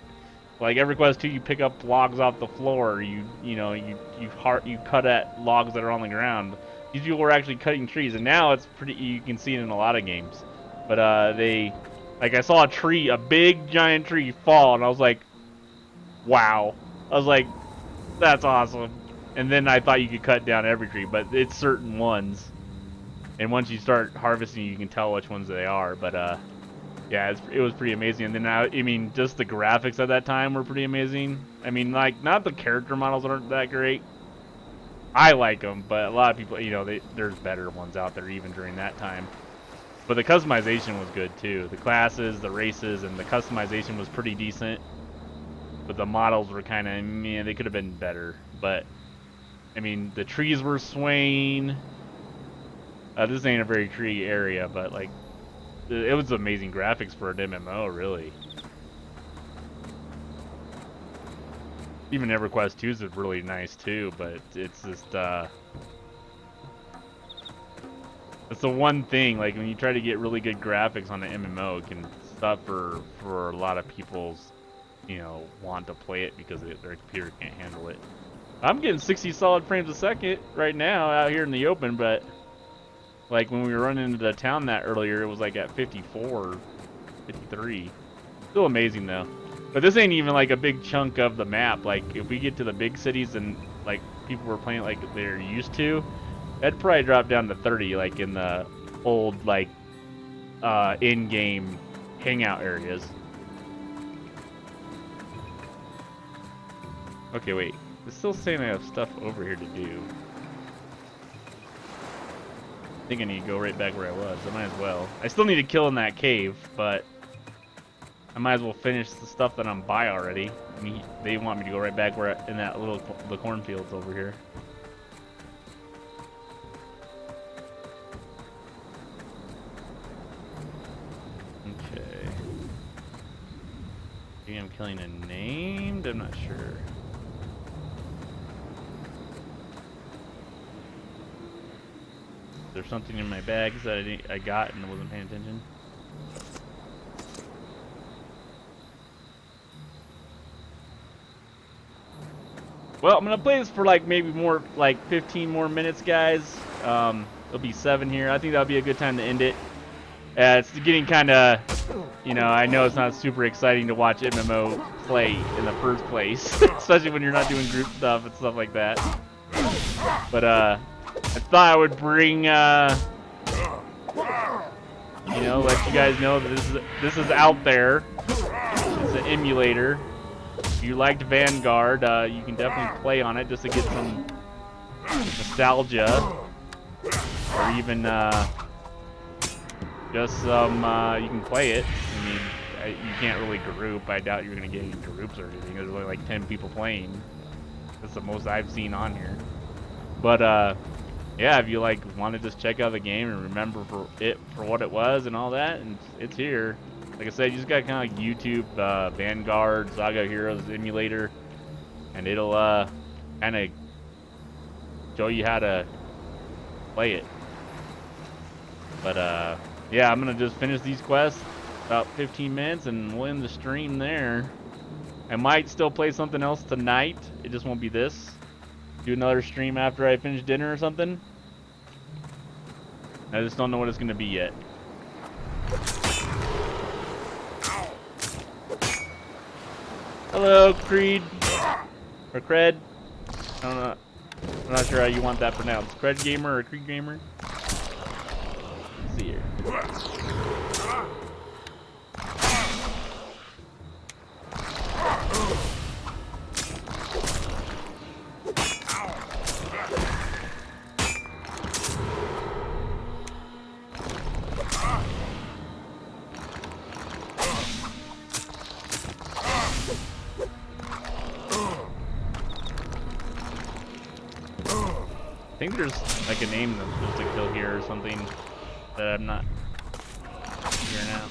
Like every quest too, you pick up logs off the floor, you cut at logs that are on the ground. These people were actually cutting trees, and now it's pretty. You can see it in a lot of games. But I saw a big giant tree fall, and I was like, wow. I was like, that's awesome. And then I thought you could cut down every tree, but it's certain ones. And once you start harvesting, you can tell which ones they are. But yeah, it was pretty amazing. And then I mean, just the graphics at that time were pretty amazing. I mean, like, not the character models aren't that great. I like them, but a lot of people, you know, there's better ones out there even during that time. But the customization was good too. The classes, the races, and the customization was pretty decent. But the models were kind of, man, they could have been better. But, I mean, the trees were swaying. This ain't a very tree area, but, like, it was amazing graphics for an MMO, really. Even EverQuest 2 is really nice too, but it's just, it's the one thing, like, when you try to get really good graphics on an MMO, it can stop for a lot of people's, you know, want to play it because their computer can't handle it. I'm getting 60 solid frames a second right now out here in the open, but like when we were running into the town that earlier, it was like at 54, 53. Still amazing though. But this ain't even like a big chunk of the map. Like if we get to the big cities and like people were playing like they're used to, that'd probably drop down to 30, like in the old like in-game hangout areas. Okay, wait. It's still saying I have stuff over here to do. I think I need to go right back where I was. I might as well. I still need to kill in that cave, but I might as well finish the stuff that I'm by already. I mean, they want me to go right back where in that little the cornfields over here. Okay. Maybe I'm killing a named. I'm not sure. There's something in my bags that I got and I wasn't paying attention. Well, I'm gonna play this for like maybe more, like 15 more minutes, guys. It'll be 7 here. I think that'll be a good time to end it. It's getting kind of, you know, I know it's not super exciting to watch MMO play in the first place, especially when you're not doing group stuff and stuff like that. But I thought I would bring, you know, let you guys know that this is out there. It's an emulator. If you liked Vanguard, you can definitely play on it just to get some nostalgia, or even just some. You can play it. I mean, you can't really group. I doubt you're gonna get any groups or anything. There's only like 10 people playing. That's the most I've seen on here. But yeah, if you like want to just check out the game and remember for what it was and all that, and it's here. Like I said, you just got kind of like YouTube Vanguard Saga Heroes emulator, and it'll kind of show you how to play it. But yeah, I'm gonna just finish these quests about 15 minutes and we'll end the stream there. I might still play something else tonight. It just won't be this. Do another stream after I finish dinner or something. I just don't know what it's gonna be yet. Hello, Creed. Or Cred. I don't know. I'm not sure how you want that pronounced. Cred Gamer or Creed Gamer? Let's see here. I think there's like a name that's supposed to kill here or something that I'm not figuring out.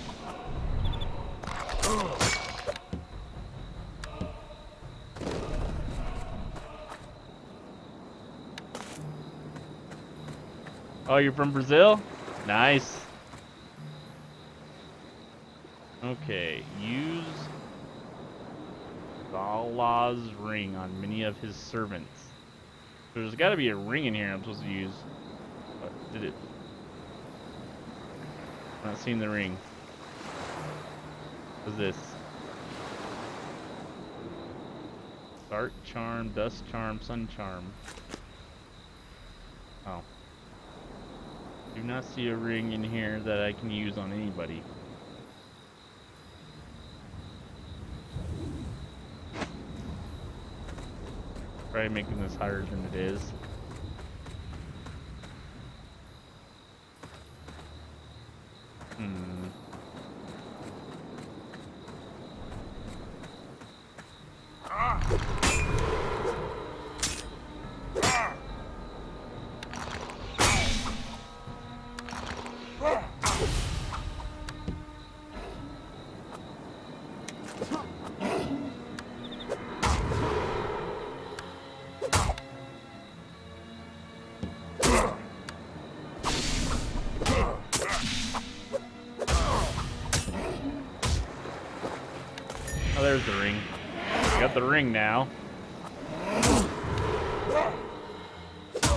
Oh, you're from Brazil? Nice. Okay, use Allah's ring on many of his servants. There's got to be a ring in here I'm supposed to use. What did it? I'm not seeing the ring. What's this? Dark charm, dust charm, sun charm. Oh. Do not see a ring in here that I can use on anybody. Probably making this harder than it is. there's the ring. Got the ring now.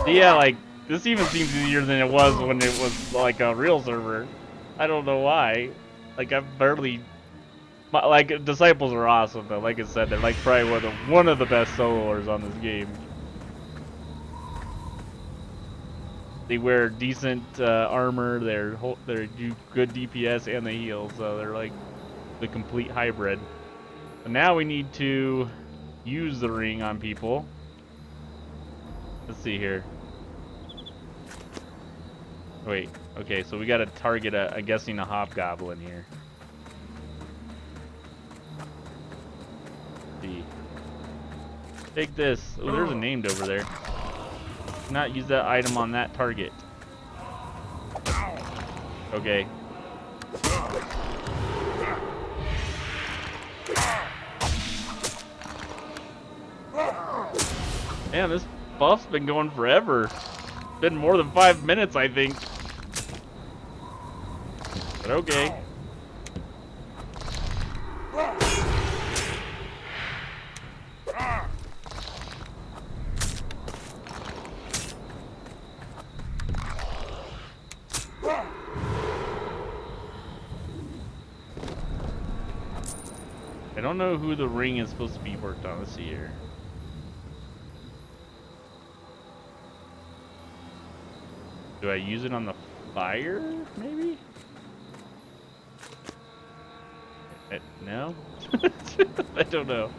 Yeah, like, this even seems easier than it was when it was, like, a real server. I don't know why. Like, I've barely... Like, Disciples are awesome, though. Like I said, they're, like, probably one of the best soloers on this game. They wear decent armor, they do good DPS, and they heal, so they're, like, the complete hybrid. But now we need to use the ring on people. Let's see here. Wait, okay, so we gotta target I'm guessing a hobgoblin here. Let's see. Take this. Oh, there's a named over there. Do not use that item on that target. Okay. Man, this buff's been going forever. It's been more than 5 minutes, I think. But okay. I don't know who the ring is supposed to be worked on. Let's see here. Do I use it on the fire, maybe? No? I don't know.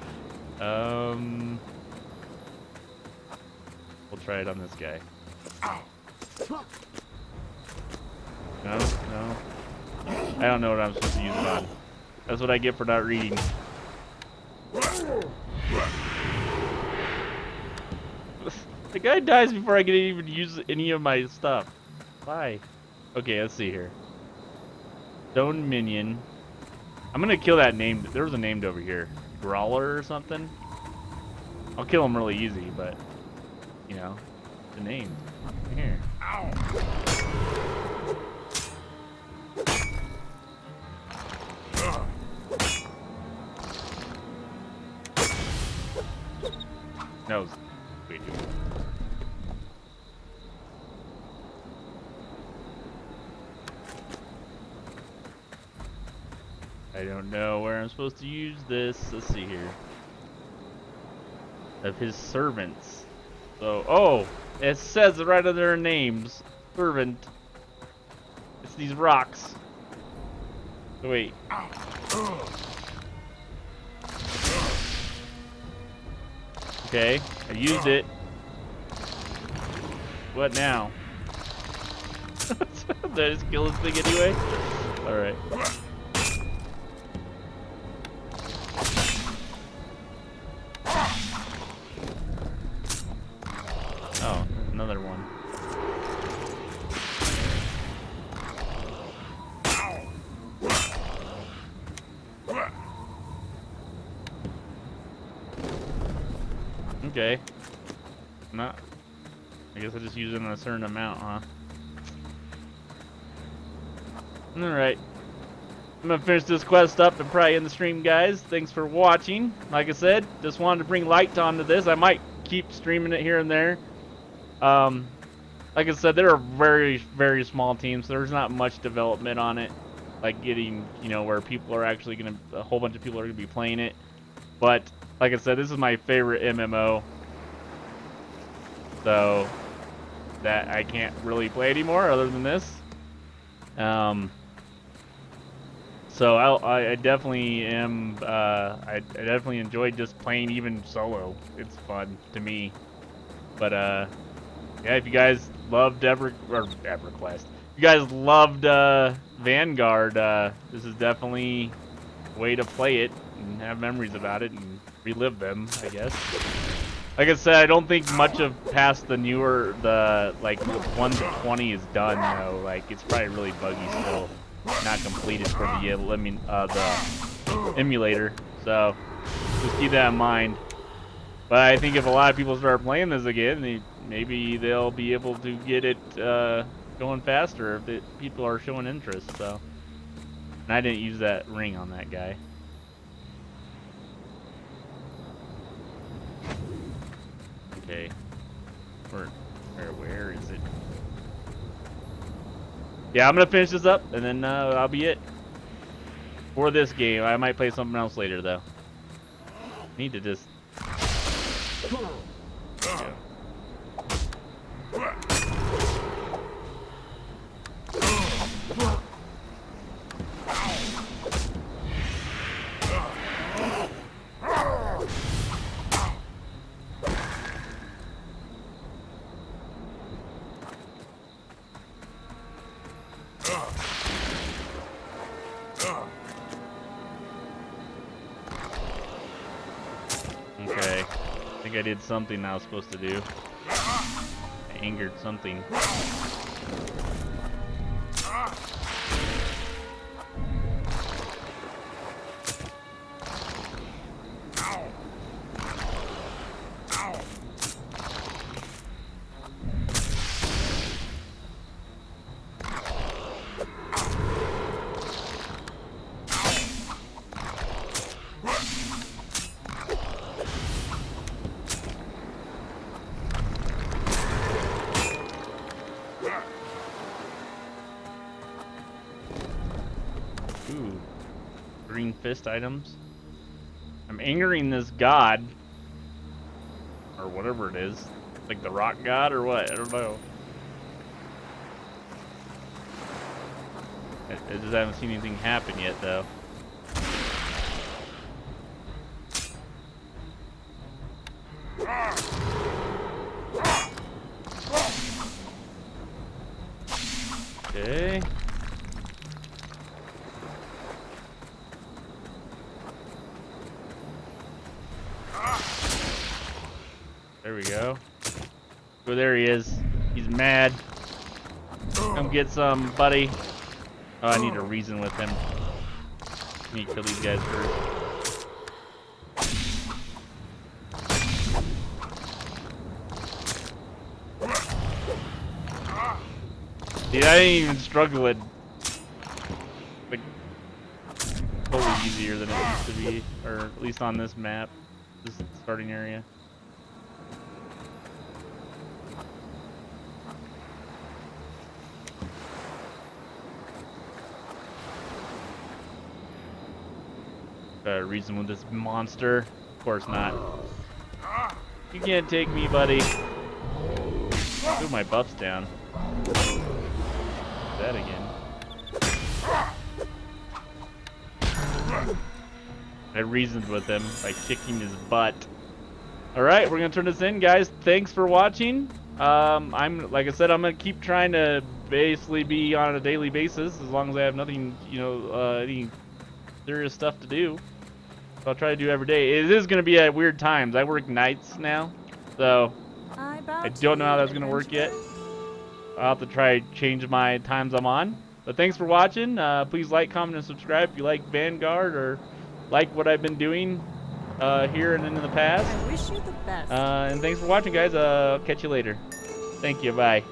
We'll try it on this guy. No, no. I don't know what I'm supposed to use it on. That's what I get for not reading. The guy dies before I can even use any of my stuff. Why? Okay, let's see here. Stone minion. I'm gonna kill that named. There was a named over here. Brawler or something. I'll kill him really easy, but you know, the name. Here. Ow. No. Wait, dude. I don't know where I'm supposed to use this. Let's see here. Of his servants. So, oh, it says right under their names. Servant. It's these rocks. So wait. Okay, I used it. What now? Did I just kill this thing anyway? Alright. Oh, another one. Okay. Not. I guess I just use it in a certain amount, huh? Alright. I'm gonna finish this quest up and probably end the stream, guys. Thanks for watching. Like I said, just wanted to bring light onto this. I might keep streaming it here and there. Like I said, there are very, very small teams, so there's not much development on it. Like getting, you know, where people are actually gonna, a whole bunch of people are gonna be playing it. But, like I said, this is my favorite MMO. So, that I can't really play anymore other than this. So I definitely am, I definitely enjoyed just playing even solo. It's fun to me. But, yeah, if you guys loved EverQuest, if you guys loved Vanguard, this is definitely a way to play it and have memories about it and relive them, I guess. Like I said, I don't think much of past the newer, like 1 to 20 is done though. Like it's probably really buggy still, not completed for the emulator. So just keep that in mind. But I think if a lot of people start playing this again, maybe they'll be able to get it going faster if people are showing interest. So, and I didn't use that ring on that guy. Where is it? Yeah, I'm gonna finish this up, and then that'll be it for this game. I might play something else later, though. Need to just. Okay, I think I did something I was supposed to do. I angered something. Ooh, green fist items. I'm angering this god, or whatever it is, like the rock god or what? I don't know. I just haven't seen anything happen yet, though. Okay. There we go. Oh, there he is. He's mad. Come get some, buddy. Oh, I need to reason with him. I need to kill these guys first. Dude, I didn't even struggle with, like, totally easier than it used to be, or at least on this map, this starting area. Reason with this monster? Of course not. You can't take me, buddy. Move my buffs down. That again. I reasoned with him by kicking his butt. Alright, we're gonna turn this in, guys. Thanks for watching. Like I said, I'm gonna keep trying to basically be on a daily basis as long as I have nothing, you know, any serious stuff to do. So I'll try to do every day. It is gonna be at weird times. I work nights now, so I don't know how that's gonna work yet. I'll have to try to change my times I'm on. But thanks for watching. Please like, comment, and subscribe if you like Vanguard or like what I've been doing here and in the past. I wish you the best. And thanks for watching, guys. I'll catch you later. Thank you. Bye.